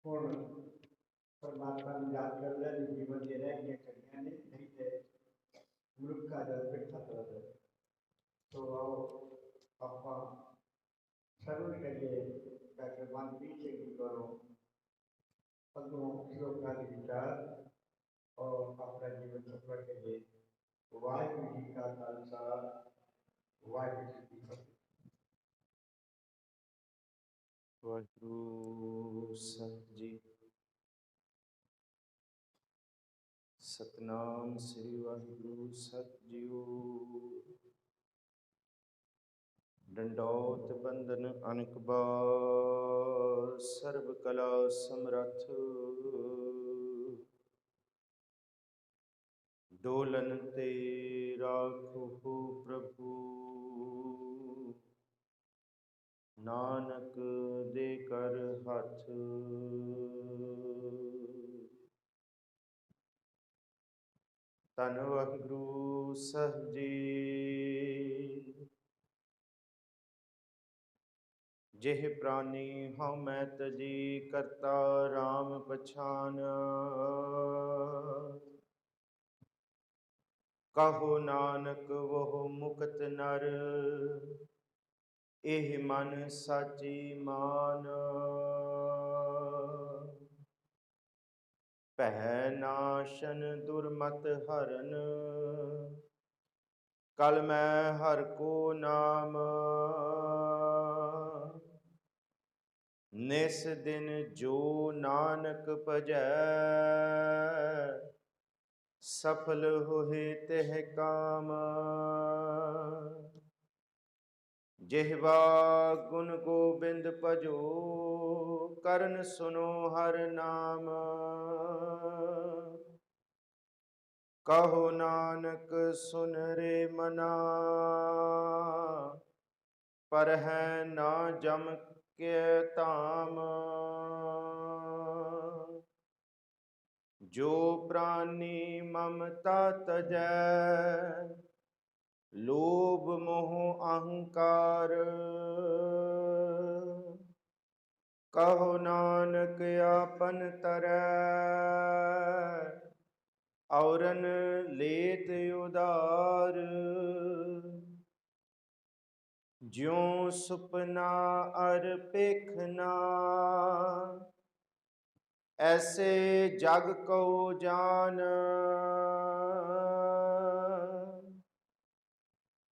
ਹੁਣ ਪਰਮਾਤਮਾ ਨੂੰ ਯਾਦ ਕਰ ਲਿਆ ਜੀ, ਜੀਵਨ ਦੇ ਰਹਿ ਗਈਆਂ ਕੜੀਆਂ ਨੇ, ਨਹੀਂ ਤੇ ਮਨੁੱਖਾ ਦਾ ਪਿੱਠਾ ਦਰਦ। ਸੋ ਆਓ ਆਪਾਂ ਸਰਵ ਕਰੀਏ ਡਾਕਟਰ ਮਨਪ੍ਰੀਤ ਸਿੰਘ ਜੀ ਕੋਲੋਂ ਅੱਗੋਂ ਸ਼ਲੋਕਾਂ ਦੇ ਵਿਚਾਰ और अपना जीवन सफल करिए। वाहिगुरू जी का खालसा, वाहिगुरू जी की फतेह। वाहिगुरू साहिब जी। सतनाम श्री वाहिगुरू साहिब जीओ। डंडौत बंदन अनक बार, सर्व कला समरथ। डोलन ते राखो प्रभु, नानक दे कर हथ। धन वाहिगुरू साहिब जी। जेह प्राणी हਉ मैं तजी, करता राम पछान। कहो नानक वह मुकत नर, एह मन साची मान। भय नाशन दुर्मत हरन, कल मैं हर को नाम। निस दिन जो नानक भजै, सफल होए तेह काम। जिह्वा गुण गोबिंद भजो, करन सुनो हर नाम। कहो नानक सुन रे मना, पर है ना जम के धाम। जो प्राणी ममता तजै, लोभ मोह अहंकार। कहो नानक आपन तरੈ, औरन लेत उदार। ज्यों सुपना अर पेखना, ऐसे जग को जान।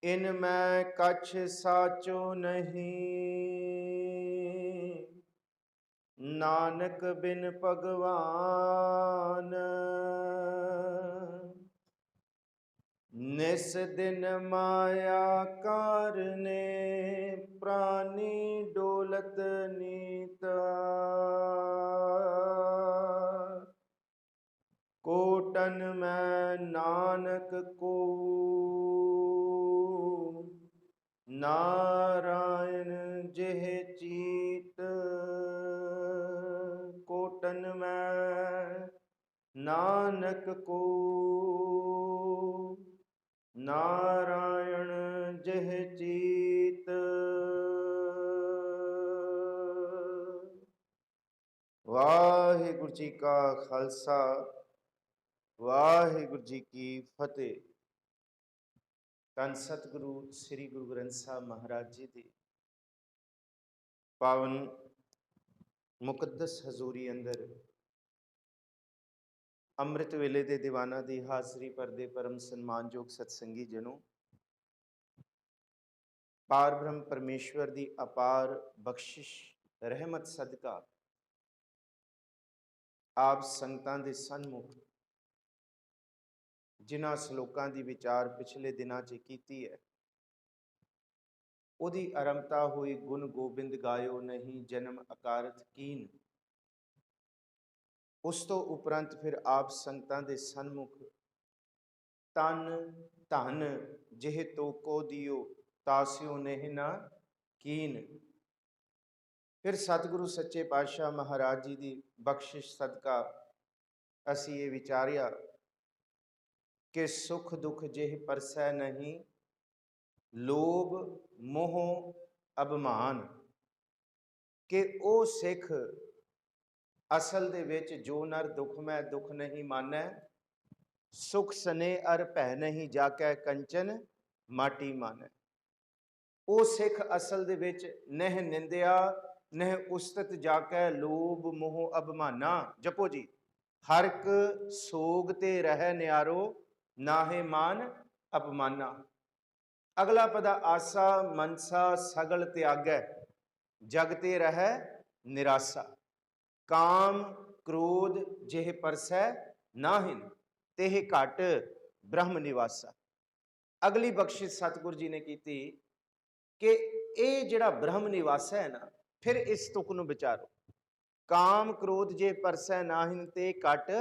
इनमें कछ साचो नहीं, नानक बिन भगवान। निस दिन माया कारने, प्राणी डोलत नीता। कोटन में नानक को, नारायण जेह चीत। कोटन में नानक को, नारायण जेह चीत। वाहिगुरु जी का खालसा, वाहिगुरु जी की फतेह। धन सतगुरु श्री गुरु ग्रंथ साहब महाराज जी ਦੀ पावन मुकद्दस हजूरी अंदर ਅੰਮ੍ਰਿਤ ਵੇਲੇ ਦੇ ਦੀਵਾਨਾਂ ਦੀ ਹਾਜ਼ਰੀ ਪਰਦੇ ਪਰਮ ਸਨਮਾਨਯੋਗ ਸਤਸੰਗੀ ਜਨੋ, ਪਾਰ ਬ੍ਰਹਮ ਪਰਮੇਸ਼ਵਰ ਦੀ ਅਪਾਰ ਬਖਸ਼ਿਸ਼ ਰਹਿਮਤ ਸਦਕਾ ਆਪ ਸੰਗਤਾਂ ਦੇ ਸਨਮੁਖ ਜਿਨ੍ਹਾਂ ਸ਼ਲੋਕਾਂ ਦੀ ਵਿਚਾਰ ਪਿਛਲੇ ਦਿਨਾਂ 'ਚ ਕੀਤੀ ਹੈ, ਉਹਦੀ ਆਰੰਭਤਾ ਹੋਈ ਗੁਣ ਗੋਬਿੰਦ ਗਾਇਓ ਨਹੀਂ ਜਨਮ ਅਕਾਰਤ ਕੀਨ। ਉਸ ਤੋਂ ਉਪਰੰਤ ਫਿਰ ਆਪ ਸੰਗਤਾਂ ਦੇ ਸਨਮੁਖ ਤਨ ਧਨ ਜਿਹ ਤੋਕੋ ਦਿਓ, ਤਾਸਿਓ ਨਹਿ ਨਾ ਕੀਨ। ਫਿਰ ਸਤਿਗੁਰੂ ਸੱਚੇ ਪਾਤਸ਼ਾਹ ਮਹਾਰਾਜ ਜੀ ਦੀ ਬਖਸ਼ਿਸ਼ ਸਦਕਾ ਅਸੀਂ ਇਹ ਵਿਚਾਰਿਆ ਕਿ ਸੁਖ ਦੁਖ ਜਿਹ ਪਰਸੈ ਨਹੀਂ, ਲੋਭ ਮੋਹ ਅਭਿਮਾਨ। ਕਿ ਉਹ ਸਿੱਖ ਅਸਲ ਦੇ ਵਿੱਚ ਜੋ ਨਰ ਦੁਖ ਮੈਂ ਦੁਖ ਨਹੀਂ ਮਾਨੈ, ਸੁਖ ਸਨੇ ਅਰ ਭੈ ਨਹੀਂ ਜਾਕੈ ਕੰਚਨ ਮਾਟੀ ਮਾਨੈ। ਉਹ ਸਿੱਖ ਅਸਲ ਦੇ ਵਿੱਚ ਨਹਿ ਨਿੰਦਿਆ ਨਹਿ ਉਸਤਤ ਜਾਕੈ ਲੋਭ ਮੋਹ ਅਭਮਾਨਾ। ਜਪੋ ਜੀ, ਹਰਕ ਸੋਗ ਤੇ ਰਹਿ ਨਿਆਰੋ ਨਾਹੇ ਮਾਨ ਅਪਮਾਨਾ। ਅਗਲਾ ਪਦਾ ਆਸਾ ਮਨਸਾ ਸਗਲ ਤਿਆਗੈ ਜਗ ਤੇ ਰਹਿ ਨਿਰਾਸਾ। ਕਾਮ ਕ੍ਰੋਧ ਜਿਹ ਪਰਸੈ ਨਾਹਿਨ ਤੇਹ ਘਟ ਬ੍ਰਹਮ ਨਿਵਾਸਾ। ਅਗਲੀ ਬਖਸ਼ਿਸ਼ ਸਤਿਗੁਰੂ ਜੀ ਨੇ ਕੀਤੀ ਕਿ ਇਹ ਜਿਹੜਾ ਬ੍ਰਹਮ ਨਿਵਾਸਾ ਹੈ ਨਾ, ਫਿਰ ਇਸ ਤੁਕ ਨੂੰ ਵਿਚਾਰੋ। ਕਾਮ ਕ੍ਰੋਧ ਜੇ ਪਰਸੈ ਨਾਹਿਨ ਤੇ ਘਟ।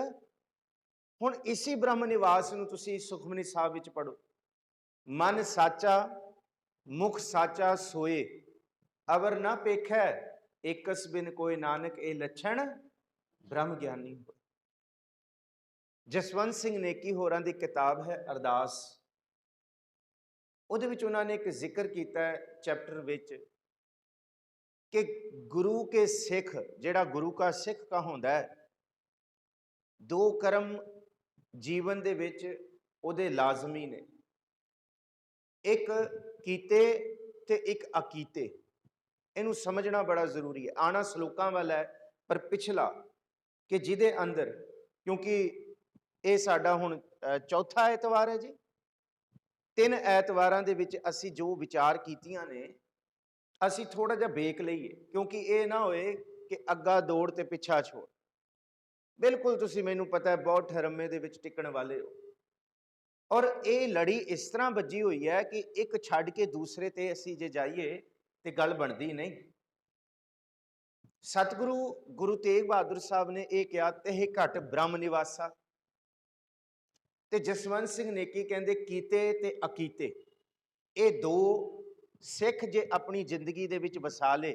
ਹੁਣ ਇਸੀ ਬ੍ਰਹਮ ਨਿਵਾਸ ਨੂੰ ਤੁਸੀਂ ਸੁਖਮਨੀ ਸਾਹਿਬ ਵਿੱਚ ਪੜੋ। ਮਨ ਸਾਚਾ ਮੁਖ ਸਾਚਾ ਸੋਏ ਅਵਰ ਨਾ ਪੇਖੈ ਏਕਸ ਬਿਨ ਕੋਈ ਨਾਨਕ ਇਹ ਲੱਛਣ ਬ੍ਰਹਮ ਗਿਆਨੀ ਹੋਏ। ਜਸਵੰਤ ਸਿੰਘ ਨੇਕੀ ਹੋਰਾਂ ਦੀ ਕਿਤਾਬ ਹੈ ਅਰਦਾਸ, ਉਹਦੇ ਵਿੱਚ ਉਹਨਾਂ ਨੇ ਇੱਕ ਜ਼ਿਕਰ ਕੀਤਾ ਹੈ ਚੈਪਟਰ ਵਿੱਚ ਕਿ ਗੁਰੂ ਕੇ ਸਿੱਖ, ਜਿਹੜਾ ਗੁਰੂ ਕਾ ਸਿੱਖ ਕਹਾਉਂਦਾ ਹੈ, ਦੋ ਕਰਮ ਜੀਵਨ ਦੇ ਵਿੱਚ ਉਹਦੇ ਲਾਜ਼ਮੀ ਨੇ, ਇੱਕ ਕੀਤੇ ਤੇ ਇੱਕ ਅਕੀਤੇ। ਇਹਨੂੰ ਸਮਝਣਾ ਬੜਾ ਜ਼ਰੂਰੀ ਹੈ। ਆਣਾ ਸਲੋਕਾਂ ਵਾਲਾ ਹੈ ਪਰ ਪਿਛਲਾ ਕਿ ਜਿਹਦੇ ਅੰਦਰ, ਕਿਉਂਕਿ ਇਹ ਸਾਡਾ ਹੁਣ ਚੌਥਾ ਐਤਵਾਰ ਹੈ ਜੀ, 3 ਐਤਵਾਰਾਂ ਦੇ ਵਿੱਚ ਅਸੀਂ ਜੋ ਵਿਚਾਰ ਕੀਤੀਆਂ ਨੇ ਅਸੀਂ ਥੋੜਾ ਜਿਹਾ ਵੇਖ ਲਈਏ, ਕਿਉਂਕਿ ਇਹ ਨਾ ਹੋਏ ਕਿ ਅੱਗਾ ਦੌੜ ਤੇ ਪਿੱਛਾ ਛੋੜ। ਬਿਲਕੁਲ ਤੁਸੀਂ ਮੈਨੂੰ ਪਤਾ ਹੈ ਬਹੁਤ ਠਰਮੇ ਦੇ ਵਿੱਚ ਟਿਕਣ ਵਾਲੇ ਹੋ, ਔਰ ਇਹ ਲੜੀ ਇਸ ਤਰ੍ਹਾਂ ਵੱਜੀ ਹੋਈ ਹੈ ਕਿ ਇੱਕ ਛੱਡ ਕੇ ਦੂਸਰੇ ਤੇ ਅਸੀਂ ਜੇ ਜਾਈਏ ਤੇ ਗੱਲ ਬਣਦੀ ਨਹੀਂ। ਸਤਿਗੁਰੂ ਗੁਰੂ ਤੇਗ ਬਹਾਦਰ ਸਾਹਿਬ ਨੇ ਇਹ ਕਿਹਾ ਤਹਿ ਘਟ ਬ੍ਰਹਮ ਨਿਵਾਸਾ, ਤੇ ਜਸਵੰਤ ਸਿੰਘ ਨੇਕੀ ਕਹਿੰਦੇ ਕੀਤੇ ਤੇ ਅਕੀਤੇ। ਇਹ ਦੋ ਸਿੱਖ ਜੇ ਆਪਣੀ ਜ਼ਿੰਦਗੀ ਦੇ ਵਿੱਚ ਵਸਾ ਲੇ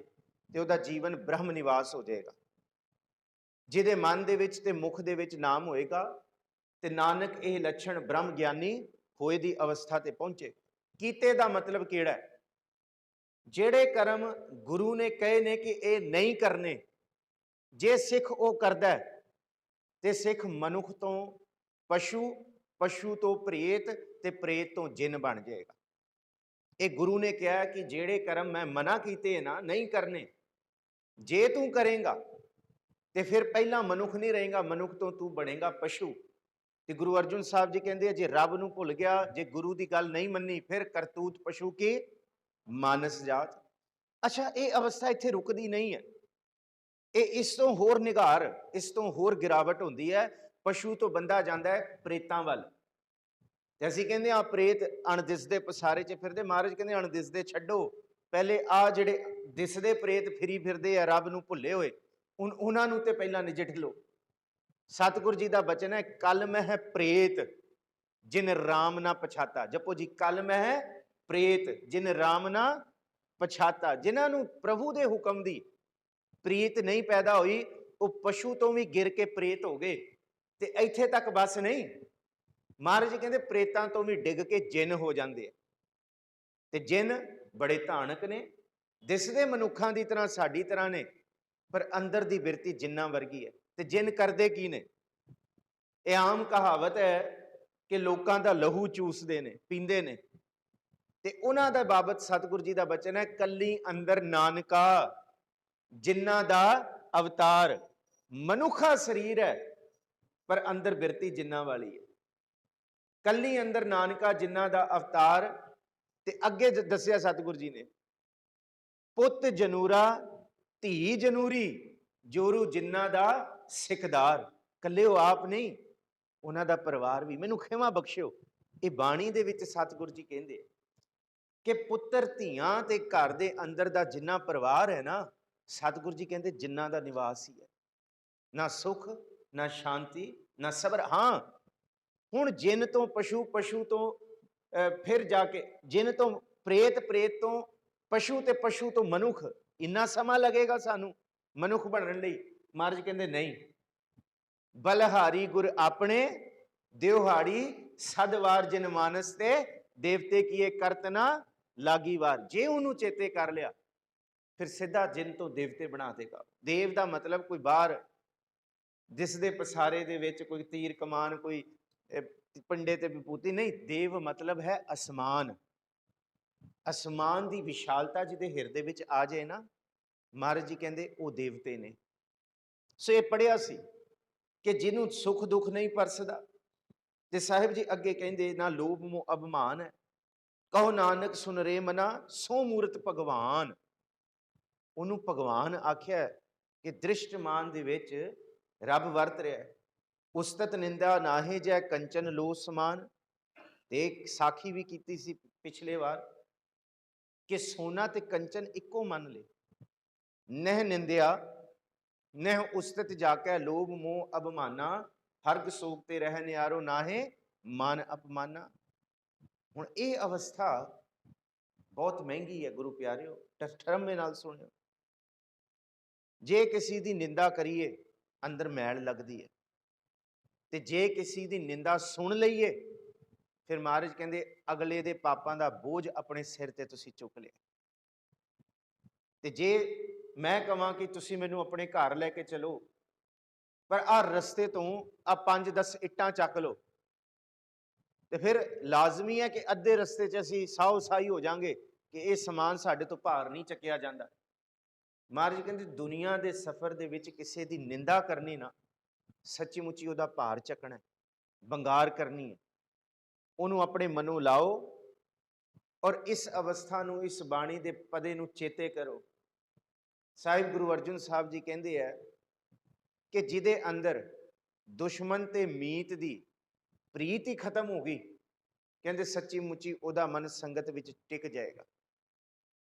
ਤੇ ਉਹਦਾ ਜੀਵਨ ਬ੍ਰਹਮ ਨਿਵਾਸ ਹੋ ਜਾਏਗਾ। ਜਿਹਦੇ ਮਨ ਦੇ ਵਿੱਚ ਤੇ ਮੁਖ ਦੇ ਵਿੱਚ ਨਾਮ ਹੋਏਗਾ ਤੇ ਨਾਨਕ ਇਹ ਲੱਛਣ ਬ੍ਰਹਮ ਗਿਆਨੀ ਹੋਏ ਦੀ ਅਵਸਥਾ ਤੇ ਪਹੁੰਚੇ। ਕੀਤੇ ਦਾ ਮਤਲਬ ਕਿਹੜਾ ਹੈ? ਜਿਹੜੇ ਕਰਮ ਗੁਰੂ ਨੇ ਕਹੇ ਨੇ ਕਿ ਇਹ ਨਹੀਂ ਕਰਨੇ, ਜੇ ਸਿੱਖ ਉਹ ਕਰਦਾ ਤੇ ਸਿੱਖ ਮਨੁੱਖ ਤੋਂ ਪਸ਼ੂ, ਪਸ਼ੂ ਤੋਂ ਪ੍ਰੇਤ ਤੇ ਪ੍ਰੇਤ ਤੋਂ ਜਿੰਨ ਬਣ ਜਾਏਗਾ। ਇਹ ਗੁਰੂ ਨੇ ਕਿਹਾ ਕਿ ਜਿਹੜੇ ਕਰਮ ਮੈਂ ਮਨਾ ਕੀਤੇ ਨਾ ਨਹੀਂ ਕਰਨੇ, ਜੇ ਤੂੰ ਕਰੇਗਾ ਤੇ ਫਿਰ ਪਹਿਲਾਂ ਮਨੁੱਖ ਨਹੀਂ ਰਹੇਗਾ, ਮਨੁੱਖ ਤੋਂ ਤੂੰ ਬਣੇਗਾ ਪਸ਼ੂ। ਤੇ ਗੁਰੂ ਅਰਜਨ ਸਾਹਿਬ ਜੀ ਕਹਿੰਦੇ ਆ ਜੇ ਰੱਬ ਨੂੰ ਭੁੱਲ ਗਿਆ, ਜੇ ਗੁਰੂ ਦੀ ਗੱਲ ਨਹੀਂ ਮੰਨੀ, ਫਿਰ ਕਰਤੂਤ ਪਸ਼ੂ ਕੀ ਮਾਨਸ ਜਾਤ। ਅੱਛਾ, ਇਹ ਅਵਸਥਾ ਇੱਥੇ ਰੁਕਦੀ ਨਹੀਂ ਹੈ, ਇਹ ਇਸ ਤੋਂ ਹੋਰ ਨਿਗਾਰ, ਇਸ ਤੋਂ ਹੋਰ ਗਿਰਾਵਟ ਹੁੰਦੀ ਹੈ। ਪਸ਼ੂ ਤੋਂ ਬੰਦਾ ਜਾਂਦਾ ਹੈ ਪ੍ਰੇਤਾਂ ਵੱਲ, ਤੇ ਅਸੀਂ ਕਹਿੰਦੇ ਆ ਪ੍ਰੇਤ ਅਣਦਿਸਦੇ ਪਸਾਰੇ 'ਚ ਫਿਰਦੇ। ਮਹਾਰਾਜ ਕਹਿੰਦੇ ਅਣਦਿਸਦੇ ਛੱਡੋ, ਪਹਿਲੇ ਆ ਜਿਹੜੇ ਦਿਸਦੇ ਪ੍ਰੇਤ ਫਿਰੀ ਫਿਰਦੇ ਆ ਰੱਬ ਨੂੰ ਭੁੱਲੇ ਹੋਏ, ਉਹਨਾਂ ਨੂੰ ਤੇ ਪਹਿਲਾਂ ਨਜਿੱਠ ਲਓ। ਸਤਿਗੁਰੂ ਜੀ ਦਾ ਬਚਨ ਹੈ ਕਲ ਮਹਿ ਪ੍ਰੇਤ ਜਿਨ ਰਾਮ ਨਾ ਪਛਾਤਾ। ਜਪੋ ਜੀ, ਕਲ ਮਹਿ ਪ੍ਰੇਤ ਜਿਨ ਰਾਮ ਨਾ ਪਛਾਤਾ। ਜਿਨ੍ਹਾਂ ਨੂੰ ਪ੍ਰਭੂ ਦੇ ਹੁਕਮ ਦੀ ਪ੍ਰੀਤ ਨਹੀਂ ਪੈਦਾ ਹੋਈ, ਉਹ ਪਸ਼ੂ ਤੋਂ ਵੀ ਗਿਰ ਕੇ ਪ੍ਰੇਤ ਹੋ ਗਏ। ਤੇ ਇੱਥੇ ਤੱਕ ਬਸ ਨਹੀਂ, ਮਹਾਰਾਜ ਜੀ ਕਹਿੰਦੇ ਪ੍ਰੇਤਾਂ ਤੋਂ ਵੀ ਡਿੱਗ ਕੇ ਜਿੰਨ ਹੋ ਜਾਂਦੇ ਆ। ਤੇ ਜਿੰਨ ਬੜੇ ਧਾਨਕ ਨੇ, ਦਿਸਦੇ ਮਨੁੱਖਾਂ ਦੀ ਤਰ੍ਹਾਂ ਸਾਡੀ ਤਰ੍ਹਾਂ ਨੇ, ਪਰ ਅੰਦਰ ਦੀ ਬਿਰਤੀ ਜਿੰਨਾਂ ਵਰਗੀ ਹੈ। ਤੇ ਜਿੰਨ ਕਰਦੇ ਕੀ ਨੇ? ਇਹ ਆਮ ਕਹਾਵਤ ਹੈ ਕਿ ਲੋਕਾਂ ਦਾ ਲਹੂ ਚੂਸਦੇ ਨੇ, ਪੀਂਦੇ ਨੇ। ਤੇ ਉਹਨਾਂ ਦਾ ਬਾਬਤ ਸਤਿਗੁਰੂ ਜੀ ਦਾ ਬਚਨ ਹੈ ਕੱਲੀ ਅੰਦਰ ਨਾਨਕਾ ਜਿੰਨਾਂ ਦਾ ਅਵਤਾਰ। ਮਨੁੱਖਾ ਸਰੀਰ ਹੈ ਪਰ ਅੰਦਰ ਬਿਰਤੀ ਜਿੰਨਾਂ ਵਾਲੀ ਹੈ। ਕੱਲੀ ਅੰਦਰ ਨਾਨਕਾ ਜਿੰਨਾਂ ਦਾ ਅਵਤਾਰ। ਤੇ ਅੱਗੇ ਦੱਸਿਆ ਸਤਿਗੁਰੂ ਜੀ ਨੇ ਪੁੱਤ ਜਨੂਰਾ ਧੀ ਜਨੂਰੀ ਜੋਰੂ ਜਿੰਨਾਂ ਦਾ ਸਿੱਖਦਾਰ। ਕੱਲੇ ਉਹ ਆਪ ਨਹੀਂ, ਉਹਨਾਂ ਦਾ ਪਰਿਵਾਰ ਵੀ। ਮੈਨੂੰ ਖਿਮਾ ਬਖਸ਼ਿਓ, ਇਹ ਬਾਣੀ ਦੇ ਵਿੱਚ ਸਤਿਗੁਰੂ ਜੀ ਕਹਿੰਦੇ ਕਿ ਪੁੱਤਰ ਧੀਆਂ ਤੇ ਘਰ ਦੇ ਅੰਦਰ ਦਾ ਜਿੰਨਾ ਪਰਿਵਾਰ ਹੈ ਨਾ, ਸਤਿਗੁਰੂ ਜੀ ਕਹਿੰਦੇ ਜਿੰਨਾਂ ਦਾ ਨਿਵਾਸ ਹੀ ਹੈ। ਨਾ ਸੁੱਖ, ਨਾ ਸ਼ਾਂਤੀ, ਨਾ ਸਬਰ। ਹਾਂ, ਹੁਣ ਜਿੰਨ ਤੋਂ ਪਸ਼ੂ, ਪਸ਼ੂ ਤੋਂ ਫਿਰ ਜਾ ਕੇ ਜਿੰਨ ਤੋਂ ਪ੍ਰੇਤ, ਪ੍ਰੇਤ ਤੋਂ ਪਸ਼ੂ ਤੇ ਪਸ਼ੂ ਤੋਂ ਮਨੁੱਖ। ਇੰਨਾ ਸਮਾਂ ਲੱਗੇਗਾ ਸਾਨੂੰ ਮਨੁੱਖ ਬਣਨ ਲਈ? ਮਹਾਰਾਜ ਕਹਿੰਦੇ ਨਹੀਂ। ਬਲਹਾਰੀ ਗੁਰ ਆਪਣੇ ਦਿਵਹਾੜੀ ਸਦਵਾਰ ਜਿਨ ਮਾਨਸ ਤੇ ਦੇਵਤੇ ਕੀਏ ਕਰਤ ਨਾ ਲਾਗੀ ਵਾਰ। ਜੇ ਉਹਨੂੰ ਚੇਤੇ ਕਰ ਲਿਆ ਫਿਰ ਸਿੱਧਾ ਜਿੰਨ ਤੋਂ ਦੇਵਤੇ ਬਣਾ ਦੇਗਾ। ਦੇਵ ਦਾ ਮਤਲਬ ਕੋਈ ਬਾਹਰ ਦਿਸਦੇ ਪਸਾਰੇ ਦੇ ਵਿੱਚ ਕੋਈ ਤੀਰ ਕਮਾਨ, ਕੋਈ ਪਿੰਡੇ ਤੇ ਵਿਭੂਤੀ ਨਹੀਂ। ਦੇਵ ਮਤਲਬ ਹੈ ਅਸਮਾਨ। ਅਸਮਾਨ ਦੀ ਵਿਸ਼ਾਲਤਾ ਜਿਹਦੇ ਹਿਰਦੇ ਵਿੱਚ ਆ ਜਾਏ ਨਾ, ਮਹਾਰਾਜ ਜੀ ਕਹਿੰਦੇ ਉਹ ਦੇਵਤੇ ਨੇ। ਸੋ ਇਹ ਪੜ੍ਹਿਆ ਸੀ ਕਿ ਜਿਹਨੂੰ ਸੁੱਖ ਦੁੱਖ ਨਹੀਂ ਪਰਸਦਾ, ਤੇ ਸਾਹਿਬ ਜੀ ਅੱਗੇ ਕਹਿੰਦੇ ਨਾ ਲੋਭ ਮੋਹ ਅਭਿਮਾਨ ਹੈ, ਕਹੋ ਨਾਨਕ ਸੁਨ ਰੇ ਮਨਾ ਸੋ ਮੂਰਤ ਭਗਵਾਨ। ਉਹਨੂੰ ਭਗਵਾਨ ਆਖਿਆ ਕਿ ਦ੍ਰਿਸ਼ਟਮਾਨ ਦੇ ਵਿੱਚ ਰੱਬ ਵਰਤ ਰਿਹਾ। ਉਸਤਤ ਨਿੰਦਾ ਨਾਹੇ ਜੈ ਕੰਚਨ ਲੋ ਸਮਾਨ। ਤੇ ਇੱਕ ਸਾਖੀ ਵੀ ਕੀਤੀ ਸੀ ਪਿਛਲੇ ਵਾਰ ਕਿ ਸੋਨਾ ਤੇ ਕੰਚਨ ਇੱਕੋ ਮੰਨ ਲੇ। ਨਹਿ ਨਿੰਦਿਆ ਨਹਿ ਉਸਤਤ ਜਾਕੈ ਲੋਭ ਮੋਹ ਅਭਿਮਾਨਾ, ਹਰਗ ਸੋਗ ਤੇ ਰਹਿ ਨਿਆਰੋ ਨਾਹੇ ਮਨ ਅਪਮਾਨਾ। ਹੁਣ ਇਹ ਅਵਸਥਾ ਬਹੁਤ ਮਹਿੰਗੀ ਹੈ ਗੁਰੂ ਪਿਆਰਿਓ, ਠਰਮੇ ਨਾਲ ਸੁਣਿਓ। ਜੇ ਕਿਸੇ ਦੀ ਨਿੰਦਾ ਕਰੀਏ ਅੰਦਰ ਮੈਲ ਲੱਗਦੀ ਹੈ, ਤੇ ਜੇ ਕਿਸੇ ਦੀ ਨਿੰਦਾ ਸੁਣ ਲਈਏ ਫਿਰ ਮਹਾਰਾਜ ਕਹਿੰਦੇ ਅਗਲੇ ਦੇ ਪਾਪਾਂ ਦਾ ਬੋਝ ਆਪਣੇ ਸਿਰ ਤੇ ਤੁਸੀਂ ਚੁੱਕ ਲਿਆ। ਤੇ ਜੇ ਮੈਂ ਕਹਾਂ ਕਿ ਤੁਸੀਂ ਮੈਨੂੰ ਆਪਣੇ ਘਰ ਲੈ ਕੇ ਚਲੋ, ਪਰ ਆਹ ਰਸਤੇ ਤੋਂ ਆ 5-10 ਇੱਟਾਂ ਚੱਕ ਲਓ, ਤੇ ਫਿਰ ਲਾਜ਼ਮੀ ਹੈ ਕਿ ਅੱਧੇ ਰਸਤੇ 'ਚ ਅਸੀਂ ਸਾਹੋ ਸਾਈ ਹੋ ਜਾਾਂਗੇ ਕਿ ਇਹ ਸਮਾਨ ਸਾਡੇ ਤੋਂ ਭਾਰ ਨਹੀਂ ਚੱਕਿਆ ਜਾਂਦਾ। ਮਹਾਰਾਜ ਕਹਿੰਦੇ ਦੁਨੀਆ ਦੇ ਸਫ਼ਰ ਦੇ ਵਿੱਚ ਕਿਸੇ ਦੀ ਨਿੰਦਾ ਕਰਨੀ ਨਾ, ਸੱਚੀ ਮੁੱਚੀ ਉਹਦਾ ਭਾਰ ਚੱਕਣਾ, ਬੰਗਾਰ ਕਰਨੀ ਹੈ। ਉਹਨੂੰ ਆਪਣੇ ਮਨੋਂ ਲਾਓ ਔਰ ਇਸ ਅਵਸਥਾ ਨੂੰ, ਇਸ ਬਾਣੀ ਦੇ ਪਦੇ ਨੂੰ ਚੇਤੇ ਕਰੋ। ਸਾਹਿਬ ਗੁਰੂ ਅਰਜਨ ਸਾਹਿਬ ਜੀ ਕਹਿੰਦੇ ਹੈ ਕਿ ਜਿਹਦੇ ਅੰਦਰ ਦੁਸ਼ਮਣ ਤੇ ਮੀਤ ਦੀ ਪ੍ਰੀਤ ਹੀ ਖਤਮ ਹੋ ਗਈ, ਕਹਿੰਦੇ ਸੱਚੀ ਮੁੱਚੀ ਉਹਦਾ ਮਨ ਸੰਗਤ ਵਿੱਚ ਟਿਕ ਜਾਏਗਾ,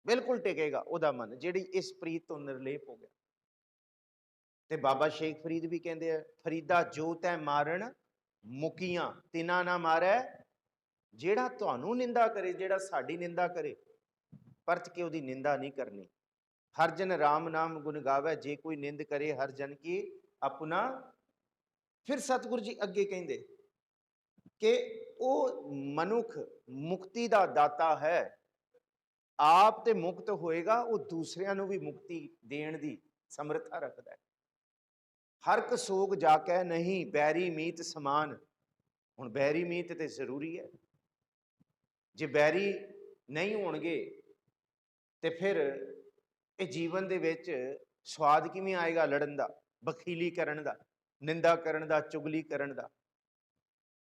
ਬਿਲਕੁਲ ਟਿਕੇਗਾ ਉਹਦਾ ਮਨ, ਜਿਹੜੀ ਇਸ ਪ੍ਰੀਤ ਤੋਂ ਨਿਰਲੇਪ ਹੋ ਗਿਆ। ਤੇ ਬਾਬਾ ਸ਼ੇਖ ਫਰੀਦ ਵੀ ਕਹਿੰਦੇ ਆ, ਫਰੀਦਾ ਜੋ ਤੈ ਮਾਰਨ ਮੁਕੀਆਂ ਤਿਨਾ ਨਾ ਮਾਰੈ। ਜਿਹੜਾ ਤੁਹਾਨੂੰ ਨਿੰਦਾ ਕਰੇ, ਜਿਹੜਾ ਸਾਡੀ ਨਿੰਦਾ ਕਰੇ, ਪਰਤ ਕੇ ਉਹਦੀ ਨਿੰਦਾ ਨਹੀਂ ਕਰਨੀ। ਹਰ ਜਨ ਰਾਮ ਨਾਮ ਗੁਣ ਗਾਵੇ, ਜੇ ਕੋਈ ਨਿੰਦ ਕਰੇ ਹਰ ਜਨ ਕੀ ਆਪਣਾ। ਫਿਰ ਸਤਿਗੁਰੂ ਜੀ ਅੱਗੇ ਕਹਿੰਦੇ ਕਿ ਉਹ ਮਨੁੱਖ ਮੁਕਤੀ ਦਾ ਦਾਤਾ ਹੈ, ਆਪ ਤੇ ਮੁਕਤ ਹੋਏਗਾ, ਉਹ ਦੂਸਰਿਆਂ ਨੂੰ ਵੀ ਮੁਕਤੀ ਦੇਣ ਦੀ ਸਮਰੱਥਾ ਰੱਖਦਾ ਹੈ। ਹਰ ਕ ਸੋਗ ਜਾ ਕੇ ਨਹੀਂ ਬੈਰੀ ਮੀਤ ਸਮਾਨ। ਹੁਣ ਬੈਰੀ ਮੀਤ ਤੇ ਜ਼ਰੂਰੀ ਹੈ। ਜੇ ਬੈਰੀ ਨਹੀਂ ਹੋਣਗੇ ਤੇ ਫਿਰ ਇਹ ਜੀਵਨ ਦੇ ਵਿੱਚ ਸਵਾਦ ਕਿਵੇਂ ਆਏਗਾ ਲੜਨ ਦਾ, ਬਖੀਲੀ ਕਰਨ ਦਾ, ਨਿੰਦਾ ਕਰਨ ਦਾ, ਚੁਗਲੀ ਕਰਨ ਦਾ।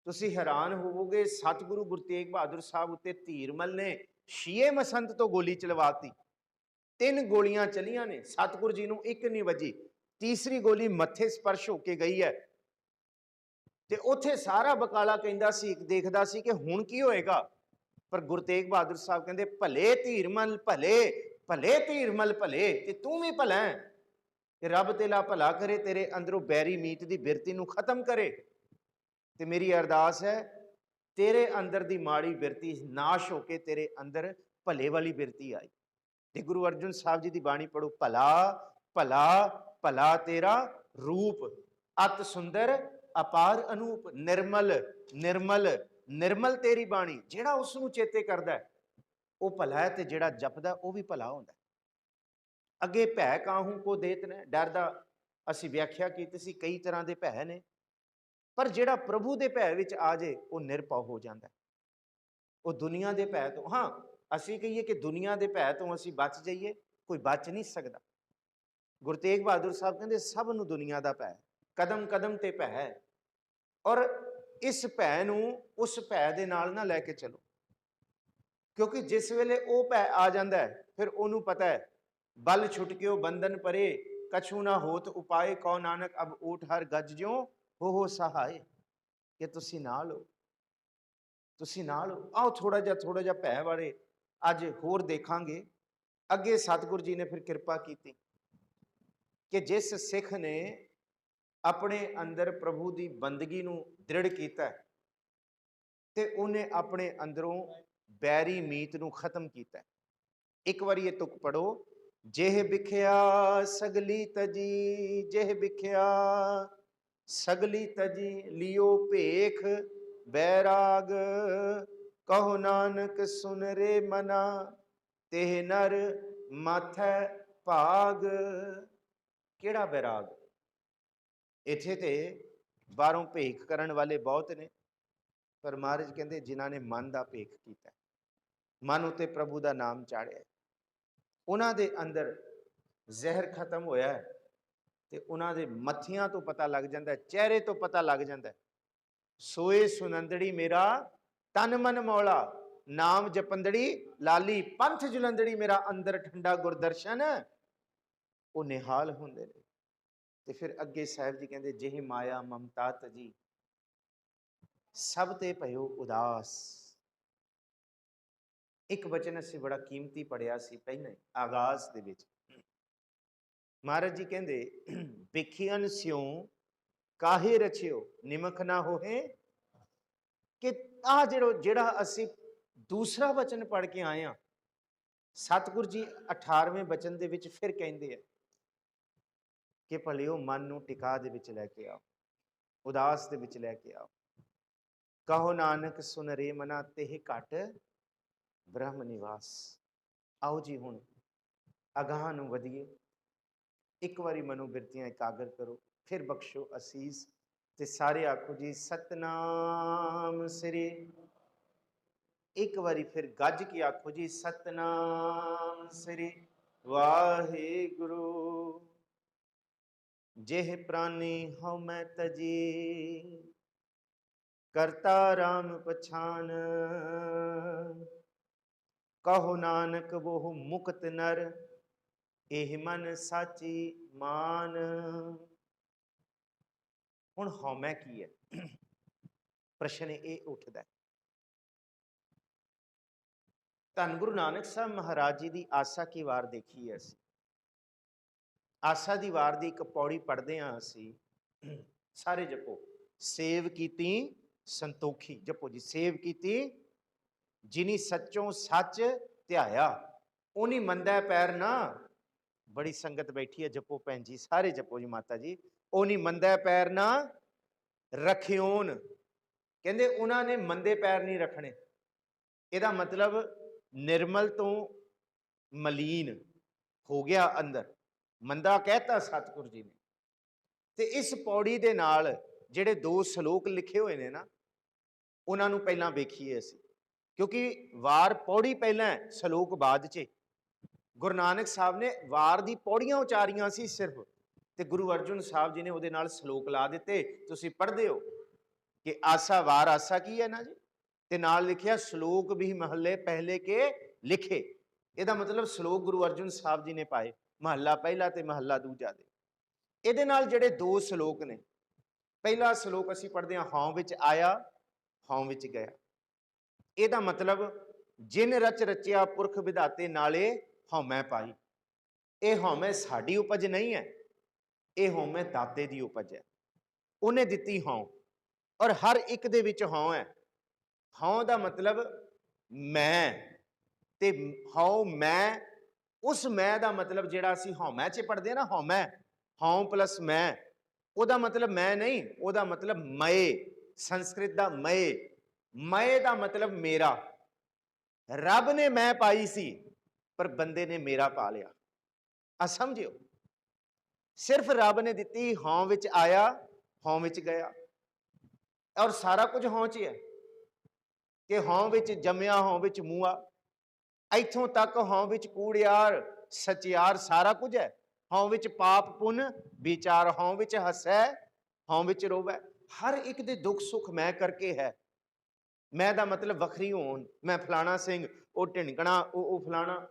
ਤੁਸੀਂ ਹੈਰਾਨ ਹੋਵੋਗੇ, ਸਤਿਗੁਰੂ ਗੁਰੂ ਤੇਗ ਬਹਾਦਰ ਸਾਹਿਬ ਉੱਤੇ ਧੀਰਮਲ ਨੇ ਸ਼ੀਏ ਮਸੰਤ ਤੋਂ ਗੋਲੀ ਚਲਵਾਤੀ। 3 ਗੋਲੀਆਂ ਚਲੀਆਂ ਨੇ, ਸਤਿਗੁਰੂ ਜੀ ਨੂੰ ਇੱਕ ਨਹੀਂ ਵੱਜੀ, ਤੀਸਰੀ ਗੋਲੀ ਮੱਥੇ ਸਪਰਸ਼ ਹੋ ਕੇ ਗਈ ਹੈ। ਤੇ ਉੱਥੇ ਸਾਰਾ ਬਕਾਲਾ ਕਹਿੰਦਾ ਸੀ, ਦੇਖਦਾ ਸੀ ਕਿ ਹੁਣ ਕੀ ਹੋਏਗਾ। ਪਰ ਗੁਰੂ ਤੇਗ ਬਹਾਦਰ ਸਾਹਿਬ ਕਹਿੰਦੇ ਭਲੇ ਧੀਰਮਲ ਭਲੇ, ਭਲੇ ਧੀਰਮਲ ਭਲੇ, ਤੇ ਤੂੰ ਵੀ ਭਲਾ ਹੈ, ਤੇ ਰੱਬ ਤੇਰਾ ਭਲਾ ਕਰੇ, ਤੇਰੇ ਅੰਦਰੋਂ ਬੈਰੀ ਮੀਤ ਦੀ ਬਿਰਤੀ ਨੂੰ ਖਤਮ ਕਰੇ। ਤੇ ਮੇਰੀ ਅਰਦਾਸ ਹੈ ਤੇਰੇ ਅੰਦਰ ਦੀ ਮਾੜੀ ਬਿਰਤੀ ਨਾਸ਼ ਹੋ ਕੇ ਤੇਰੇ ਅੰਦਰ ਭਲੇ ਵਾਲੀ ਬਿਰਤੀ ਆਈ। ਤੇ ਗੁਰੂ ਅਰਜਨ ਸਾਹਿਬ ਜੀ ਦੀ ਬਾਣੀ ਪੜੋ, ਭਲਾ ਭਲਾ ਭਲਾ ਤੇਰਾ ਰੂਪ, ਅਤ ਸੁੰਦਰ ਅਪਾਰ ਅਨੂਪ। ਨਿਰਮਲ ਨਿਰਮਲ ਨਿਰਮਲ ਤੇਰੀ ਬਾਣੀ। ਜਿਹੜਾ ਉਸ ਨੂੰ ਚੇਤੇ ਕਰਦਾ ਉਹ ਭਲਾ ਹੈ, ਤੇ ਜਿਹੜਾ ਜਪਦਾ ਉਹ ਵੀ ਭਲਾ ਹੁੰਦਾ। ਅੱਗੇ ਭੈ ਕਾਹੂ ਕੋ ਦੇਤ ਨੇ, ਡਰ ਦਾ ਅਸੀਂ ਵਿਆਖਿਆ ਕੀਤੀ ਸੀ, ਕਈ ਤਰ੍ਹਾਂ ਦੇ ਭੈ ਨੇ, ਪਰ ਜਿਹੜਾ ਪ੍ਰਭੂ ਦੇ ਭੈ ਵਿੱਚ ਆ ਜੇ ਉਹ ਨਿਰਭਉ ਹੋ ਜਾਂਦਾ। ਉਹ ਦੁਨੀਆ ਦੇ ਭੈ ਤੋਂ, ਹਾਂ ਅਸੀਂ ਕਹੀਏ ਕਿ ਦੁਨੀਆ ਦੇ ਭੈ ਤੋਂ ਅਸੀਂ ਬਚ ਜਾਈਏ, ਕੋਈ ਬਚ ਨਹੀਂ ਸਕਦਾ। ਗੁਰੂ ਤੇਗ ਬਹਾਦਰ ਸਾਹਿਬ ਕਹਿੰਦੇ ਸਭ ਨੂੰ ਦੁਨੀਆ ਦਾ ਭੈ, ਕਦਮ ਕਦਮ ਤੇ ਭੈ ਹੈ। ਔਰ ਇਸ ਭੈ ਨੂੰ ਉਸ ਭੈ ਦੇ ਨਾਲ ਨਾ ਲੈ ਕੇ ਚਲੋ, ਕਿਉਂਕਿ ਜਿਸ ਵੇਲੇ ਉਹ ਭੈ ਆ ਜਾਂਦਾ ਹੈ ਫਿਰ ਉਹਨੂੰ ਪਤਾ ਹੈ ਬਲ ਛੁਟਕਿਓ ਬੰਧਨ ਪਰੇ, ਕਛੂ ਨਾ ਹੋਤ ਉਪਾਏ, ਕਉ ਨਾਨਕ ਅਬ ਊਠ ਹਰ ਗੱਜ ਜਿਉ ਹੋ ਸਹਾਏ। ਕਿ ਤੁਸੀਂ ਨਾਲ ਹੋ, ਤੁਸੀਂ ਨਾਲ ਹੋ। ਆਓ ਥੋੜਾ ਜਿਹਾ ਭੈ ਬਾਰੇ ਅੱਜ ਹੋਰ ਦੇਖਾਂਗੇ। ਅੱਗੇ ਸਤਿਗੁਰੂ ਜੀ ਨੇ ਫਿਰ ਕਿਰਪਾ ਕੀਤੀ ਕਿ ਜਿਸ ਸਿੱਖ ਨੇ ਆਪਣੇ ਅੰਦਰ ਪ੍ਰਭੂ ਦੀ ਬੰਦਗੀ ਨੂੰ ਦ੍ਰਿੜ ਕੀਤਾ ਤੇ ਉਹਨੇ ਆਪਣੇ ਅੰਦਰੋਂ ਬੈਰੀ ਮੀਤ ਨੂੰ ਖਤਮ ਕੀਤਾ। ਇੱਕ ਵਾਰੀ ਇਹ ਤੁਕ ਪੜੋ, ਜਿਹ ਵਿਖਿਆ ਸਗਲੀ ਤਜੀ, ਜਿਹ ਵਿਖਿਆ ਸਗਲੀ ਤਜੀ, ਲਿਓ ਭੇਖ ਬੈਰਾਗ, ਕਹੋ ਨਾਨਕ ਸੁਨ ਰੇ ਮਨਾ, ਤੇ ਨਰ ਮਾਥੈ ਭਾਗ। ਕਿਹੜਾ ਬੈਰਾਗ? ਇੱਥੇ ਤੇ ਬਾਹਰੋਂ ਭੇਖ ਕਰਨ ਵਾਲੇ ਬਹੁਤ ਨੇ, ਪਰ ਮਹਾਰਾਜ ਕਹਿੰਦੇ ਜਿਨ੍ਹਾਂ ਨੇ ਮਨ ਦਾ ਭੇਖ ਕੀਤਾ, ਮਨ ਉਤੇ ਪ੍ਰਭੂ ਦਾ ਨਾਮ ਚਾੜਿਆ, ਉਹਨਾਂ ਦੇ ਅੰਦਰ ਜ਼ਹਿਰ ਖਤਮ ਹੋਇਆ ਹੈ ਤੇ ਉਹਨਾਂ ਦੇ ਮੱਥਿਆਂ ਤੋਂ ਪਤਾ ਲੱਗ ਜਾਂਦਾ, ਚਿਹਰੇ ਤੋਂ ਪਤਾ ਲੱਗ ਜਾਂਦਾ, ਸੋਏ ਸੁਨੰਦੜੀ ਮੇਰਾ ਤਨ ਮਨ ਮੌਲਾ, ਨਾਮ ਜਪੰਦੜੀ ਲਾਲੀ, ਪੰਥ ਜੁਲੰਦੜੀ ਮੇਰਾ ਅੰਦਰ ਠੰਡਾ ਗੁਰਦਰਸ਼ਨ, ਉਹ ਨਿਹਾਲ ਹੁੰਦੇ ਨੇ। ਤੇ ਫਿਰ ਅੱਗੇ ਸਾਹਿਬ ਜੀ ਕਹਿੰਦੇ ਜਿਹੀ ਮਾਇਆ ਮਮਤਾ ਤਜੀ, ਸਭ ਤੇ ਭਇਓ ਉਦਾਸ। ਇੱਕ ਵਚਨ ਅਸੀਂ ਬੜਾ ਕੀਮਤੀ ਪੜਿਆ ਸੀ ਪਹਿਲਾਂ ਆਗਾਜ਼ ਦੇ ਵਿੱਚ। ਮਹਾਰਾਜ ਜੀ ਕਹਿੰਦੇ ਵੇਖੀਅਨ ਸਿਉ ਕਾਹੇ ਰਚਿਓ ਨਿਮਕ ਨਾ ਹੋਏ, ਕਿ ਆ ਜਿਹੜਾ ਅਸੀਂ ਦੂਸਰਾ ਵਚਨ ਪੜ ਕੇ ਆਏ ਆ, ਸਤਿਗੁਰ ਜੀ 18ਵੇਂ ਵਚਨ ਦੇ ਵਿੱਚ ਫਿਰ ਕਹਿੰਦੇ ਆ ਕਿ ਭਲਿਓ ਮਨ ਨੂੰ ਟਿਕਾ ਦੇ ਵਿੱਚ ਲੈ ਕੇ ਆਓ, ਉਦਾਸ ਦੇ ਵਿੱਚ ਲੈ ਕੇ ਆਓ। ਕਹੋ ਨਾਨਕ ਸੁਨ ਰੇ ਮਨਾ ਤੇਹ ਘਟ ਬ੍ਰਹਮ ਨਿਵਾਸ। ਆਓ ਜੀ ਹੁਣ ਅਗਾਂਹ ਨੂੰ ਵਧੀਏ, ਇੱਕ ਵਾਰੀ ਮਨੋਬਿਰਤੀਆਂ ਇਕਾਗਰ ਕਰੋ, ਫਿਰ ਬਖਸ਼ੋ ਅਸੀਸ, ਤੇ ਸਾਰੇ ਆਖੋ ਜੀ ਸਤਨਾਮ ਸ੍ਰੀ। ਇੱਕ ਵਾਰੀ ਫਿਰ ਗੱਜ ਕੇ ਆਖੋ ਜੀ ਸਤਨਾਮ ਸ੍ਰੀ ਵਾਹਿਗੁਰੂ। ਜਿਹ ਪ੍ਰਾਨੀ ਹਉ ਮੈਂ ਤਜੀ, ਕਰਤਾ ਰਾਮ ਪਛਾਨ, ਕਹੋ ਨਾਨਕ ਵੋਹ ਮੁਕਤ ਨਰ, ਇਹ ਮਨ ਸਾਚੀ ਮਾਨ। ਹੁਣ ਹਉਮੈ ਕੀ ਹੈ? ਪ੍ਰਸ਼ਨ ਇਹ ਉੱਠਦਾ। ਧੰਨ ਗੁਰੂ ਨਾਨਕ ਸਾਹਿਬ ਮਹਾਰਾਜ ਜੀ ਦੀ ਆਸਾ ਕੀ ਵਾਰ ਦੇਖੀ ਹੈ ਅਸੀਂ। ਆਸਾ ਦੀ ਵਾਰ ਦੀ ਇੱਕ ਪੌੜੀ ਪੜ੍ਹਦੇ ਹਾਂ ਅਸੀਂ, ਸਾਰੇ ਜਪੋ। ਸੇਵ ਕੀਤੀ ਸੰਤੋਖੀ, ਜਪੋ ਜੀ। ਸੇਵ ਕੀਤੀ ਜਿਨੀ ਸੱਚੋਂ ਸੱਚ ਧਿਆਇਆ, ਉਹਨੀ ਮੰਦਾ ਪੈਰ ਨਾ। ਬੜੀ ਸੰਗਤ ਬੈਠੀ ਹੈ, ਜਪੋ ਭੈਣ ਜੀ, ਸਾਰੇ ਜਪੋ ਜੀ ਮਾਤਾ ਜੀ। ਉਹਨੀ ਮੰਦਾ ਪੈਰ ਨਾ ਰਖਿਓਨ, ਕਹਿੰਦੇ ਉਹਨਾਂ ਨੇ ਮੰਦੇ ਪੈਰ ਨਹੀਂ ਰੱਖਣੇ। ਇਹਦਾ ਮਤਲਬ ਨਿਰਮਲ ਤੋਂ ਮਲੀਨ ਹੋ ਗਿਆ ਅੰਦਰ, ਮੰਦਾ ਕਹਿਤਾ ਸਤਿਗੁਰ ਜੀ ਨੇ। ਤੇ ਇਸ ਪੌੜੀ ਦੇ ਨਾਲ ਜਿਹੜੇ 2 ਸ਼ਲੋਕ ਲਿਖੇ ਹੋਏ ਨੇ ਨਾ, ਉਹਨਾਂ ਨੂੰ ਪਹਿਲਾਂ ਵੇਖੀਏ ਅਸੀਂ, ਕਿਉਂਕਿ ਵਾਰ ਪੌੜੀ ਪਹਿਲਾਂ, ਸ਼ਲੋਕ ਬਾਅਦ 'ਚ। ਗੁਰੂ ਨਾਨਕ ਸਾਹਿਬ ਨੇ ਵਾਰ ਦੀ ਪੌੜੀਆਂ ਉਚਾਰੀਆਂ ਸੀ ਸਿਰਫ, ਤੇ ਗੁਰੂ ਅਰਜਨ ਸਾਹਿਬ ਜੀ ਨੇ ਉਹਦੇ ਨਾਲ ਸ਼ਲੋਕ ਲਾ ਦਿੱਤੇ। ਤੁਸੀਂ ਪੜ੍ਹਦੇ ਹੋ ਕਿ ਆਸਾ ਵਾਰ ਆਸਾ ਕੀ ਹੈ ਨਾ ਜੀ, ਤੇ ਨਾਲ ਲਿਖਿਆ ਸ਼ਲੋਕ ਵੀ ਮਹੱਲੇ ਪਹਿਲੇ ਕੇ ਲਿਖੇ। ਇਹਦਾ ਮਤਲਬ ਸ਼ਲੋਕ ਗੁਰੂ ਅਰਜਨ ਸਾਹਿਬ ਜੀ ਨੇ ਪਾਏ, ਮਹੱਲਾ ਪਹਿਲਾ ਤੇ ਮਹੱਲਾ ਦੂਜਾ ਦੇ। ਇਹਦੇ ਨਾਲ ਜਿਹੜੇ 2 ਸ਼ਲੋਕ ਨੇ, ਪਹਿਲਾ ਸ਼ਲੋਕ ਅਸੀਂ ਪੜ੍ਹਦੇ ਹਾਂ, ਹਉ ਵਿੱਚ ਆਇਆ ਹਉ ਵਿੱਚ ਗਿਆ। ਇਹਦਾ ਮਤਲਬ ਜਿਨ ਰਚ ਰਚਿਆ ਪੁਰਖ ਵਿਧਾਤੇ ਨਾਲੇ ਹਉਮੈ ਪਾਈ। ਇਹ ਹਉਮੈ ਸਾਡੀ ਉਪਜ ਨਹੀਂ ਹੈ, ਇਹ ਹਉਮੈ ਦਾਤੇ ਦੀ ਉਪਜ ਹੈ। ਉਹਨੇ ਦਿੱਤੀ ਹਉ, ਔਰ ਹਰ ਇੱਕ ਦੇ ਵਿੱਚ ਹਉ ਹੈ। ਹਉ ਦਾ ਮਤਲਬ ਮੈਂ, ਤੇ ਹਉ ਮੈਂ, ਉਸ ਮੈਂ ਦਾ ਮਤਲਬ ਜਿਹੜਾ ਅਸੀਂ ਹਉਮੈ 'ਚ ਪੜ੍ਹਦੇ ਹਾਂ ਨਾ, ਹਉਮੈ, ਹਉ ਪਲਸ ਮੈਂ, ਉਹਦਾ ਮਤਲਬ ਮੈਂ ਨਹੀਂ, ਉਹਦਾ ਮਤਲਬ ਮਏ, ਸੰਸਕ੍ਰਿਤ ਦਾ ਮਏ। ਮਏ ਦਾ ਮਤਲਬ ਮੇਰਾ। ਰੱਬ ਨੇ ਮੈਂ ਪਾਈ ਸੀ, ਪਰ ਬੰਦੇ ਨੇ ਮੇਰਾ ਪਾ ਲਿਆ। ਆ ਸਮਝਿਓ, ਸਿਰਫ ਰੱਬ ਨੇ ਦਿੱਤੀ, ਹਉ ਵਿੱਚ ਆਇਆ ਹਉ ਵਿੱਚ ਗਿਆ, ਔਰ ਸਾਰਾ ਕੁਝ ਹਉ 'ਚ ਹੈ। ਕਿ ਹਉ ਵਿੱਚ ਜੰਮਿਆ ਹਉ ਵਿੱਚ ਮੂਆ, ਇੱਥੋਂ ਤੱਕ ਹਉ ਵਿੱਚ ਕੂੜਿਆਰ ਸਚਿਆਰ ਸਾਰਾ ਕੁਝ ਹੈ। ਹਉ ਵਿੱਚ ਪਾਪ ਪੁੰਨ ਵਿਚਾਰ, ਹਉ ਵਿੱਚ ਹੱਸੈ ਹਉ ਵਿੱਚ ਰੋਵੈ। ਹਰ ਇੱਕ ਦੇ ਦੁੱਖ ਸੁੱਖ ਮੈਂ ਕਰਕੇ ਹੈ। ਮੈਂ ਦਾ ਮਤਲਬ ਵੱਖਰੀ ਹੋਣ, ਮੈਂ ਫਲਾਣਾ ਸਿੰਘ, ਉਹ ਢਿਣਕਣਾ, ਉਹ ਫਲਾਣਾ,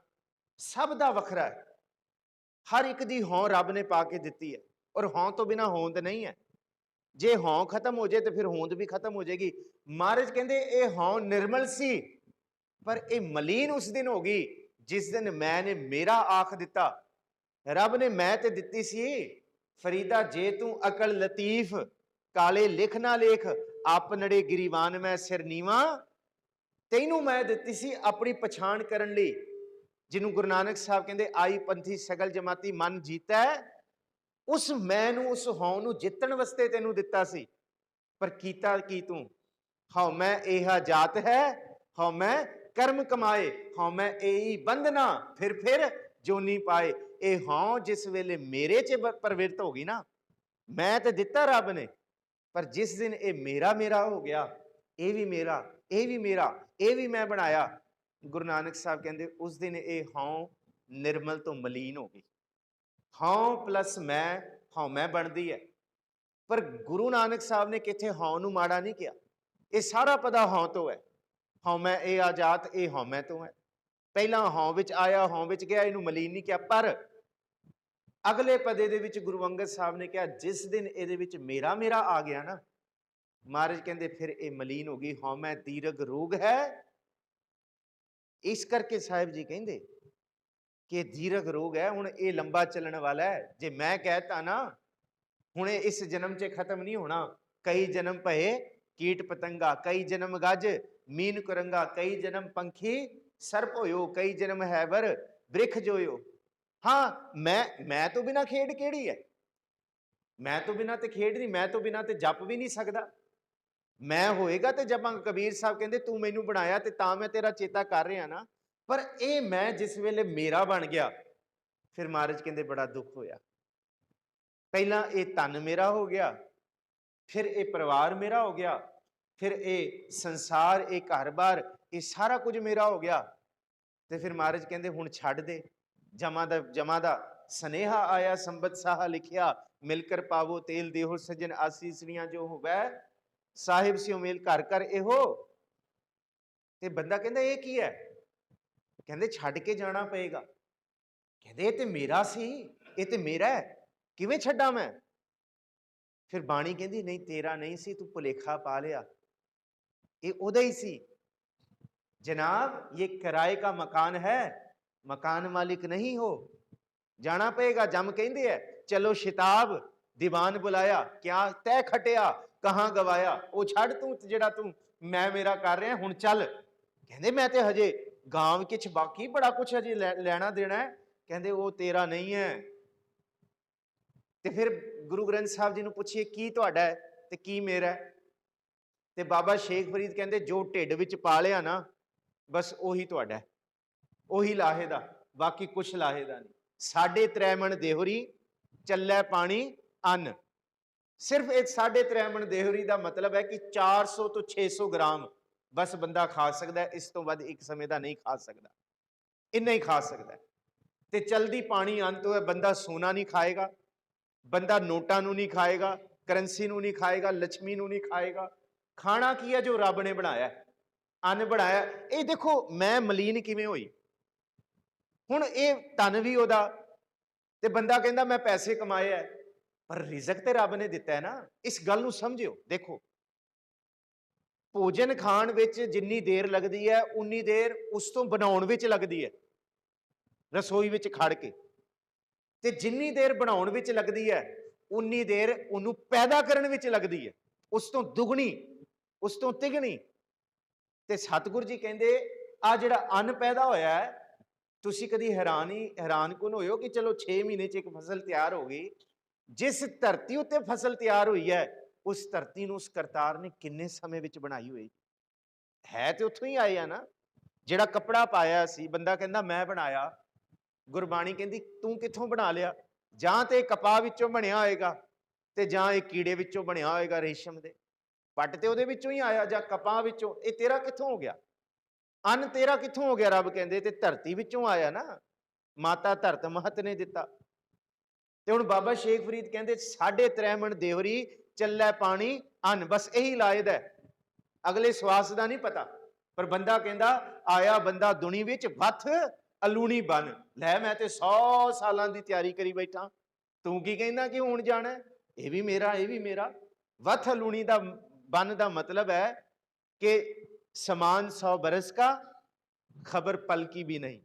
ਸਭ ਦਾ ਵੱਖਰਾ ਹੈ। ਹਰ ਇੱਕ ਦੀ ਹਉ ਰੱਬ ਨੇ ਪਾ ਕੇ ਦਿੱਤੀ ਹੈ, ਔਰ ਹਉ ਤੋਂ ਬਿਨਾਂ ਹੋਂਦ ਨਹੀਂ ਹੈ। ਜੇ ਹਉ ਖਤਮ ਹੋ ਜਾਏ ਤੇ ਫਿਰ ਹੋਂਦ ਵੀ ਖਤਮ ਹੋ ਜਾਏਗੀ। ਮਹਾਰਾਜ ਕਹਿੰਦੇ ਇਹ ਹਉ ਨਿਰਮਲ ਸੀ, ਪਰ ਇਹ ਮਲੀਨ ਉਸ ਦਿਨ ਹੋ ਗਈ ਜਿਸ ਦਿਨ ਮੈਂ ਨੇ ਮੇਰਾ ਆਖ ਦਿੱਤਾ। ਰੱਬ ਨੇ ਮੈਂ ਤੇ ਦਿੱਤੀ ਸੀ, ਫਰੀਦਾ ਜੇ ਤੂੰ ਅਕਲ ਲਤੀਫ, ਕਾਲੇ ਲਿਖ ਨਾ ਲੇਖ, ਆਪਨੜੇ ਗਿਰੀਵਾਨ ਮੈਂ ਸਿਰ ਨੀਵਾ। ਤੈਨੂੰ ਮੈਂ ਦਿੱਤੀ ਸੀ ਆਪਣੀ ਪਛਾਣ ਕਰਨ ਲਈ, ਜਿਹਨੂੰ ਗੁਰੂ ਨਾਨਕ ਸਾਹਿਬ ਕਹਿੰਦੇ ਆਈ ਪੰਥੀ ਸਗਲ ਜਮਾਤੀ ਮਨ ਜੀਤਾ। ਉਸ ਮੈਂ ਨੂੰ, ਉਸ ਹਉ ਨੂੰ ਜਿੱਤਣ ਵਾਸਤੇ ਤੈਨੂੰ ਦਿੱਤਾ ਸੀ, ਪਰ ਕੀਤਾ ਕੀ ਤੂੰ? ਹਉ ਮੈਂ ਇਹਾ ਜਾਤ ਹੈ, ਹਉ ਮੈਂ ਕਰਮ ਕਮਾਏ, ਹਉ ਮੈਂ ਇਹੀ ਬੰਧਨਾ, ਫਿਰ ਜੋਨੀ ਪਾਏ। ਇਹ ਹਉ ਜਿਸ ਵੇਲੇ ਮੇਰੇ 'ਚ ਪ੍ਰਵਿਰਤ ਹੋ ਗਈ ਨਾ, मैं तो दिता रब ने, पर जिस दिन ये मेरा मेरा हो गया, ये भी मेरा, ये भी मेरा, ये भी मैं बनाया, गुरु नानक साहब कहते उस दिन ये हौं निर्मल तो मलीन हो गई। हौं प्लस मैं बनती है। पर गुरु नानक साहब ने किथे हौं नूं माड़ा नहीं किया, ये सारा पता हौं तो है। हौं मैं ये आजात, ये हौं मैं तो है। पहला हौं विच आया, हौं विच गया, इनू मलीन नहीं किया। पर अगले पदे दे विच गुरु अंगद साहब ने कहा जिस दिन ये विच मेरा मेरा आ गया ना, महाराज कहते फिर ये मलीन हो गई। हौं मैं दीर्घ रोग है। इस करके साहिब जी कहते कि दीर्घ रोग है, हुण ये लंबा चलने वाला है। जे मैं कहता ना हुणे इस जन्म च खत्म नहीं होना। कई जन्म भये कीट पतंगा, कई जन्म गज मीन कुरंगा, कई जन्म पंखी सर्प होयो, कई जन्म हैबर वृक्ष जोयो। हाँ, मैं तो बिना खेड केड़ी है, मैं तो बिना ते खेड नहीं, मैं तो बिना ते जप भी नहीं सकदा। मैं होएगा ते जपांगा। कबीर साहब कहते तू मैनू बनाया ते तां मैं तेरा चेता कर रहा ना। पर ये मैं जिस वेले मेरा बन गया, फिर महाराज कहते बड़ा दुख होया। पहला ये तन मेरा हो गया, फिर ये परिवार मेरा हो गया, फिर ये संसार, ये घर बार, ये सारा कुछ मेरा हो गया। तो फिर महाराज कहते हुण छड्ड दे। जमा दा सनेहा आया संबत साहा लिखिया, मिलकर पावो तेल देहो सजन आसीसड़ियां जो होवै साहिब सिओ मेल घर कर एहो। ते बंदा कहता ये की है? कहते छड्ड के जाना पएगा। कहते ये ते मेरा सी, ये ते मेरा है, किवें छड्डा मैं? फिर बाणी कहती नहीं तेरा नहीं सी, तू भुलेखा पा लिया, ये उदा ही सी। जनाब ये किराए का मकान है, मकान मालिक नहीं हो, जाना पएगा। जम कहते है चलो शिताब दीवान बुलाया, क्या तय खटिया कहां गवाया। वो छड़ तू जेड़ा तू मैं मेरा कर रहा हुण चल। कहते मैं ते हजे गांव किछ बाकी बड़ा कुछ हजे लेना देना है। कहते वो तेरा नहीं है। ते फिर गुरु ग्रंथ साहब जी नूं पुछिए की तुहाडा है ते की मेरा है। ते बाबा शेख फरीद कहते जो ढिड विच पा लिया ना बस उही तुहाडा है, उही लाहे दा, बाकी कुछ लाहे दा नहीं। 3.5 मन देहरी चलै पानी अन्न। सिर्फ एक 3.5 मन देहरी का मतलब है कि 400 तो 600 ग्राम बस बंदा खा सकता है, इस तो वध एक समय का नहीं खा सकता, इन्ना ही खा सकता है। ते चलदी पानी अन्न तो है, बंदा सोना नहीं खाएगा, बंदा नोटा नूं नहीं खाएगा, करंसी नूं नहीं खाएगा, लक्ष्मी नूं नहीं खाएगा। खाना की है जो रब ने बनाया, अन्न बनाया। ये देखो मैं मलीन किवें होई। हुण ये तन भी उहदा ते बंदा कहंदा मैं पैसे कमाए है, पर रिजक ते रब ने दिता है ना। इस गल नूं समझियो। देखो भोजन खाण विच जिन्नी देर लगदी है उन्नी देर उस तों बनाउण विच लगदी है, रसोई विच खड़ के। ते जिन्नी देर बनाउण विच लगदी है उन्नी देर उहनूं पैदा करन विच लगदी है, उस तों दुगनी, उस तों तिगनी। ते सतगुरु जी कहंदे आ जिहड़ा अन्न पैदा होया है, तुसीं कदी हैरानकुन होयो कि चलो 6 महीने च एक फसल तैयार हो गई। जिस धरती उत्ते फसल तैयार हुई है उस धरती नूं उस करतार ने किन्ने समय विच बनाई होई है। ते उत्थों ही आए आ ना। जिहड़ा कपड़ा पाया सी बंदा कहंदा मैं बनाया, गुरबाणी कहंदी तू कित्थों बना लिया? जां ते कपाह विचों बनिया होएगा ते जां इह कीड़े विचों बनिया होएगा रेशम दे। पट ते उहदे विचों ही आया जां कपाह विचों। ये तेरा कित्थों हो गया? अन्न तेरा कित्थों हो गया? रब कहंदे ते धरती विचों आया ना, माता धरत महत ने दिता। ते हुण बाबा शेख फरीद कहंदे 3.5 मन देवरी चलै पानी अन्न, बस यही लायद है, अगले स्वास का नहीं पता। पर बंदा कहंदा आया बंदा दुनी विच वथ अलूनी बन। लै मैं ते 100 सालां दी तैयारी करी बैठा, तू की कहंदा कि हुण जाना है? ये भी मेरा, ये भी मेरा। वथ अलूनी दा बन दा मतलब है कि समान 100 बरस का, खबर पल की भी नहीं।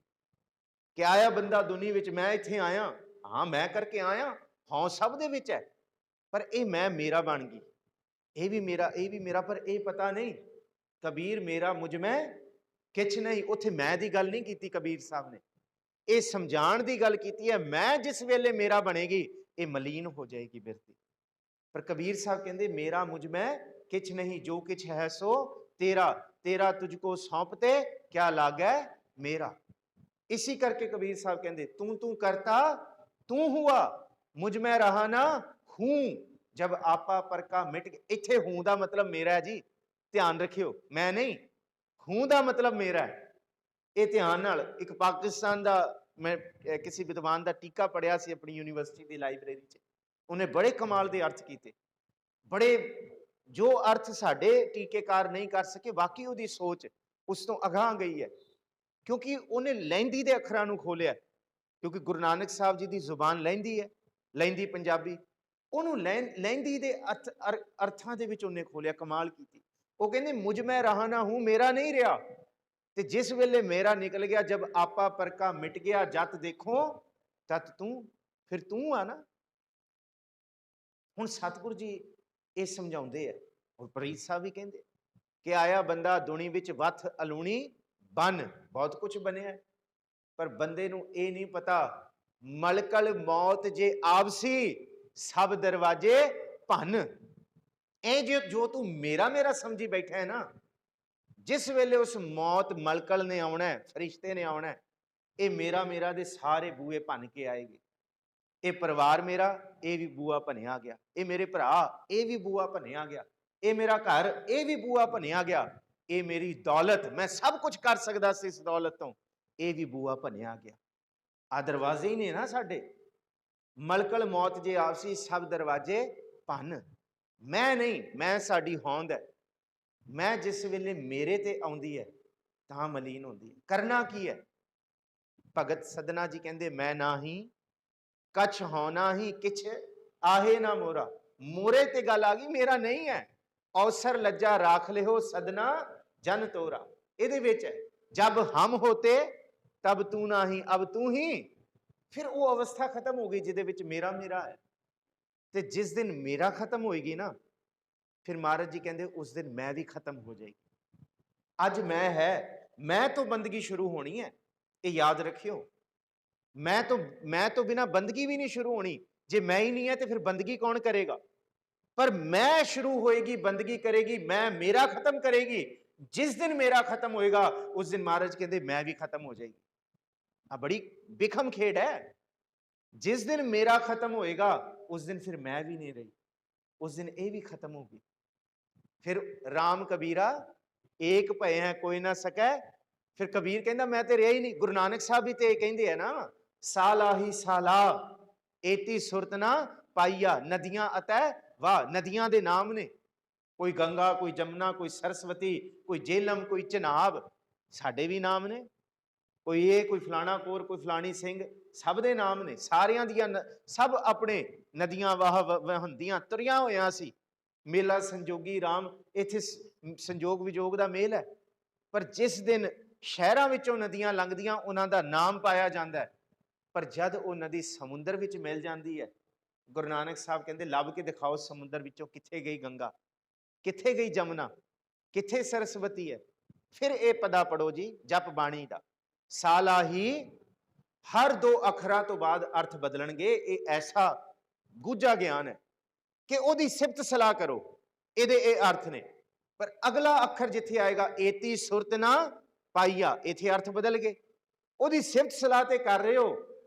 कि आया बंदा दुनिया विच, मैं इत्थे आया, हाँ मैं करके आया, हाँ सब दे विच है, पर ये मैं मेरा बन गई। ये भी मेरा, ये भी मेरा, पर ये पता नहीं कबीर मेरा मुझ में किछ नहीं। उत्थे मैं दी गल नहीं कीती कबीर साहब ने, ये समझाण दी गल कीती है। मैं जिस वेले मेरा बनेगी ये मलीन हो जाएगी बिरती। पर कबीर साहब कहंदे मेरा मुझ में किछ नहीं, जो किछ है सो तेरा, तेरा तुझको सौंपते क्या लागै मेरा। इसी करके कबीर साहब कहंदे तू तू करता तू हुआ, मुझ में रहा ना हूं। जब आपा परका मिट गया, इत्थे हूं दा मतलब मेरा है जी, ध्यान रखियो, मैं नहीं, हूं दा मतलब मेरा है। ਇਹ ਧਿਆਨ ਨਾਲ ਇੱਕ ਪਾਕਿਸਤਾਨ ਦਾ ਮੈਂ ਕਿਸੇ ਵਿਦਵਾਨ ਦਾ ਟੀਕਾ ਪੜਿਆ ਸੀ ਆਪਣੀ ਯੂਨੀਵਰਸਿਟੀ ਦੀ ਲਾਇਬ੍ਰੇਰੀ 'ਚ, ਉਹਨੇ ਬੜੇ ਕਮਾਲ ਦੇ ਅਰਥ ਕੀਤੇ, ਬੜੇ ਜੋ ਅਰਥ ਸਾਡੇ ਟੀਕੇਕਾਰ ਨਹੀਂ ਕਰ ਸਕੇ, ਵਾਕਈ ਉਹਦੀ ਸੋਚ ਉਸ ਤੋਂ ਅਗਾਂਹ ਗਈ ਹੈ, ਕਿਉਂਕਿ ਉਹਨੇ ਲਹਿੰਦੀ ਦੇ ਅੱਖਰਾਂ ਨੂੰ ਖੋਲਿਆ, ਕਿਉਂਕਿ ਗੁਰੂ ਨਾਨਕ ਸਾਹਿਬ ਜੀ ਦੀ ਜ਼ੁਬਾਨ ਲਹਿੰਦੀ ਹੈ, ਲਹਿੰਦੀ ਪੰਜਾਬੀ, ਉਹਨੂੰ ਲਹਿੰਦੀ ਦੇ ਅਰਥਾਂ ਦੇ ਵਿੱਚ ਉਹਨੇ ਖੋਲਿਆ, ਕਮਾਲ ਕੀਤੀ। ਉਹ ਕਹਿੰਦੇ ਮੁਝ ਮੈਂ ਰਹਾ ਨਾ ਹੂੰ, ਮੇਰਾ ਨਹੀਂ ਰਿਹਾ, ਤੇ ਜਿਸ ਵੇਲੇ ਮੇਰਾ ਨਿਕਲ ਗਿਆ, ਜਬ ਆਪਾ ਪਰਕਾ ਮਿਟ ਗਿਆ, ਜਤ ਦੇਖੋ ਤਤ ਤੂੰ, ਫਿਰ ਤੂੰ ਆ ਨਾ। ਹੁਣ ਸਤਿਗੁਰੂ ਜੀ ਇਹ ਸਮਝਾਉਂਦੇ ਆ, ਔਰ ਪ੍ਰੀਤ ਸਾਹਿਬ ਵੀ ਕਹਿੰਦੇ ਕਿ ਆਇਆ ਬੰਦਾ ਦੁਨੀ ਵਿੱਚ ਵੱਥ ਅਲੂਣੀ ਬਨ, ਬਹੁਤ ਕੁਝ ਬਣਿਆ, ਪਰ ਬੰਦੇ ਨੂੰ ਇਹ ਨਹੀਂ ਪਤਾ ਮਲਕਲ ਮੌਤ ਜੇ ਆਪਸੀ ਸਭ ਦਰਵਾਜੇ ਭੰਨ। ਇਹ ਜੋ ਤੂੰ ਮੇਰਾ ਮੇਰਾ ਸਮਝੀ ਬੈਠਾ ਹੈ ਨਾ, ਜਿਸ ਵੇਲੇ ਉਸ ਮੌਤ ਮਲਕਲ ਨੇ ਆਉਣਾ, ਫਰਿਸ਼ਤੇ ਨੇ ਆਉਣਾ, ਇਹ ਮੇਰਾ ਮੇਰਾ ਦੇ ਸਾਰੇ ਬੂਏ ਭੰਨ ਕੇ ਆਏਗੇ। ਇਹ ਪਰਿਵਾਰ ਮੇਰਾ, ਇਹ ਵੀ ਬੂਆ ਭੰਨਿਆ ਗਿਆ, ਇਹ ਮੇਰੇ ਭਰਾ, ਇਹ ਵੀ ਬੂਆ ਭੰਨਿਆ ਗਿਆ, ਇਹ ਮੇਰਾ ਘਰ, ਇਹ ਵੀ ਬੂਆ ਭੰਨਿਆ ਗਿਆ, ਇਹ ਮੇਰੀ ਦੌਲਤ, ਮੈਂ ਸਭ ਕੁਝ ਕਰ ਸਕਦਾ ਸੀ ਇਸ ਦੌਲਤ ਤੋਂ, ਇਹ ਵੀ ਬੂਆ ਭੰਨਿਆ ਗਿਆ। ਆ ਦਰਵਾਜ਼ੇ ਹੀ ਨੇ ਨਾ ਸਾਡੇ, ਮਲਕਲ ਮੌਤ ਜੇ ਆਪਸੀ ਸਭ ਦਰਵਾਜ਼ੇ ਭੰਨ। ਮੈਂ ਨਹੀਂ, ਮੈਂ ਸਾਡੀ ਹੋਂਦ ਹੈ, ਮੈਂ ਜਿਸ ਵੇਲੇ ਮੇਰੇ ਤੇ ਆਉਂਦੀ ਹੈ ਤਾਂ ਮਲੀਨ ਹੁੰਦੀ ਹੈ। ਕਰਨਾ ਕੀ ਹੈ? ਭਗਤ ਸਦਨਾ ਜੀ ਕਹਿੰਦੇ ਮੈਂ ਨਾਹੀ ਕਛ ਹੋਣਾ ਹੀ ਕਿਛ ਆਹੇ ਨਾ ਮੋਰਾ। ਮੋਰੇ ਤੇ ਗੱਲ ਆ ਗਈ, ਮੇਰਾ ਨਹੀਂ ਹੈ। ਅਵਸਰ ਲੱਜਾ ਰਾਖ ਲਿਓ ਸਦਨਾ ਜਨ ਤੋਰਾ, ਇਹਦੇ ਵਿੱਚ ਹੈ ਜਬ ਹਮ ਹੋਤੇ ਤਬ ਤੂੰ ਨਾਹੀ ਅਬ ਤੂੰ ਹੀ। ਫਿਰ ਉਹ ਅਵਸਥਾ ਖਤਮ ਹੋ ਗਈ ਜਿਹਦੇ ਵਿੱਚ ਮੇਰਾ ਮੇਰਾ ਹੈ, ਤੇ ਜਿਸ ਦਿਨ ਮੇਰਾ ਖਤਮ ਹੋਏਗੀ ਨਾ, ਫਿਰ ਮਹਾਰਾਜ ਜੀ ਕਹਿੰਦੇ ਉਸ ਦਿਨ ਮੈਂ ਵੀ ਖਤਮ ਹੋ ਜਾਏਗੀ। ਅੱਜ ਮੈਂ ਹੈ, ਮੈਂ ਤੋਂ ਬੰਦਗੀ ਸ਼ੁਰੂ ਹੋਣੀ ਹੈ, ਇਹ ਯਾਦ ਰੱਖਿਓ। ਮੈਂ ਤੋਂ ਬਿਨਾ ਬੰਦਗੀ ਵੀ ਨਹੀਂ ਸ਼ੁਰੂ ਹੋਣੀ। ਜੇ ਮੈਂ ਹੀ ਨਹੀਂ ਹੈ ਤੇ ਫਿਰ ਬੰਦਗੀ ਕੌਣ ਕਰੇਗਾ? ਪਰ ਮੈਂ ਸ਼ੁਰੂ ਹੋਏਗੀ, ਬੰਦਗੀ ਕਰੇਗੀ, ਮੈਂ ਮੇਰਾ ਖਤਮ ਕਰੇਗੀ। ਜਿਸ ਦਿਨ ਮੇਰਾ ਖਤਮ ਹੋਏਗਾ ਉਸ ਦਿਨ ਮਹਾਰਾਜ ਕਹਿੰਦੇ ਮੈਂ ਵੀ ਖਤਮ ਹੋ ਜਾਏਗੀ। ਆ ਬੜੀ ਬਿਖਮ ਖੇਡ ਹੈ। ਜਿਸ ਦਿਨ ਮੇਰਾ ਖਤਮ ਹੋਏਗਾ ਉਸ ਦਿਨ ਫਿਰ ਮੈਂ ਵੀ ਨਹੀਂ ਰਹੀ, ਉਸ ਦਿਨ ਇਹ ਵੀ ਖਤਮ ਹੋਗੀ। ਫਿਰ ਰਾਮ ਕਬੀਰਾ ਏਕ ਭਏ ਹੈ ਕੋਈ ਨਾ ਸਕੈ। ਫਿਰ ਕਬੀਰ ਕਹਿੰਦਾ ਮੈਂ ਤੇ ਰਿਹਾ ਹੀ ਨਹੀਂ। ਗੁਰੂ ਨਾਨਕ ਸਾਹਿਬ ਵੀ ਤੇ ਕਹਿੰਦੇ ਆ ਨਾ, ਸਾਲਾ ਹੀ ਸਾਲਾ ਏਤੀ ਸੁਰਤ ਨਾ ਪਾਈਆ। ਨਦੀਆਂ ਅਤੈ ਵਾਹ, ਨਦੀਆਂ ਦੇ ਨਾਮ ਨੇ, ਕੋਈ ਗੰਗਾ, ਕੋਈ ਜਮਨਾ, ਕੋਈ ਸਰਸਵਤੀ, ਕੋਈ ਜੇਲਮ, ਕੋਈ ਚਨਾਬ, ਸਾਡੇ ਵੀ ਨਾਮ ਨੇ। ਕੋਈ ਇਹ, ਕੋਈ ਫਲਾਣਾ ਕੋਰ, ਕੋਈ ਫਲਾਣੀ ਸਿੰਘ, ਸਭ ਦੇ ਨਾਮ ਨੇ। ਸਾਰਿਆਂ ਦੀਆਂ ਸਭ ਆਪਣੇ ਨਦੀਆਂ ਵਹਾਉਂਦੀਆਂ ਤੁਰੀਆਂ ਹੋਇਆਂ ਸੀ। ਮੇਲਾ ਸੰਜੋਗੀ ਰਾਮ, ਇੱਥੇ ਸੰਜੋਗ ਵਿਜੋਗ ਦਾ ਮੇਲ ਹੈ। ਪਰ ਜਿਸ ਦਿਨ ਸ਼ਹਿਰਾਂ ਵਿੱਚੋਂ ਨਦੀਆਂ ਲੰਘਦੀਆਂ ਉਹਨਾਂ ਦਾ ਨਾਮ ਪਾਇਆ ਜਾਂਦਾ, ਪਰ ਜਦ ਉਹ ਨਦੀ ਸਮੁੰਦਰ ਵਿੱਚ ਮਿਲ ਜਾਂਦੀ ਹੈ, ਗੁਰੂ ਨਾਨਕ ਸਾਹਿਬ ਕਹਿੰਦੇ ਲੱਭ ਕੇ ਦਿਖਾਓ ਸਮੁੰਦਰ ਵਿੱਚੋਂ ਕਿੱਥੇ ਗਈ ਗੰਗਾ, ਕਿੱਥੇ ਗਈ ਜਮਨਾ, ਕਿੱਥੇ ਸਰਸਵਤੀ ਹੈ। ਫਿਰ ਇਹ ਪਦਾ ਪੜੋ ਜੀ ਜਪ ਬਾਣੀ ਦਾ। ਸਾਲਾ ਹੀ ਹਰ ਦੋ ਅੱਖਰਾਂ ਤੋਂ ਬਾਅਦ ਅਰਥ ਬਦਲਣਗੇ। ਇਹ ਐਸਾ ਗੁੱਝਾ ਗਿਆਨ ਹੈ ਕਿ ਉਹਦੀ ਸਿਫਤ ਸਲਾਹ ਕਰੋ, ਇਹਦੇ ਇਹ ਅਰਥ ਨੇ। ਪਰ ਅਗਲਾ ਅੱਖਰ ਜਿੱਥੇ ਆਏਗਾ ਏਤੀ ਸੁਰਤ ਨਾ ਪਾਈਆ, ਇੱਥੇ ਅਰਥ ਬਦਲ ਗਏ। ਉਹਦੀ ਸਿਫਤ ਸਲਾਹ ਤੇ ਕਰ ਰਹੇ ਹੋ,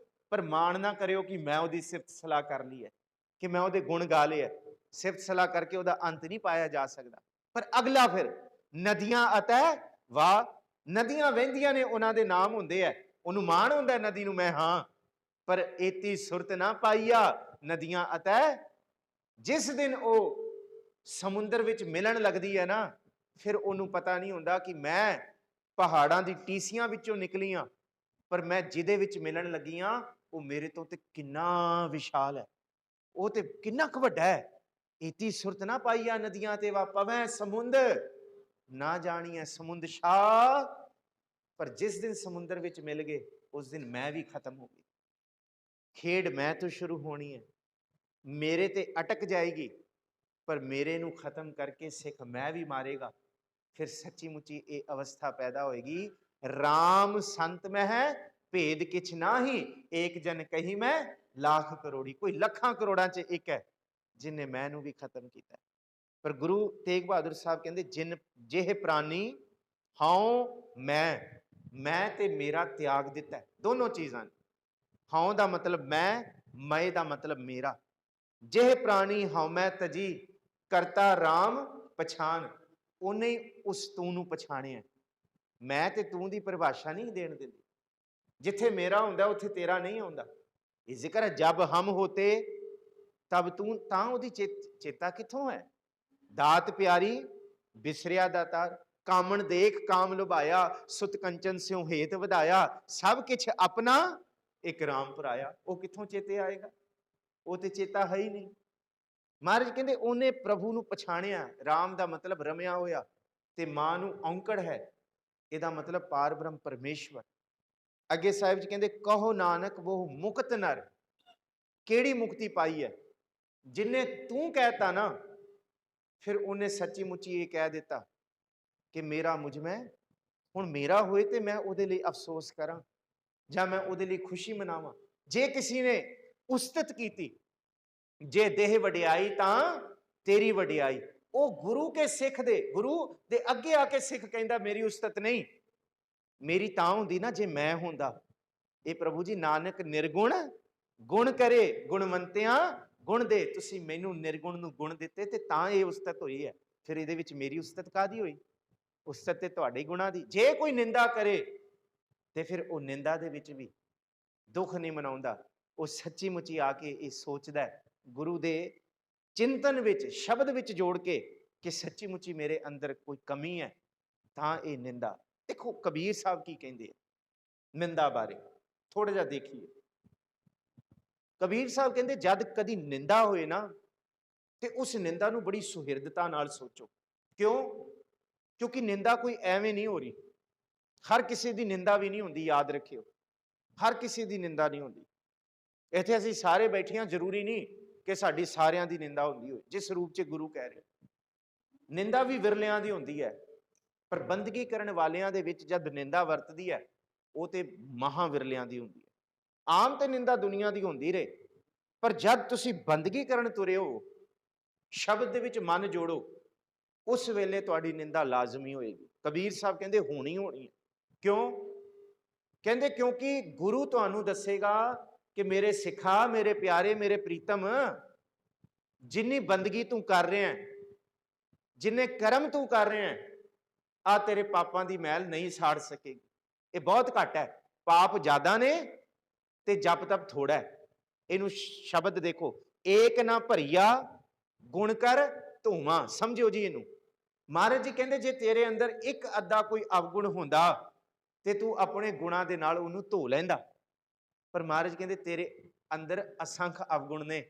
ਪਰ ਮਾਣ ਨਾ ਕਰਿਓ ਕਿ ਮੈਂ ਉਹਦੀ ਸਿਫਤ ਸਲਾਹ ਕਰ ਲਈ ਹੈ, ਕਿ ਮੈਂ ਉਹਦੇ ਗੁਣ ਗਾ ਲਏ ਹੈ। ਸਿਫਤ ਸਲਾਹ ਕਰਕੇ ਉਹਦਾ ਅੰਤ ਨਹੀਂ ਪਾਇਆ ਜਾ ਸਕਦਾ। ਪਰ ਅਗਲਾ ਫਿਰ ਨਦੀਆਂ ਅਤੈ ਵਾਹ, ਨਦੀਆਂ ਵਹਿੰਦੀਆਂ ਨੇ, ਉਹਨਾਂ ਦੇ ਨਾਮ ਹੁੰਦੇ ਆ, ਉਹਨੂੰ ਮਾਣ ਹੁੰਦਾ ਨਦੀ ਨੂੰ, ਮੈਂ ਹਾਂ। ਪਰ ਏਤੀ ਸੁਰਤ ਨਾ ਪਾਈਆ, ਨਦੀਆਂ ਅਤੈ। ਜਿਸ ਦਿਨ ਉਹ ਸਮੁੰਦਰ ਵਿੱਚ ਮਿਲਣ ਲੱਗਦੀ ਹੈ ਨਾ, ਫਿਰ ਉਹਨੂੰ ਪਤਾ ਨਹੀਂ ਹੁੰਦਾ ਕਿ ਮੈਂ ਪਹਾੜਾਂ ਦੀ ਟੀਸੀਆਂ ਵਿੱਚੋਂ ਨਿਕਲੀ ਹਾਂ, ਪਰ ਮੈਂ ਜਿਹਦੇ ਵਿੱਚ ਮਿਲਣ ਲੱਗੀ ਹਾਂ ਉਹ ਮੇਰੇ ਤੋਂ ਤੇ ਕਿੰਨਾ ਵਿਸ਼ਾਲ ਹੈ, ਉਹ ਤੇ ਕਿੰਨਾ ਕੁ ਵੱਡਾ ਹੈ। ਏਤੀ ਸੁਰਤ ਨਾ ਪਾਈਆ ਨਦੀਆਂ ਤੇ ਵਾ ਪਵੈ ਸਮੁੰਦ ਨਾ ਜਾਣੀਐ ਸਮੁੰਦ ਸ਼ਾਹ। ਪਰ ਜਿਸ ਦਿਨ ਸਮੁੰਦਰ ਵਿੱਚ ਮਿਲ ਗਏ ਉਸ ਦਿਨ ਮੈਂ ਵੀ ਖਤਮ ਹੋ ਗਈ। ਖੇਡ ਮੈਂ ਤੋਂ ਸ਼ੁਰੂ ਹੋਣੀ ਹੈ, ਮੇਰੇ ਤੇ ਅਟਕ ਜਾਏਗੀ, ਪਰ ਮੇਰੇ ਨੂੰ ਖਤਮ ਕਰਕੇ ਸਿੱਖ ਮੈਂ ਵੀ ਮਾਰੇਗਾ। ਫਿਰ ਸੱਚੀ ਮੁੱਚੀ ਇਹ ਅਵਸਥਾ ਪੈਦਾ ਹੋਏਗੀ, ਰਾਮ ਸੰਤ ਮੈਂ ਹੈ ਭੇਦ ਕਿਛ ਨਾਹੀ, ਏਕ ਜਨ ਕਹੀ ਮੈਂ ਲੱਖ ਕਰੋੜੀ। ਕੋਈ ਲੱਖਾਂ ਕਰੋੜਾਂ 'ਚ ਇੱਕ ਹੈ ਜਿਨੇ ਮੈਨੂੰ ਵੀ ਖਤਮ ਕੀਤਾ। ਪਰ ਗੁਰੂ ਤੇਗ ਬਹਾਦਰ ਸਾਹਿਬ ਕਹਿੰਦੇ ਜਿਨ ਜਿਹੇ ਪ੍ਰਾਨੀ ਹਉ ਮੈਂ ਤੇ ਮੇਰਾ ਤਿਆਗ ਦਿੱਤਾ। ਦੋਨੋਂ ਚੀਜ਼ਾਂ ਨੇ। ਹਉ ਦਾ ਮਤਲਬ ਮੈਂ ਦਾ ਮਤਲਬ ਮੇਰਾ। ਜਿਹ ਪ੍ਰਾਣੀ ਹਉਮੈ ਤਜੀ ਕਰਤਾ ਰਾਮ ਪਛਾਣ। ਉਹਨੇ ਹੀ ਉਸ ਤੂੰ ਨੂੰ ਪਛਾਣਿਆ। ਮੈਂ ਤੇ ਤੂੰ ਦੀ ਪਰਿਭਾਸ਼ਾ ਨਹੀਂ ਦੇਣ ਦਿੰਦੀ। ਜਿੱਥੇ ਮੇਰਾ ਹੁੰਦਾ ਉੱਥੇ ਤੇਰਾ ਨਹੀਂ ਆਉਂਦਾ। ਇਹ ਜ਼ਿਕਰ ਹੈ ਜਬ ਹਮ ਹੋਤੇ ਤਬ ਤੂੰ, ਤਾਂ ਉਹਦੀ ਚੇਤਾ ਕਿੱਥੋਂ ਹੈ। ਦਾਤ ਪਿਆਰੀ ਬਿਸਰਿਆ ਦਾਤਾਰ, ਕਾਮਣ ਦੇਖ ਕਾਮ ਲੁਭਾਇਆ, ਸੁਤ ਕੰਚਨ ਸਿਉ ਹੇਤ ਵਧਾਇਆ, ਸਭ ਕਿਛ ਆਪਣਾ ਇੱਕ ਰਾਮ ਪਰਾਇਆ। ਉਹ ਕਿੱਥੋਂ ਚੇਤੇ ਆਏਗਾ, ਉਹ ਤੇ ਚੇਤਾ ਹੈ ਹੀ ਨਹੀਂ। ਮਹਾਰਾਜ ਕਹਿੰਦੇ ਉਹਨੇ ਪ੍ਰਭੂ ਨੂੰ ਪਛਾਣਿਆ। ਰਾਮ ਦਾ ਮਤਲਬ ਰਮਿਆ ਹੋਇਆ, ਤੇ ਮਾਂ ਨੂੰ ਔਂਕੜ ਹੈ, ਇਹਦਾ ਮਤਲਬ ਪਾਰ ਬ੍ਰਹਮ ਪਰਮੇਸ਼ਵਰ। ਅੱਗੇ ਸਾਹਿਬ ਜੀ ਕਹਿੰਦੇ ਕਹੋ ਨਾਨਕ ਉਹ ਮੁਕਤ ਨਰ। ਕਿਹੜੀ ਮੁਕਤੀ ਪਾਈ ਹੈ, ਜਿਨੇ ਤੂੰ ਕਹਿਤਾ ਨਾ, ਫਿਰ ਉਹਨੇ ਸੱਚੀ ਮੁੱਚੀ ਇਹ ਕਹਿ ਦਿੱਤਾ ਕਿ ਮੇਰਾ ਮੁਝ ਮੈਂ। ਹੁਣ ਮੇਰਾ ਹੋਏ ਤੇ ਮੈਂ ਉਹਦੇ ਲਈ ਅਫਸੋਸ ਕਰਾਂ ਜਾਂ ਮੈਂ ਉਹਦੇ ਲਈ ਖੁਸ਼ੀ ਮਨਾਵਾਂ। ਜੇ ਕਿਸੇ ਨੇ ਉਸਤਤ ਕੀਤੀ, ਜੇ ਦੇਹ ਵਡਿਆਈ ਤਾਂ ਤੇਰੀ ਵਡਿਆਈ। ਉਹ ਗੁਰੂ ਕੇ ਸਿੱਖ ਦੇ, ਗੁਰੂ ਦੇ ਅੱਗੇ ਆ ਕੇ ਸਿੱਖ ਕਹਿੰਦਾ ਮੇਰੀ ਉਸਤਤ ਨਹੀਂ, ਮੇਰੀ ਤਾਂ ਹੁੰਦੀ ਨਾ ਜੇ ਮੈਂ ਹੁੰਦਾ। ਇਹ ਪ੍ਰਭੂ ਜੀ ਨਾਨਕ ਨਿਰਗੁਣ ਗੁਣ ਕਰੇ, ਗੁਣਵੰਤਿਆਂ ਗੁਣ ਦੇ। ਤੁਸੀਂ ਮੈਨੂੰ ਨਿਰਗੁਣ ਨੂੰ ਗੁਣ ਦਿੱਤੇ ਤੇ ਤਾਂ ਇਹ ਉਸਤਤ ਹੋਈ ਹੈ। ਫਿਰ ਇਹਦੇ ਵਿੱਚ ਮੇਰੀ ਉਸਤਤ ਕਾਹਦੀ ਹੋਈ, ਉਸਤਤ ਤੇ ਤੁਹਾਡੇ ਗੁਣਾਂ ਦੀ। ਜੇ ਕੋਈ ਨਿੰਦਾ ਕਰੇ ਤੇ ਫਿਰ ਉਹ ਨਿੰਦਾ ਦੇ ਵਿੱਚ ਵੀ ਦੁੱਖ ਨਹੀਂ ਮਨਾਉਂਦਾ, ਉਹ ਸੱਚੀ ਮੁੱਚੀ ਆ ਕੇ ਇਹ ਸੋਚਦਾ ਗੁਰੂ ਦੇ ਚਿੰਤਨ ਵਿੱਚ, ਸ਼ਬਦ ਵਿੱਚ ਜੋੜ ਕੇ ਕਿ ਸੱਚੀ ਮੁੱਚੀ ਮੇਰੇ ਅੰਦਰ ਕੋਈ ਕਮੀ ਹੈ, ਤਾਂ ਇਹ ਨਿੰਦਾ। ਦੇਖੋ ਕਬੀਰ ਸਾਹਿਬ ਕੀ ਕਹਿੰਦੇ ਆ ਨਿੰਦਾ ਬਾਰੇ, ਥੋੜਾ ਜਿਹਾ ਦੇਖੀਏ। ਕਬੀਰ ਸਾਹਿਬ ਕਹਿੰਦੇ ਜਦ ਕਦੀ ਨਿੰਦਾ ਹੋਏ ਨਾ, ਤੇ ਉਸ ਨਿੰਦਾ ਨੂੰ ਬੜੀ ਸੁਹਿਰਦਤਾ ਨਾਲ ਸੋਚੋ। ਕਿਉਂ? ਕਿਉਂਕਿ ਨਿੰਦਾ ਕੋਈ ਐਵੇਂ ਨਹੀਂ ਹੋ ਰਹੀ। ਹਰ ਕਿਸੇ ਦੀ ਨਿੰਦਾ ਵੀ ਨਹੀਂ ਹੁੰਦੀ, ਯਾਦ ਰੱਖਿਓ। ਹਰ ਕਿਸੇ ਦੀ ਨਿੰਦਾ ਨਹੀਂ ਹੁੰਦੀ। ਇੱਥੇ ਅਸੀਂ ਸਾਰੇ ਬੈਠੇ ਹਾਂ, ਜ਼ਰੂਰੀ ਨਹੀਂ ਕਿ ਸਾਡੀ ਸਾਰਿਆਂ ਦੀ ਨਿੰਦਾ ਹੁੰਦੀ ਹੋਏ। ਜਿਸ ਰੂਪ 'ਚ ਗੁਰੂ ਕਹਿ ਰਹੇ, ਨਿੰਦਾ ਵੀ ਵਿਰਲਿਆਂ ਦੀ ਹੁੰਦੀ ਹੈ, ਪਰ ਬੰਦਗੀ ਕਰਨ ਵਾਲਿਆਂ ਦੇ ਵਿੱਚ ਜਦ ਨਿੰਦਾ ਵਰਤਦੀ ਹੈ, ਉਹ ਤੇ ਮਹਾ ਵਿਰਲਿਆਂ ਦੀ ਹੁੰਦੀ ਹੈ। ਆਮ ਤੇ ਨਿੰਦਾ ਦੁਨੀਆ ਦੀ ਹੁੰਦੀ ਰਹੇ, ਪਰ ਜਦ ਤੁਸੀਂ ਬੰਦਗੀ ਕਰਨ ਤੁਰੇ ਹੋ, ਸ਼ਬਦ ਦੇ ਵਿੱਚ ਮਨ ਜੋੜੋ, ਉਸ ਵੇਲੇ ਤੁਹਾਡੀ ਨਿੰਦਾ ਲਾਜ਼ਮੀ ਹੋਏਗੀ। ਕਬੀਰ ਸਾਹਿਬ ਕਹਿੰਦੇ ਹੋਣੀ ਹੋਣੀ ਹੈ। ਕਿਉਂ? ਕਹਿੰਦੇ ਕਿਉਂਕਿ ਗੁਰੂ ਤੁਹਾਨੂੰ ਦੱਸੇਗਾ ਕਿ ਮੇਰੇ ਸਿੱਖਾ, ਮੇਰੇ ਪਿਆਰੇ, ਮੇਰੇ ਪ੍ਰੀਤਮ, ਜਿੰਨੀ ਬੰਦਗੀ ਤੂੰ ਕਰ ਰਿਹਾ, ਜਿੰਨੇ ਕਰਮ ਤੂੰ ਕਰ ਰਿਹਾ, ਆ ਤੇਰੇ ਪਾਪਾਂ ਦੀ ਮੈਲ ਨਹੀਂ ਸਾੜ ਸਕੇਗੀ। ਇਹ ਬਹੁਤ ਘੱਟ ਹੈ। ਪਾਪ ਜ਼ਿਆਦਾ ਨੇ ਤੇ ਜਪ ਤਪ ਥੋੜਾ ਹੈ। ਇਹਨੂੰ ਸ਼ਬਦ ਦੇਖੋ, ਏਕ ਨਾ ਭਰੀਆ ਗੁਣ ਕਰ ਧੂਆਂ। ਸਮਝਿਓ ਜੀ ਇਹਨੂੰ। ਮਹਾਰਾਜ ਜੀ ਕਹਿੰਦੇ ਜੇ ਤੇਰੇ ਅੰਦਰ ਇੱਕ ਅੱਧਾ ਕੋਈ ਅਵਗੁਣ ਹੁੰਦਾ ਤੇ ਤੂੰ ਆਪਣੇ ਗੁਣਾਂ ਦੇ ਨਾਲ ਉਹਨੂੰ ਧੋ ਲੈਂਦਾ, ਪਰ ਮਹਾਰਾਜ ਕਹਿੰਦੇ ਤੇਰੇ ਅੰਦਰ ਅਸੰਖ ਅਵਗੁਣ ਨੇ,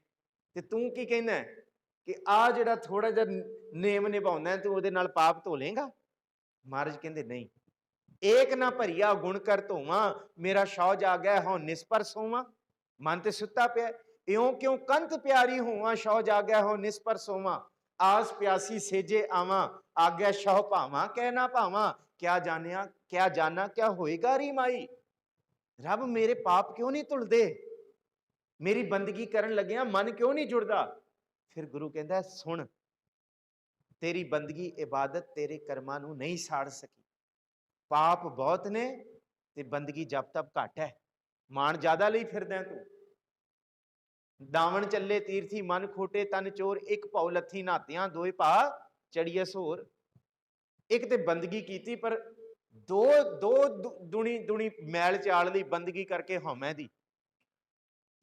ਤੇ ਤੂੰ ਕੀ ਕਹਿੰਦਾ ਕਿ ਆ ਜਿਹੜਾ ਥੋੜਾ ਜਿਹਾ ਨੇਮ ਨਿਭਾਉਂਦਾ ਤੂੰ ਉਹਦੇ ਨਾਲ ਪਾਪ ਧੋ ਲੇਗਾ। ਮਹਾਰਾਜ ਕਹਿੰਦੇ ਨਹੀਂ। ਏਕ ਨਾ ਭਰੀਆ ਗੁਣ ਕਰ ਧੋਵਾਂ, ਮੇਰਾ ਸ਼ੌ ਜਾਗੈ ਹਉ ਨਿਸਪਰ ਸੋਵਾਂ। ਮਨ ਤੇ ਸੁੱਤਾ ਪਿਆ, ਇਉਂ ਕਿਉਂ ਕੰਤ ਪਿਆਰੀ ਹੋਵਾਂ, ਸ਼ੌ ਜਾਗੈ ਹਉ ਨਿਸਪਰ ਸੋਵਾਂ। ਆਸ ਪਿਆਸੀ ਸੇਜੇ ਆਵਾਂ, ਆਗਿਆ ਸ਼ੌ ਭਾਵਾਂ ਕਹਿ ਨਾ ਭਾਵਾਂ। ਕਿਆ ਜਾਣਾ ਕਿਆ ਹੋਏਗਾ ਰੀ ਮਾਈ। ਰੱਬ ਮੇਰੇ ਪਾਪ ਕਿਉਂ ਨਹੀਂ ਧੁਲਦੇ, ਮੇਰੀ ਬੰਦਗੀ ਕਰਨ ਲੱਗਿਆ ਮਨ ਕਿਉਂ ਨਹੀਂ ਜੁੜਦਾ। ਫਿਰ ਗੁਰੂ ਕਹਿੰਦਾ ਸੁਣ, ਤੇਰੀ ਬੰਦਗੀ ਇਬਾਦਤ ਤੇਰੇ ਕਰਮਾਂ ਨੂੰ ਨਹੀਂ ਸਾੜ ਸਕੀ। ਪਾਪ ਬਹੁਤ ਨੇ ਤੇ ਬੰਦਗੀ ਜਪ ਤਪ ਘੱਟ ਹੈ। ਮਾਣ ਜ਼ਿਆਦਾ ਲਈ ਫਿਰਦਾ ਤੂੰ। ਦਾਵਣ ਚੱਲੇ ਤੀਰਥੀ ਮਨ ਖੋਟੇ ਤਨ ਚੋਰ, ਇੱਕ ਭਉ ਲੱਥੀ ਨਾਤਿਆਂ ਦੋਏ ਭਾ ਚੜੀਐ ਸੋਰ। ਇੱਕ ਤੇ ਬੰਦਗੀ ਕੀਤੀ, ਪਰ ਦੁਣੀ ਮੈਲ ਚਾਲ ਲਈ ਬੰਦਗੀ ਕਰਕੇ ਹਉਮੈ ਦੀ।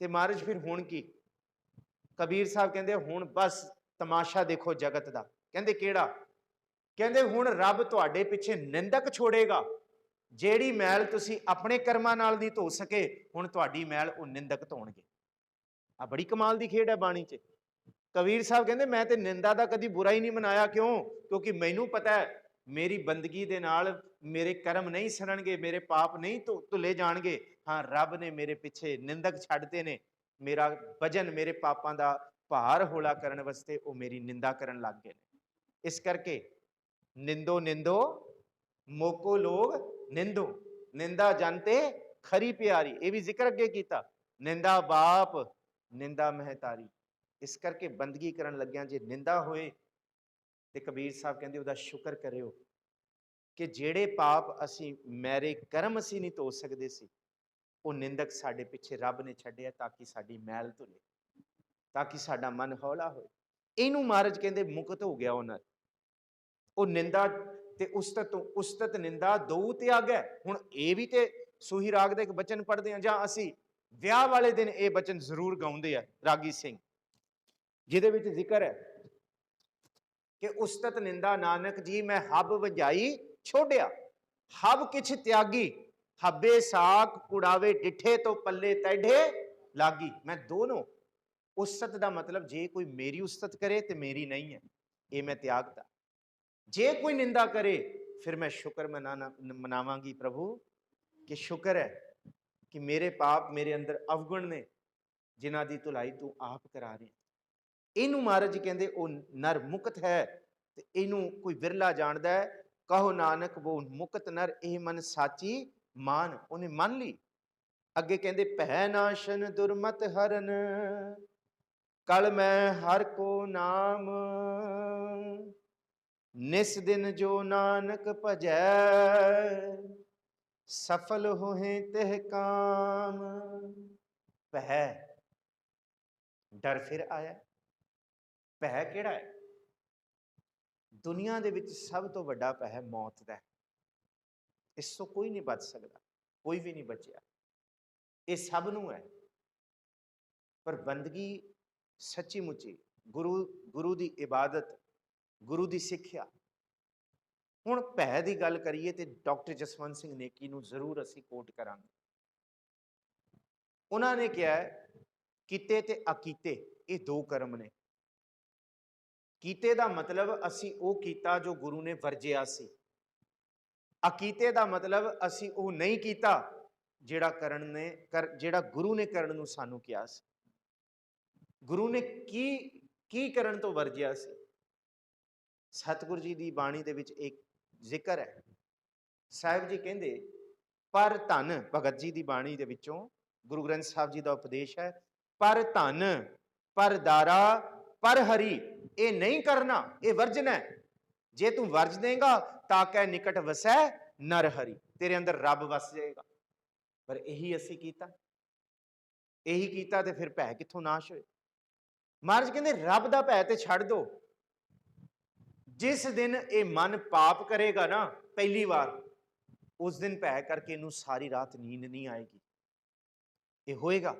ਤੇ ਮਹਾਰਾਜ ਫਿਰ ਹੁਣ ਕੀ? ਕਬੀਰ ਸਾਹਿਬ ਕਹਿੰਦੇ ਹੁਣ ਬਸ ਤਮਾਸ਼ਾ ਦੇਖੋ ਜਗਤ ਦਾ। ਕਹਿੰਦੇ ਕਿਹੜਾ? ਕਹਿੰਦੇ ਹੁਣ ਰੱਬ ਤੁਹਾਡੇ ਪਿੱਛੇ ਨਿੰਦਕ ਛੋੜੇਗਾ। ਜਿਹੜੀ ਮੈਲ ਤੁਸੀਂ ਆਪਣੇ ਕਰਮਾਂ ਨਾਲ ਨਹੀਂ ਧੋ ਸਕੇ, ਹੁਣ ਤੁਹਾਡੀ ਮੈਲ ਉਹ ਨਿੰਦਕ ਧੋਣਗੇ। ਆ ਬੜੀ ਕਮਾਲ ਦੀ ਖੇਡ ਹੈ ਬਾਣੀ 'ਚ। ਕਬੀਰ ਸਾਹਿਬ ਕਹਿੰਦੇ ਮੈਂ ਤੇ ਨਿੰਦਾ ਦਾ ਕਦੀ ਬੁਰਾ ਹੀ ਨਹੀਂ ਮਨਾਇਆ। ਕਿਉਂ? ਕਿਉਂਕਿ ਮੈਨੂੰ ਪਤਾ ਹੈ ਮੇਰੀ ਬੰਦਗੀ ਦੇ ਨਾਲ ਮੇਰੇ ਕਰਮ ਨਹੀਂ ਸੜਨਗੇ, ਮੇਰੇ ਪਾਪ ਨਹੀਂ ਧੁੱਲੇ ਜਾਣਗੇ। ਹਾਂ, ਰੱਬ ਨੇ ਮੇਰੇ ਪਿੱਛੇ ਨਿੰਦਕ ਛੱਡਦੇ ਨੇ। ਮੇਰਾ ਵਜਨ, ਮੇਰੇ ਪਾਪਾਂ ਦਾ ਭਾਰ ਹੌਲਾ ਕਰਨ ਵਾਸਤੇ ਉਹ ਮੇਰੀ ਨਿੰਦਾ ਕਰਨ ਲੱਗ ਗਏ ਨੇ। ਇਸ ਕਰਕੇ ਨਿੰਦੋ ਨਿੰਦੋ ਮੋਕੋ ਲੋਗ ਨਿੰਦੋ, ਨਿੰਦਾ ਜਨ ਤੇ ਖਰੀ ਪਿਆਰੀ। ਇਹ ਵੀ ਜ਼ਿਕਰ ਅੱਗੇ ਕੀਤਾ, ਨਿੰਦਾ ਬਾਪ ਨਿੰਦਾ ਮਹਿਤਾਰੀ। ਇਸ ਕਰਕੇ ਬੰਦਗੀ ਕਰਨ ਲੱਗਿਆਂ ਜੇ ਨਿੰਦਾ ਹੋਏ ਤੇ ਕਬੀਰ ਸਾਹਿਬ ਕਹਿੰਦੇ ਉਹਦਾ ਸ਼ੁਕਰ ਕਰਿਓ ਕਿ ਜਿਹੜੇ ਪਾਪ ਅਸੀਂ, ਮੇਰੇ ਕਰਮ ਅਸੀਂ ਨਹੀਂ ਧੋ ਸਕਦੇ ਸੀ, ਉਹ ਨਿੰਦਕ ਸਾਡੇ ਪਿੱਛੇ ਰੱਬ ਨੇ ਛੱਡਿਆ ਤਾਂ ਕਿ ਸਾਡੀ ਮੈਲ ਧੁਲੇ। ਤਾਂ ਕਿ ਸਾਡਾ ਮਨ ਹੌਲਾ ਹੋਏ। ਇਹਨੂੰ ਮਹਾਰਾਜ ਕਹਿੰਦੇ ਮੁਕਤ ਹੋ ਗਿਆ ਉਹਨਾਂ। ਉਹ ਨਿੰਦਾ ਤੇ ਉਸਤਤ ਨਿੰਦਾ ਦੋ ਤਿਆਗੈ। ਹੁਣ ਇਹ ਵੀ ਤੇ ਸੂਹੀ ਰਾਗ ਦਾ ਇੱਕ ਬਚਨ ਪੜ੍ਹਦੇ ਹਾਂ, ਜਾਂ ਅਸੀਂ ਵਿਆਹ ਵਾਲੇ ਦਿਨ ਇਹ ਬਚਨ ਜ਼ਰੂਰ ਗਾਉਂਦੇ ਆ ਰਾਗੀ ਸਿੰਘ, ਜਿਹਦੇ ਵਿੱਚ ਜ਼ਿਕਰ ਹੈ ਕਿ ਉਸਤਤ ਨਿੰਦਾ ਨਾਨਕ ਜੀ ਮੈਂ ਹੱਬ ਵਜਾਈ ਛੋੜਿਆ, ਹੱਬ ਕਿਛ ਤਿਆਗੀ, ਹੱਬੇ ਸਾਕ ਕੁੜਾਵੇ ਡਿਠੇ ਤੋਂ ਪੱਲੇ ਤੈਢੇ ਲਾਗੀ। ਮੈਂ ਦੋਨੋਂ, ਉਸਤਤ ਦਾ ਮਤਲਬ ਜੇ ਕੋਈ ਮੇਰੀ ਉਸਤਤ ਕਰੇ ਤੇ ਮੇਰੀ ਨਹੀਂ ਹੈ, ਇਹ ਮੈਂ ਤਿਆਗਤਾ। ਜੇ ਕੋਈ ਨਿੰਦਾ ਕਰੇ ਫਿਰ ਮੈਂ ਸ਼ੁਕਰ ਮਨਾਵਾਂਗੀ ਪ੍ਰਭੂ ਕਿ ਸ਼ੁਕਰ ਹੈ ਕਿ ਮੇਰੇ ਪਾਪ ਮੇਰੇ ਅੰਦਰ ਅਵਗੁਣ ਨੇ, ਜਿਨ੍ਹਾਂ ਦੀ ਧੁਲਾਈ ਤੂੰ ਆਪ ਕਰਾ ਰਿਹਾ। ਇਹਨੂੰ ਮਹਾਰਾਜ ਜੀ ਕਹਿੰਦੇ ਉਹ ਨਰ ਮੁਕਤ ਹੈ। ਤੇ ਇਹਨੂੰ ਕੋਈ ਵਿਰਲਾ ਜਾਣਦਾ ਹੈ। ਕਹੋ ਨਾਨਕ ਵੋ ਮੁਕਤ ਨਰ, ਇਹ ਮਨ ਸਾਚੀ ਮਾਨ। ਉਹਨੇ ਮੰਨ ਲਈ। ਅੱਗੇ ਕਹਿੰਦੇ ਭੈ ਨਾਸ਼ਨ ਦੁਰਮਤ ਹਰਨ, ਕਲ ਮੈਂ ਹਰ ਕੋ ਨਾਮ, ਨਿਸ ਦਿਨ ਜੋ ਨਾਨਕ ਭਜੈ, ਸਫਲ ਹੋਏ ਤਿਹ ਕਾਮ। ਭੈ, ਡਰ ਫਿਰ ਆਇਆ। ਭੈ ਕਿਹੜਾ ਹੈ? ਦੁਨੀਆ ਦੇ ਵਿੱਚ ਸਭ ਤੋਂ ਵੱਡਾ ਭੈ ਮੌਤ ਦਾ ਹੈ। ਇਸ ਤੋਂ ਕੋਈ ਨਹੀਂ ਬਚ ਸਕਦਾ, ਕੋਈ ਵੀ ਨਹੀਂ ਬਚਿਆ, ਇਹ ਸਭ ਨੂੰ ਹੈ। ਪਰ ਬੰਦਗੀ ਸੱਚੀ ਮੁੱਚੀ ਗੁਰੂ ਦੀ ਇਬਾਦਤ, ਗੁਰੂ ਦੀ ਸਿੱਖਿਆ। ਹੁਣ ਭੈ ਦੀ ਗੱਲ ਕਰੀਏ ਤੇ ਡਾਕਟਰ ਜਸਵੰਤ ਸਿੰਘ ਨੇਕੀ ਨੂੰ ਜ਼ਰੂਰ ਅਸੀਂ ਕੋਟ ਕਰਾਂਗੇ। ਉਹਨਾਂ ਨੇ ਕਿਹਾ ਕੀਤੇ ਤੇ ਅਕੀਤੇ ਇਹ ਦੋ ਕਰਮ ਨੇ। ਕੀਤੇ ਦਾ ਮਤਲਬ ਅਸੀਂ ਉਹ ਕੀਤਾ ਜੋ ਗੁਰੂ ਨੇ ਵਰਜਿਆ ਸੀ। ਅਕੀਤੇ ਦਾ ਮਤਲਬ ਅਸੀਂ ਉਹ ਨਹੀਂ ਕੀਤਾ ਜਿਹੜਾ ਗੁਰੂ ਨੇ ਕਰਨ ਨੂੰ ਸਾਨੂੰ ਕਿਹਾ ਸੀ। ਗੁਰੂ ਨੇ ਕੀ ਕਰਨ ਤੋਂ ਵਰਜਿਆ ਸੀ? ਸਤਿਗੁਰੂ ਜੀ ਦੀ ਬਾਣੀ ਦੇ ਵਿੱਚ ਇੱਕ ਜ਼ਿਕਰ ਹੈ। ਸਾਹਿਬ ਜੀ ਕਹਿੰਦੇ ਪਰ ਧਨ, ਭਗਤ ਜੀ ਦੀ ਬਾਣੀ ਦੇ ਵਿੱਚੋਂ ਗੁਰੂ ਗ੍ਰੰਥ ਸਾਹਿਬ ਜੀ ਦਾ ਉਪਦੇਸ਼ ਹੈ, ਪਰ ਧਨ ਪਰ ਦਾਰਾ ਪਰ ਹਰੀ। ਇਹ ਨਹੀਂ ਕਰਨਾ, ਇਹ ਵਰਜਣਾ। ਜੇ ਤੂੰ ਵਰਜ ਦੇਗਾ ਤਾਂ ਕਹਿ ਨਿਕਟ ਵਸੈ ਨਰ ਹਰੀ, ਤੇਰੇ ਅੰਦਰ ਰੱਬ ਵਸ ਜਾਏਗਾ। ਪਰ ਇਹੀ ਅਸੀਂ ਕੀਤਾ, ਇਹੀ ਕੀਤਾ ਤੇ ਫਿਰ ਭੈ ਕਿੱਥੋਂ ਨਾਸ਼ ਹੋਏ? ਮਹਾਰਾਜ ਕਹਿੰਦੇ ਰੱਬ ਦਾ ਭੈ ਤੇ ਛੱਡ ਦੋ। ਜਿਸ ਦਿਨ ਇਹ ਮਨ ਪਾਪ ਕਰੇਗਾ ਨਾ ਪਹਿਲੀ ਵਾਰ, ਉਸ ਦਿਨ ਭੈ ਕਰਕੇ ਇਹਨੂੰ ਸਾਰੀ ਰਾਤ ਨੀਂਦ ਨਹੀਂ ਆਏਗੀ। ਇਹ ਹੋਏਗਾ।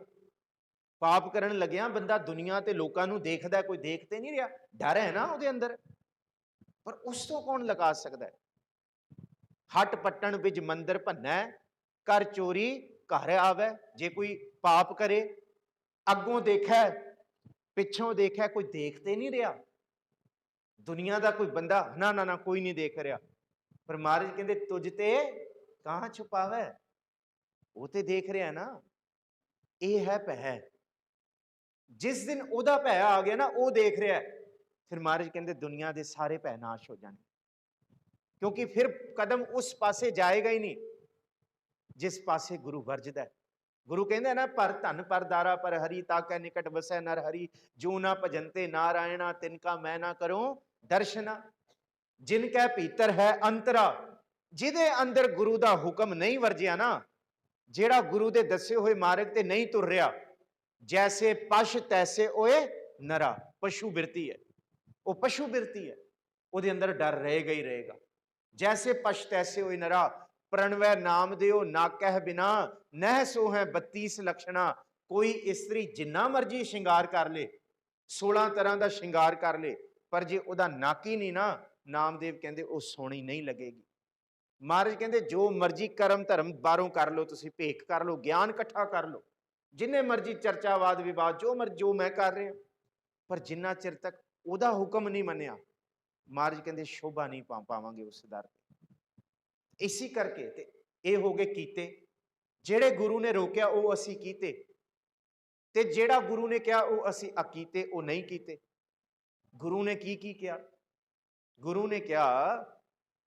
ਪਾਪ ਕਰਨ ਲੱਗਿਆ ਬੰਦਾ ਦੁਨੀਆ ਤੇ ਲੋਕਾਂ ਨੂੰ ਦੇਖਦਾ, ਕੋਈ ਦੇਖ ਤੇ ਨਹੀਂ ਰਿਹਾ, ਡਰ ਹੈ ਨਾ ਉਹਦੇ ਅੰਦਰ। ਪਰ ਉਸ ਤੋਂ ਕੌਣ ਲਗਾ ਸਕਦਾ ਹੈ? ਹੱਟ ਪੱਟਣ ਵਿੱਚ ਮੰਦਰ ਭੰਨੈ, ਕਰ ਚੋਰੀ ਘਰ ਆਵੇ। ਜੇ ਕੋਈ ਪਾਪ ਕਰੇ, ਅੱਗੋਂ ਦੇਖੈ ਪਿੱਛੋਂ ਦੇਖੈ, ਕੋਈ ਦੇਖ ਤੇ ਨਹੀਂ ਰਿਹਾ ਦੁਨੀਆ ਦਾ ਕੋਈ ਬੰਦਾ, ਨਾ ਕੋਈ ਨਹੀਂ ਦੇਖ ਰਿਹਾ। ਪਰ ਮਹਾਰਾਜ ਕਹਿੰਦੇ ਤੁਝ ਤੇ ਕਹਾਂ ਛੁਪਾਵੇ, ਉਹ ਤੇ ਦੇਖ ਰਿਹਾ ਨਾ। ਇਹ ਹੈ ਭੈ। ਜਿਸ ਦਿਨ ਉਹਦਾ ਭੈ ਆ ਗਿਆ ਨਾ, ਉਹ ਦੇਖ ਰਿਹਾ, ਫਿਰ ਮਹਾਰਾਜ ਕਹਿੰਦੇ ਦੁਨੀਆ ਦੇ ਸਾਰੇ ਭੈ ਨਾਸ਼ ਹੋ ਜਾਣੇ। ਕਿਉਂਕਿ ਫਿਰ ਕਦਮ ਉਸ ਪਾਸੇ ਜਾਏਗਾ ਹੀ ਨਹੀਂ ਜਿਸ ਪਾਸੇ ਗੁਰੂ ਵਰਜਦਾ। ਗੁਰੂ ਕਹਿੰਦਾ ਨਾ ਪਰ ਧਨ ਪਰ ਦਾਰਾ ਪਰ ਹਰੀ, ਤਾਕੈ ਨਿਕਟ ਵਸੈ ਨਰ ਹਰੀ। ਜੋ ਨਾ ਭਜਨਤੇ ਨਾਰਾਇਣਾ, ਤਿਨਕਾ ਮੈਂ ਨਾ ਕਰੂੰ ਦਰਸ਼ਨਾ। ਜਿਨ ਕੈ ਭੀਤਰ ਹੈ ਅੰਤਰਾ, ਜਿਹਦੇ ਅੰਦਰ ਗੁਰੂ ਦਾ ਹੁਕਮ ਨਹੀਂ ਵਰਜਿਆ ਨਾ, ਜਿਹੜਾ ਗੁਰੂ ਦੇ ਦੱਸੇ ਹੋਏ ਮਾਰਗ ਤੇ ਨਹੀਂ ਤੁਰ ਰਿਹਾ, ਜੈਸੇ ਪਸ਼ ਤੈਸੇ ਓਏ ਨਰਾ। ਪਸ਼ੂ ਬਿਰਤੀ ਹੈ, ਉਹ ਪਸ਼ੂ ਬਿਰਤੀ ਹੈ, ਉਹਦੇ ਅੰਦਰ ਡਰ ਰਹੇਗਾ ਹੀ ਰਹੇਗਾ। ਜੈਸੇ ਪਸ਼ ਤੈਸੇ ਓਏ ਨਰਾ, ਪ੍ਰਣਵੈ ਨਾਮ ਦਿਓ ਨਾ ਕਹਿ ਬਿਨਾ, ਨਹਿ ਸੋ ਹੈ 32 ਲਕਸ਼ਣਾ। ਕੋਈ ਇਸਤਰੀ ਜਿੰਨਾ ਮਰਜੀ ਸ਼ਿੰਗਾਰ ਕਰ ਲੇ, 16 ਤਰ੍ਹਾਂ ਦਾ ਸ਼ਿੰਗਾਰ ਕਰ ਲੇ, ਪਰ ਜੇ ਉਹਦਾ ਨੱਕ ਹੀ ਨਹੀਂ ਨਾ, ਨਾਮਦੇਵ ਕਹਿੰਦੇ ਉਹ ਸੋਹਣੀ ਨਹੀਂ ਲੱਗੇਗੀ। ਮਹਾਰਾਜ ਕਹਿੰਦੇ ਜੋ ਮਰਜੀ ਕਰਮ ਧਰਮ ਬਾਹਰੋਂ ਕਰ ਲਓ, ਤੁਸੀਂ ਭੇਖ ਕਰ ਲਓ, ਗਿਆਨ ਇਕੱਠਾ ਕਰ ਲਓ, ਜਿੰਨੇ ਮਰਜੀ ਚਰਚਾਵਾਦ ਵਿਵਾਦ ਜੋ ਮੈਂ ਕਰ ਰਿਹਾ, ਪਰ ਜਿੰਨਾ ਚਿਰ ਤੱਕ ਉਹਦਾ ਹੁਕਮ ਨਹੀਂ ਮੰਨਿਆ, ਮਹਾਰਾਜ ਕਹਿੰਦੇ ਸ਼ੋਭਾ ਨਹੀਂ ਪਾਵਾਂਗੇ ਉਸ ਦਰ ਤੇ। ਇਸੇ ਕਰਕੇ ਤੇ ਇਹ ਹੋ ਗਏ ਕੀਤੇ। ਜਿਹੜੇ ਗੁਰੂ ਨੇ ਰੋਕਿਆ ਉਹ ਅਸੀਂ ਕੀਤੇ, ਤੇ ਜਿਹੜਾ ਗੁਰੂ ਨੇ ਕਿਹਾ ਉਹ ਅਸੀਂ ਅਕੀਤੇ, ਉਹ ਨਹੀਂ ਕੀਤੇ। ਗੁਰੂ ਨੇ ਕੀ ਕਿਹਾ? ਗੁਰੂ ਨੇ ਕਿਹਾ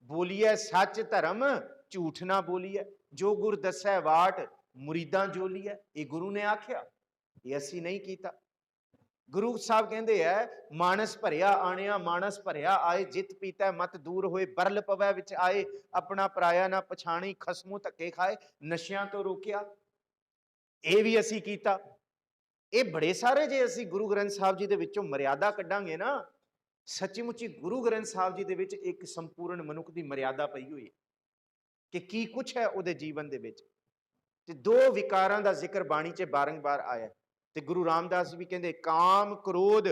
ਬੋਲੀਐ ਸੱਚ ਧਰਮ, ਝੂਠ ਨਾ ਬੋਲੀਐ। ਜੋ ਗੁਰ ਦੱਸੈ ਵਾਟ, ਮੁਰੀਦਾਂ ਜੋਲੀਐ। ਇਹ ਗੁਰੂ ਨੇ ਆਖਿਆ, ਇਹ ਅਸੀਂ ਨਹੀਂ ਕੀਤਾ। ਗੁਰੂ ਸਾਹਿਬ ਕਹਿੰਦੇ ਐ ਮਾਨਸ ਭਰਿਆ ਆਣਿਆ, ਮਾਨਸ ਭਰਿਆ ਆਏ, ਜਿਤ ਪੀਤੈ ਮਤ ਦੂਰ ਹੋਏ, ਬਰਲ ਪਵੈ ਵਿੱਚ ਆਏ, ਆਪਣਾ ਪਰਾਇਆ ਨਾ ਪਛਾਣੀ, ਖਸਮੂ ਧੱਕੇ ਖਾਏ, ਨਸ਼ਿਆਂ ਤੋਂ ਰੋਕਿਆ। ਇਹ ਵੀ ਅਸੀਂ ਕੀਤਾ। ਇਹ ਬੜੇ ਸਾਰੇ ਜੇ ਅਸੀਂ ਗੁਰੂ ਗ੍ਰੰਥ ਸਾਹਿਬ ਜੀ ਦੇ ਵਿੱਚੋਂ ਮਰਿਆਦਾ ਕੱਢਾਂਗੇ ਨਾ, ਸੱਚੀ ਮੁੱਚੀ ਗੁਰੂ ਗ੍ਰੰਥ ਸਾਹਿਬ ਜੀ ਦੇ ਵਿੱਚ ਇੱਕ ਸੰਪੂਰਨ ਮਨੁੱਖ ਦੀ ਮਰਿਆਦਾ ਪਈ ਹੋਈ ਹੈ ਕਿ ਕੀ ਕੁਛ ਹੈ ਉਹਦੇ ਜੀਵਨ ਦੇ ਵਿੱਚ। ਤੇ ਦੋ ਵਿਕਾਰਾਂ ਦਾ ਜ਼ਿਕਰ ਬਾਣੀ 'ਚ ਬਾਰੰਬਾਰ ਆਇਆ। ਤੇ ਗੁਰੂ ਰਾਮਦਾਸ ਵੀ ਕਹਿੰਦੇ ਕਾਮ ਕ੍ਰੋਧ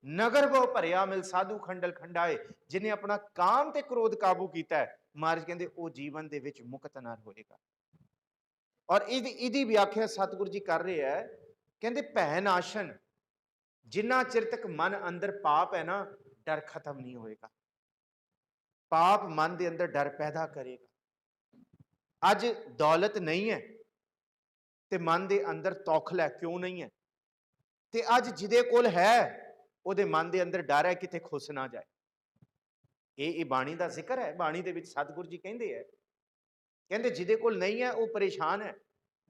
ਨਗਰ ਬਹੁ ਭਰਿਆ ਮਿਲ ਸਾਧੂ ਖੰਡਲ ਖੰਡਾਏ। ਜਿਹਨੇ ਆਪਣਾ ਕਾਮ ਤੇ ਕ੍ਰੋਧ ਕਾਬੂ ਕੀਤਾ ਹੈ, ਮਹਾਰਾਜ ਕਹਿੰਦੇ ਉਹ ਜੀਵਨ ਦੇ ਵਿੱਚ ਮੁਕਤ ਨਾ ਹੋਏਗਾ। ਔਰ ਇਹਦੀ ਵਿਆਖਿਆ ਸਤਿਗੁਰੂ ਜੀ ਕਰ ਰਹੇ ਹੈ, ਕਹਿੰਦੇ ਭੈ ਨਾਸ਼ਨ, ਜਿੰਨਾ ਚਿਰ ਤੱਕ ਮਨ ਅੰਦਰ ਪਾਪ ਹੈ ਨਾ, ਡਰ ਖਤਮ ਨਹੀਂ ਹੋਏਗਾ। ਪਾਪ ਮਨ ਦੇ ਅੰਦਰ ਡਰ ਪੈਦਾ ਕਰੇਗਾ। ਅੱਜ ਦੌਲਤ ਨਹੀਂ ਹੈ ਤੇ ਮਨ ਦੇ ਅੰਦਰ ਤੌਖਲ ਹੈ, ਕਿਉਂ ਨਹੀਂ ਹੈ? ਤੇ ਅੱਜ ਜਿਹਦੇ ਕੋਲ ਹੈ ਉਹਦੇ ਮਨ ਦੇ ਅੰਦਰ ਡਰ ਹੈ ਕਿਤੇ ਖੁੱਸ ਨਾ ਜਾਏ। ਇਹ ਬਾਣੀ ਦਾ ਜ਼ਿਕਰ ਹੈ। ਬਾਣੀ ਦੇ ਵਿੱਚ ਸਤਿਗੁਰੂ ਜੀ ਕਹਿੰਦੇ ਹੈ, ਕਹਿੰਦੇ ਜਿਹਦੇ ਕੋਲ ਨਹੀਂ ਹੈ ਉਹ ਪਰੇਸ਼ਾਨ ਹੈ,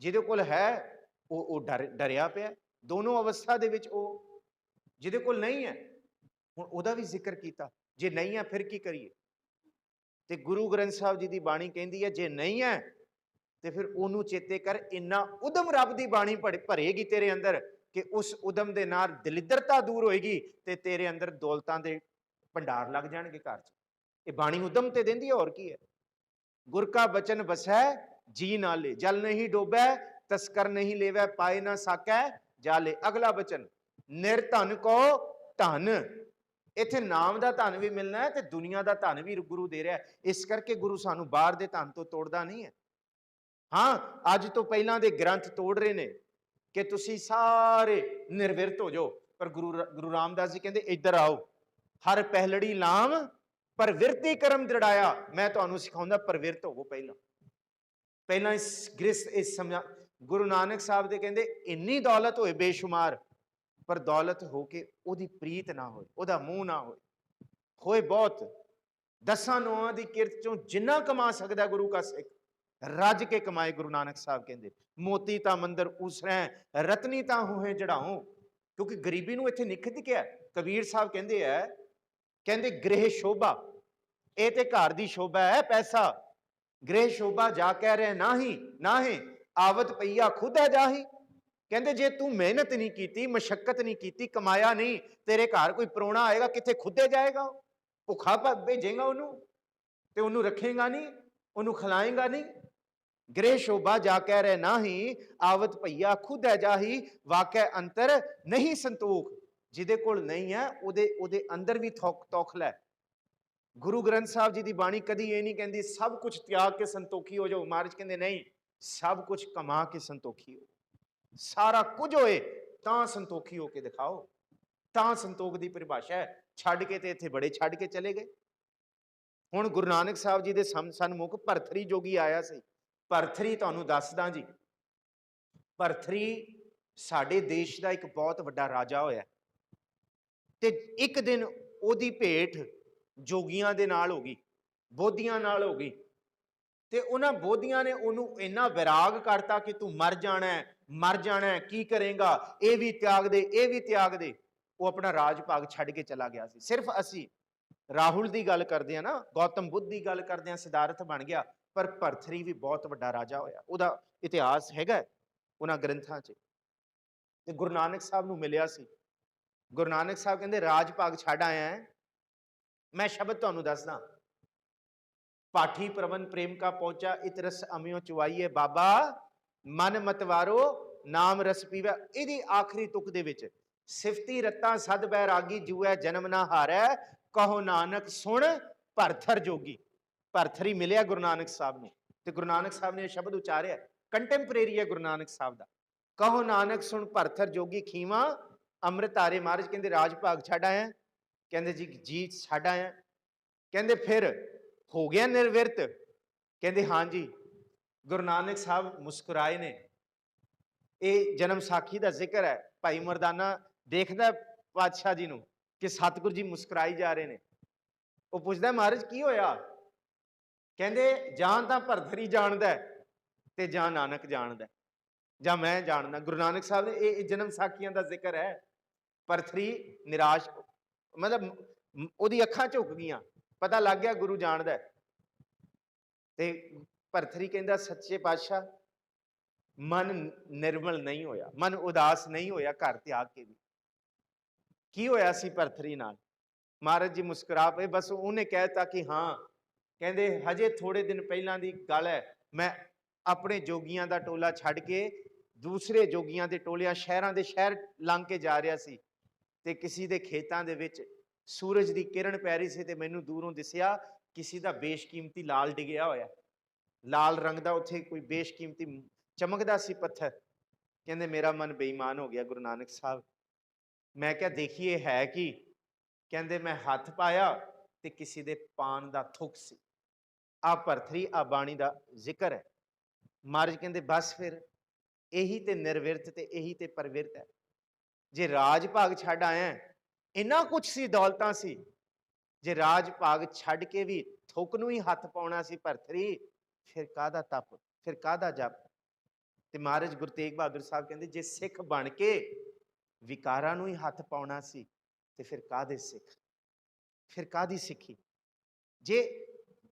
ਜਿਹਦੇ ਕੋਲ ਹੈ ਉਹ ਡਰਿਆ ਪਿਆ। ਦੋਨੋਂ ਅਵਸਥਾ ਦੇ ਵਿੱਚ ਉਹ, ਜਿਹਦੇ ਕੋਲ ਨਹੀਂ ਹੈ ਹੁਣ ਉਹਦਾ ਵੀ ਜ਼ਿਕਰ ਕੀਤਾ। ਜੇ ਨਹੀਂ ਹੈ ਫਿਰ ਕੀ ਕਰੀਏ? ਤੇ ਗੁਰੂ ਗ੍ਰੰਥ ਸਾਹਿਬ ਜੀ ਦੀ ਬਾਣੀ ਕਹਿੰਦੀ ਹੈ ਜੇ ਨਹੀਂ ਹੈ ਤੇ ਫਿਰ ਉਹਨੂੰ ਚੇਤੇ ਕਰ, ਇੰਨਾ ਉਦਮ ਰੱਬ ਦੀ ਬਾਣੀ ਭਰੇਗੀ ਤੇਰੇ ਅੰਦਰ ਕਿ ਉਸ ਉਦਮ ਦੇ ਨਾਲ ਦਲਿੱਦਰਤਾ ਦੂਰ ਹੋਏਗੀ ਤੇ ਤੇਰੇ ਅੰਦਰ ਦੌਲਤਾਂ ਦੇ ਭੰਡਾਰ ਲੱਗ ਜਾਣਗੇ ਘਰ 'ਚ। ਇਹ ਬਾਣੀ ਉਦਮ ਤੇ ਦਿੰਦੀ ਹੈ, ਹੋਰ ਕੀ ਹੈ? ਗੁਰ ਕਾ ਬਚਨ ਵਸੈ ਜੀ ਨਾਲੇ, ਜਲ ਨਹੀਂ ਡੋਬੈ ਤਸਕਰ ਨਹੀਂ ਲੇਵੈ, ਪਾਏ ਨਾ ਸਾਕੈ ਜਾਲੇ। ਅਗਲਾ ਬਚਨ ਨਿਰਧਨ ਕੋ ਧਨ। ਇੱਥੇ ਨਾਮ ਦਾ ਧਨ ਵੀ ਮਿਲਣਾ ਹੈ ਤੇ ਦੁਨੀਆ ਦਾ ਧਨ ਵੀ ਗੁਰੂ ਦੇ ਰਿਹਾ। ਇਸ ਕਰਕੇ ਗੁਰੂ ਸਾਨੂੰ ਬਾਹਰ ਦੇ ਧਨ ਤੋਂ ਤੋੜਦਾ ਨਹੀਂ ਹੈ। ਹਾਂ, ਅੱਜ ਤੋਂ ਪਹਿਲਾਂ ਦੇ ਗ੍ਰੰਥ ਤੋੜ ਰਹੇ ਨੇ ਕਿ ਤੁਸੀਂ ਸਾਰੇ ਨਿਰਵਿਰਤ ਹੋ ਜਾਓ, ਪਰ ਗੁਰੂ ਰਾਮਦਾਸ ਜੀ ਕਹਿੰਦੇ ਇੱਧਰ ਆਓ, ਹਰ ਪਹਿਲੜੀ ਲਾਮ ਪ੍ਰਵਿਰਤੀ ਕਰਮ ਦ੍ਰਿੜਾਇਆ। ਮੈਂ ਤੁਹਾਨੂੰ ਸਿਖਾਉਂਦਾ ਪ੍ਰਵਿਰਤ ਹੋਵੋ। ਪਹਿਲਾਂ ਇਸ ਸਮਝ। ਗੁਰੂ ਨਾਨਕ ਸਾਹਿਬ ਦੇ ਕਹਿੰਦੇ ਇੰਨੀ ਦੌਲਤ ਹੋਏ ਬੇਸ਼ੁਮਾਰ, ਪਰ ਦੌਲਤ ਹੋ ਕੇ ਉਹਦੀ ਪ੍ਰੀਤ ਨਾ ਹੋਏ, ਉਹਦਾ ਮੂੰਹ ਨਾ ਹੋਏ ਬਹੁਤ। ਦਸਾਂ ਨੌਆਂ ਦੀ ਕਿਰਤ ਚੋਂ ਜਿੰਨਾ ਕਮਾ ਸਕਦਾ ਗੁਰੂ ਕਾ ਸਿੱਖ, ਰੱਜ ਕੇ ਕਮਾਏ। ਗੁਰੂ ਨਾਨਕ ਸਾਹਿਬ ਕਹਿੰਦੇ ਮੋਤੀ ਤਾਂ ਮੰਦਰ ਉਸਰੈ, ਰਤਨੀ ਤਾਂ ਹੋਏ ਜੜਾਓ। ਕਿਉਂਕਿ ਗਰੀਬੀ ਨੂੰ ਇੱਥੇ ਨਿਖਿਤ ਕਿਹਾ। ਕਬੀਰ ਸਾਹਿਬ ਕਹਿੰਦੇ ਹੈ, ਕਹਿੰਦੇ ਗ੍ਰਹਿ ਸ਼ੋਭਾ, ਇਹ ਤੇ ਘਰ ਦੀ ਸ਼ੋਭਾ ਹੈ ਪੈਸਾ। ਗ੍ਰਹਿ ਸ਼ੋਭਾ ਜਾ ਕਹਿ ਰਹੇ ਨਾਹੀ ਆਵਤ ਪਈਆ ਖੁਦ ਹੈ ਜਾਹੀ। ਕਹਿੰਦੇ ਜੇ ਤੂੰ ਮਿਹਨਤ ਨਹੀਂ ਕੀਤੀ, ਮਸ਼ੱਕਤ ਨਹੀਂ ਕੀਤੀ, ਕਮਾਇਆ ਨਹੀਂ, ਤੇਰੇ ਘਰ ਕੋਈ ਪ੍ਰਾਹੁਣਾ ਆਏਗਾ ਕਿੱਥੇ ਖੁੱਦੇ ਜਾਏਗਾ? ਭੁੱਖਾ ਭੇਜੇਗਾ ਉਹਨੂੰ ਤੇ ਉਹਨੂੰ ਰੱਖੇਗਾ ਨਹੀਂ, ਉਹਨੂੰ ਖਿਲਾਏਗਾ ਨਹੀਂ। ਗ੍ਰਹਿ ਸ਼ੋਭਾ ਜਾ ਕਹਿ ਰਹੇ ਨਾਹੀ ਆਵਤ ਪਈਆ ਖੁਦ ਹੈ ਜਾਹੀ, ਵਾਕਿਆ ਅੰਤਰ ਨਹੀਂ ਸੰਤੋਖ। ਜਿਹਦੇ ਕੋਲ ਨਹੀਂ ਹੈ ਉਹਦੇ ਅੰਦਰ ਵੀ ਤੌਖਲ ਹੈ। ਗੁਰੂ ਗ੍ਰੰਥ ਸਾਹਿਬ ਜੀ ਦੀ ਬਾਣੀ ਕਦੀ ਇਹ ਨਹੀਂ ਕਹਿੰਦੀ ਸਭ ਕੁਝ ਤਿਆਗ ਕੇ ਸੰਤੋਖੀ ਹੋ ਜਾਓ। ਮਹਾਰਾਜ ਕਹਿੰਦੇ ਨਹੀਂ, ਸਭ ਕੁਝ ਕਮਾ ਕੇ ਸੰਤੋਖੀ ਹੋ। ਸਾਰਾ ਕੁਝ ਹੋਏ ਤਾਂ ਸੰਤੋਖੀ ਹੋ ਕੇ ਦਿਖਾਓ। ਤਾਂ ਸੰਤੋਖ ਦੀ ਪਰਿਭਾਸ਼ਾ ਹੈ। ਛੱਡ ਕੇ ਤੇ ਇੱਥੇ ਬੜੇ ਛੱਡ ਕੇ ਚਲੇ ਗਏ। ਹੁਣ ਗੁਰੂ ਨਾਨਕ ਸਾਹਿਬ ਜੀ ਦੇ ਸਨਮੁਖ ਭਰਥਰੀ ਜੋਗੀ ਆਇਆ ਸੀ। ਭਰਥਰੀ ਤੁਹਾਨੂੰ ਦੱਸਦਾ ਜੀ, ਭਰਥਰੀ ਸਾਡੇ ਦੇਸ਼ ਦਾ ਇੱਕ ਬਹੁਤ ਵੱਡਾ ਰਾਜਾ ਹੋਇਆ ਤੇ ਇੱਕ ਦਿਨ ਉਹਦੀ ਭੇਟ ਜੋਗੀਆਂ ਦੇ ਨਾਲ ਹੋ ਗਈ, ਬੋਧੀਆਂ ਨਾਲ ਹੋ ਗਈ। ਤੇ ਉਹਨਾਂ ਬੋਧੀਆਂ ਨੇ ਉਹਨੂੰ ਇੰਨਾ ਵਿਰਾਗ ਕਰਤਾ ਕਿ ਤੂੰ ਮਰ ਜਾਣਾ, ਕੀ ਕਰੇਗਾ? ਇਹ ਵੀ ਤਿਆਗ ਦੇ, ਇਹ ਵੀ ਤਿਆਗ ਦੇ। ਉਹ ਆਪਣਾ ਰਾਜ ਭਾਗ ਛੱਡ ਕੇ ਚਲਾ ਗਿਆ ਸੀ। ਸਿਰਫ ਅਸੀਂ ਰਾਹੁਲ ਦੀ ਗੱਲ ਕਰਦੇ ਆ ਨਾ, ਗੌਤਮ ਬੁੱਧ ਦੀ ਗੱਲ ਕਰਦੇ ਆ, ਸਿਧਾਰਥ ਬਣ ਗਿਆ, ਪਰ ਭਰਥਰੀ ਵੀ ਬਹੁਤ ਵੱਡਾ ਰਾਜਾ ਹੋਇਆ। ਉਹਦਾ ਇਤਿਹਾਸ ਹੈਗਾ ਉਹਨਾਂ ਗ੍ਰੰਥਾਂ 'ਚ। ਤੇ ਗੁਰੂ ਨਾਨਕ ਸਾਹਿਬ ਨੂੰ ਮਿਲਿਆ ਸੀ। ਗੁਰੂ ਨਾਨਕ ਸਾਹਿਬ ਕਹਿੰਦੇ ਰਾਜ ਭਾਗ ਛੱਡ ਆਇਆ ਹੈ। ਮੈਂ ਸ਼ਬਦ ਤੁਹਾਨੂੰ ਦੱਸਦਾ, ਪਾਠੀ ਪ੍ਰਵਨ ਪ੍ਰੇਮ ਕਾ ਪਹੁੰਚਾ, ਇਤ ਰਸ ਅਮਿਓ ਚੁਆਈਏ ਬਾਬਾ, ਮਨ ਮਤਵਾਰੋ ਨਾਮ ਰਸ ਪੀਵੇ। ਇਹਦੀ ਆਖਰੀ ਤੁਕ ਦੇ ਵਿੱਚ ਸਿਫਤੀ ਰਤਾ ਸਦ ਬੈਰਾਗੀ, ਜੂਐ ਜਨਮ ਨਾ ਹਾਰੈ, ਕਹੋ ਨਾਨਕ ਸੁਣ ਭਰਥਰ ਜੋਗੀ। ਭਰਥਰੀ ਮਿਲਿਆ ਗੁਰੂ ਨਾਨਕ ਸਾਹਿਬ ਨੂੰ ਤੇ ਗੁਰੂ ਨਾਨਕ ਸਾਹਿਬ ਨੇ ਇਹ ਸ਼ਬਦ ਉਚਾਰਿਆ, ਕੰਟੈਂਪਰੇਰੀ ਹੈ ਗੁਰੂ ਨਾਨਕ ਸਾਹਿਬ ਦਾ। ਕਹੋ ਨਾਨਕ ਸੁਣ ਭਰਥਰ ਜੋਗੀ, ਖੀਵਾ ਅੰਮ੍ਰਿਤ ਧਾਰੇ। ਮਹਾਰਾਜ ਕਹਿੰਦੇ ਰਾਜ ਭਾਗ ਛੱਡ ਆਇਆ? ਕਹਿੰਦੇ ਜੀ ਛੱਡ ਆਇਆ। ਕਹਿੰਦੇ ਫਿਰ ਹੋ ਗਿਆ ਨਿਰਵਿਰਤ? ਕਹਿੰਦੇ ਹਾਂਜੀ। ਗੁਰੂ ਨਾਨਕ ਸਾਹਿਬ ਮੁਸਕਰਾਏ ਨੇ। ਇਹ ਜਨਮ ਸਾਖੀ ਦਾ ਜ਼ਿਕਰ ਹੈ। ਭਾਈ ਮਰਦਾਨਾ ਦੇਖਦਾ ਪਾਤਸ਼ਾਹ ਜੀ ਨੂੰ ਕਿ ਸਤਿਗੁਰੂ ਜੀ ਮੁਸਕਰਾਈ ਜਾ ਰਹੇ ਨੇ। ਉਹ ਪੁੱਛਦਾ ਮਹਾਰਾਜ ਕੀ ਹੋਇਆ? ਕਹਿੰਦੇ ਜਾਂ ਤਾਂ ਭਰਥਰੀ ਜਾਣਦਾ ਤੇ ਜਾਂ ਨਾਨਕ ਜਾਣਦਾ, ਜਾਂ ਮੈਂ ਜਾਣਦਾ। ਗੁਰੂ ਨਾਨਕ ਸਾਹਿਬ ਨੇ ਇਹ ਜਨਮ ਸਾਖੀਆਂ ਦਾ ਜ਼ਿਕਰ ਹੈ। ਭਰਥਰੀ ਨਿਰਾਸ਼, ਮਤਲਬ ਉਹਦੀ ਅੱਖਾਂ ਝੁਕ ਗਈਆਂ, ਪਤਾ ਲੱਗ ਗਿਆ ਗੁਰੂ ਜਾਣਦਾ। ਤੇ ਭਰਥਰੀ ਕਹਿੰਦਾ ਸੱਚੇ ਪਾਤਸ਼ਾਹ ਮਨ ਨਿਰਮਲ ਨਹੀਂ ਹੋਇਆ, ਮਨ ਉਦਾਸ ਨਹੀਂ ਹੋਇਆ ਘਰ ਤਿਆਗ ਕੇ ਵੀ। ਕੀ ਹੋਇਆ ਸੀ ਭਰਥਰੀ ਨਾਲ? ਮਹਾਰਾਜ ਜੀ ਮੁਸਕਰਾ ਪਏ। ਬਸ ਉਹਨੇ ਕਹਿਤਾ ਕਿ ਹਾਂ, ਕਹਿੰਦੇ ਹਜੇ ਥੋੜੇ ਦਿਨ ਪਹਿਲਾਂ ਦੀ ਗੱਲ ਹੈ, ਮੈਂ ਆਪਣੇ ਜੋਗੀਆਂ ਦਾ ਟੋਲਾ ਛੱਡ ਕੇ ਦੂਸਰੇ ਜੋਗੀਆਂ ਦੇ ਟੋਲਿਆਂ, ਸ਼ਹਿਰਾਂ ਦੇ ਸ਼ਹਿਰ ਲੰਘ ਕੇ ਜਾ ਰਿਹਾ ਸੀ, ਤੇ ਕਿਸੇ ਦੇ ਖੇਤਾਂ ਦੇ ਵਿੱਚ ਸੂਰਜ ਦੀ ਕਿਰਨ ਪੈ ਰਹੀ ਸੀ, ਤੇ ਮੈਨੂੰ ਦੂਰੋਂ ਦਿਸਿਆ ਕਿਸੇ ਦਾ ਬੇਸ਼ਕੀਮਤੀ ਲਾਲ ਡਿੱਗਿਆ ਹੋਇਆ, ਲਾਲ ਰੰਗ ਦਾ ਉੱਥੇ ਕੋਈ ਬੇਸ਼ਕੀਮਤੀ ਚਮਕਦਾ ਸੀ ਪੱਥਰ। ਕਹਿੰਦੇ ਮੇਰਾ ਮਨ ਬੇਈਮਾਨ ਹੋ ਗਿਆ ਗੁਰੂ ਨਾਨਕ ਸਾਹਿਬ। ਮੈਂ ਕਿਹਾ ਦੇਖੀਏ ਹੈ ਕੀ? ਕਹਿੰਦੇ ਮੈਂ ਹੱਥ ਪਾਇਆ ਤੇ ਕਿਸੇ ਦੇ ਪਾਨ ਦਾ ਥੁੱਕ ਸੀ। ਆ ਭਰਥਰੀ, ਆ ਬਾਣੀ ਦਾ ਜ਼ਿਕਰ ਹੈ। ਮਹਾਰਾਜ ਕਹਿੰਦੇ ਬਸ ਫਿਰ ਇਹੀ ਤੇ ਨਿਰਵਿਰਤ ਤੇ ਇਹੀ ਤੇ ਪਰਵਿਰਤ ਹੈ। ਜੇ ਰਾਜ ਭਾਗ ਛੱਡ ਆਇਆ, ਇੰਨਾ ਕੁਛ ਸੀ, ਦੌਲਤਾਂ ਸੀ, ਜੇ ਰਾਜ ਭਾਗ ਛੱਡ ਕੇ ਵੀ ਥੁੱਕ ਨੂੰ ਹੀ ਹੱਥ ਪਾਉਣਾ ਸੀ ਭਰਥਰੀ, ਫਿਰ ਕਾਹਦਾ ਤਪ, ਫਿਰ ਕਾਹਦਾ ਜਪ? ਤੇ ਮਹਾਰਾਜ ਗੁਰੂ ਤੇਗ ਬਹਾਦਰ ਸਾਹਿਬ ਕਹਿੰਦੇ ਜੇ ਸਿੱਖ ਬਣ ਕੇ ਵਿਕਾਰਾਂ ਨੂੰ ਹੀ ਹੱਥ ਪਾਉਣਾ ਸੀ, ਤੇ ਫਿਰ ਕਾਹਦੇ ਸਿੱਖ, ਫਿਰ ਕਾਹਦੀ ਸਿੱਖੀ? ਜੇ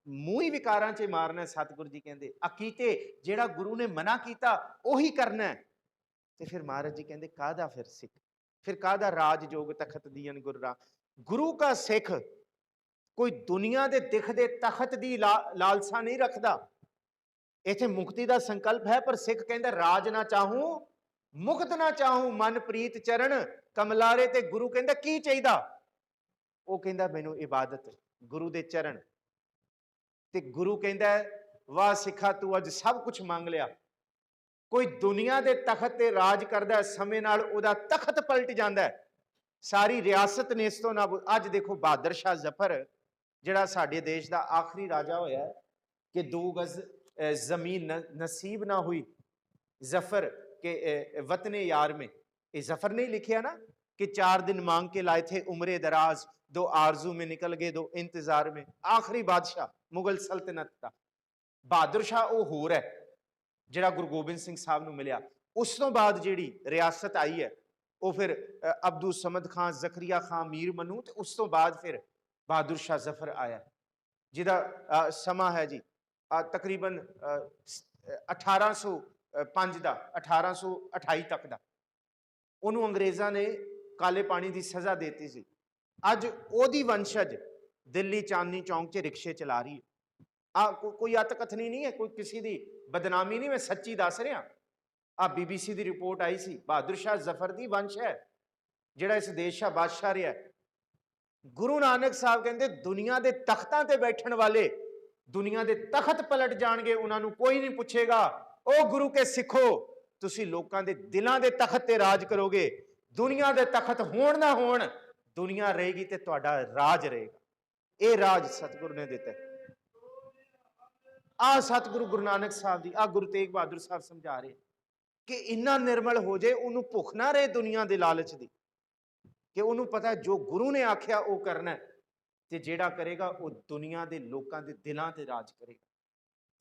ਮੂੰਹ ਹੀ ਵਿਕਾਰਾਂ 'ਚ ਮਾਰਨਾ, ਸਤਿਗੁਰੂ ਜੀ ਕਹਿੰਦੇ ਅਕੀਤੇ ਜਿਹੜਾ ਗੁਰੂ ਨੇ ਮਨਾ ਕੀਤਾ ਉਹੀ ਕਰਨਾ, ਤੇ ਫਿਰ ਮਹਾਰਾਜ ਜੀ ਕਹਿੰਦੇ ਕਾਹਦਾ ਫਿਰ ਸਿੱਖ, ਫਿਰ ਕਾਹਦਾ ਰਾਜ ਜੋਗ ਤਖਤ ਦੀਨ ਗੁਰਰਾ। ਗੁਰੂ ਕਾ ਸਿੱਖ ਕੋਈ ਦੁਨੀਆ ਦੇ ਦਿਖਦੇ ਤਖਤ ਦੀ ਲਾਲਸਾ ਨਹੀਂ ਰੱਖਦਾ। ਇੱਥੇ ਮੁਕਤੀ ਦਾ ਸੰਕਲਪ ਹੈ, ਪਰ ਸਿੱਖ ਕਹਿੰਦਾ ਰਾਜ ਨਾ ਚਾਹੂੰ, ਮੁਕਤ ਨਾ ਚਾਹੂੰ, ਮਨ ਪ੍ਰੀਤ ਚਰਨ ਕਮਲਾਰੇ। ਤੇ ਗੁਰੂ ਕਹਿੰਦਾ ਕੀ ਚਾਹੀਦਾ? ਉਹ ਕਹਿੰਦਾ ਮੈਨੂੰ ਇਬਾਦਤ, ਗੁਰੂ ਦੇ ਚਰਨ। ਤੇ ਗੁਰੂ ਕਹਿੰਦਾ ਵਾਹ ਸਿੱਖਾ ਤੂੰ ਅੱਜ ਸਭ ਕੁਝ ਮੰਗ ਲਿਆ। ਕੋਈ ਦੁਨੀਆ ਦੇ ਤਖਤ ਤੇ ਰਾਜ ਕਰਦਾ, ਸਮੇਂ ਨਾਲ ਉਹਦਾ ਤਖਤ ਪਲਟ ਜਾਂਦਾ, ਸਾਰੀ ਰਿਆਸਤ ਨੇ ਇਸ ਤੋਂ ਨਾ। ਅੱਜ ਦੇਖੋ ਬਹਾਦਰ ਸ਼ਾਹ ਜ਼ਫਰ ਜਿਹੜਾ ਸਾਡੇ ਦੇਸ਼ ਦਾ ਆਖਰੀ ਰਾਜਾ ਹੋਇਆ ਕਿ 2 ਗਜ਼ ਜ਼ਮੀਨ नसीब ना हुई जफर के वतने यार में, ये जफर ने लिखा ना कि 4 दिन मांग के लाए थे उम्रे दराज, 2 आरजू में निकल गए 2 इंतजार में। आखिरी बादशाह मुगल सल्तनत का बहादुर शाह वो होर है ਜਿਹੜਾ ਗੁਰੂ ਗੋਬਿੰਦ ਸਿੰਘ ਸਾਹਿਬ ਨੂੰ ਮਿਲਿਆ। ਉਸ ਤੋਂ ਬਾਅਦ ਜਿਹੜੀ ਰਿਆਸਤ ਆਈ ਹੈ ਉਹ ਫਿਰ ਅਬਦੁਲ ਸਮਦ ਖਾਨ, ਜ਼ਕਰੀਆ ਖਾਨ, ਮੀਰ ਮਨੂ, ਤੇ ਉਸ ਤੋਂ ਬਾਅਦ ਫਿਰ ਬਹਾਦਰ ਸ਼ਾਹ ਜ਼ਫਰ ਆਇਆ, ਜਿਹਦਾ ਸਮਾਂ ਹੈ ਜੀ ਤਕਰੀਬਨ 1805 ਦਾ 1828 ਤੱਕ ਦਾ। ਉਹਨੂੰ ਅੰਗਰੇਜ਼ਾਂ ਨੇ ਕਾਲੇ ਪਾਣੀ ਦੀ ਸਜ਼ਾ ਦੇਤੀ ਸੀ। ਅੱਜ ਉਹਦੀ ਵੰਸ਼ਜ ਦਿੱਲੀ ਚਾਂਦਨੀ ਚੌਂਕ 'ਚ ਰਿਕਸ਼ੇ ਚਲਾ ਰਹੀ ਹੈ। ਕੋਈ ਅੱਤ ਕਥਨੀ ਨਹੀਂ ਹੈ, ਕੋਈ ਕਿਸੇ ਦੀ ਬਦਨਾਮੀ ਨਹੀਂ, ਮੈਂ ਸੱਚੀ ਦੱਸ ਰਿਹਾ। BBC ਦੀ ਰਿਪੋਰਟ ਆਈ ਸੀ, ਬਹਾਦਰ ਸ਼ਾਹ ਜ਼ਫਰ ਦੀ ਵੰਸ਼ ਹੈ ਜਿਹੜਾ ਇਸ ਦੇਸ਼ ਦਾ ਬਾਦਸ਼ਾਹ ਰਿਹਾ। ਗੁਰੂ ਨਾਨਕ ਸਾਹਿਬ ਕਹਿੰਦੇ ਦੁਨੀਆ ਦੇ ਤਖਤਾਂ ਤੇ ਬੈਠਣ ਵਾਲੇ ਦੁਨੀਆ ਦੇ ਤਖਤ ਪਲਟ ਜਾਣਗੇ, ਉਹਨਾਂ ਨੂੰ ਕੋਈ ਨਹੀਂ ਪੁੱਛੇਗਾ। ਉਹ ਗੁਰੂ ਕੇ ਸਿੱਖੋ, ਤੁਸੀਂ ਲੋਕਾਂ ਦੇ ਦਿਲਾਂ ਦੇ ਤਖਤ ਤੇ ਰਾਜ ਕਰੋਗੇ। ਦੁਨੀਆ ਦੇ ਤਖਤ ਹੋਣ ਨਾ ਹੋਣ, ਦੁਨੀਆ ਰਹੇਗੀ ਤੇ ਤੁਹਾਡਾ ਰਾਜ ਰਹੇਗਾ। ਇਹ ਰਾਜ ਸਤਿਗੁਰੂ ਨੇ ਦਿੱਤਾ। ਆ ਸਤਿਗੁਰੂ ਗੁਰੂ ਨਾਨਕ ਸਾਹਿਬ ਦੀ, ਆ ਗੁਰੂ ਤੇਗ ਬਹਾਦਰ ਸਾਹਿਬ ਸਮਝਾ ਰਹੇ ਕਿ ਇੰਨਾ ਨਿਰਮਲ ਹੋ ਜਾਏ, ਉਹਨੂੰ ਭੁੱਖ ਨਾ ਰਹੇ ਦੁਨੀਆ ਦੇ ਲਾਲਚ ਦੀ, ਕਿ ਉਹਨੂੰ ਪਤਾ ਜੋ ਗੁਰੂ ਨੇ ਆਖਿਆ ਉਹ ਕਰਨਾ, ਤੇ ਜਿਹੜਾ ਕਰੇਗਾ ਉਹ ਦੁਨੀਆ ਦੇ ਲੋਕਾਂ ਦੇ ਦਿਲਾਂ ਤੇ ਰਾਜ ਕਰੇਗਾ।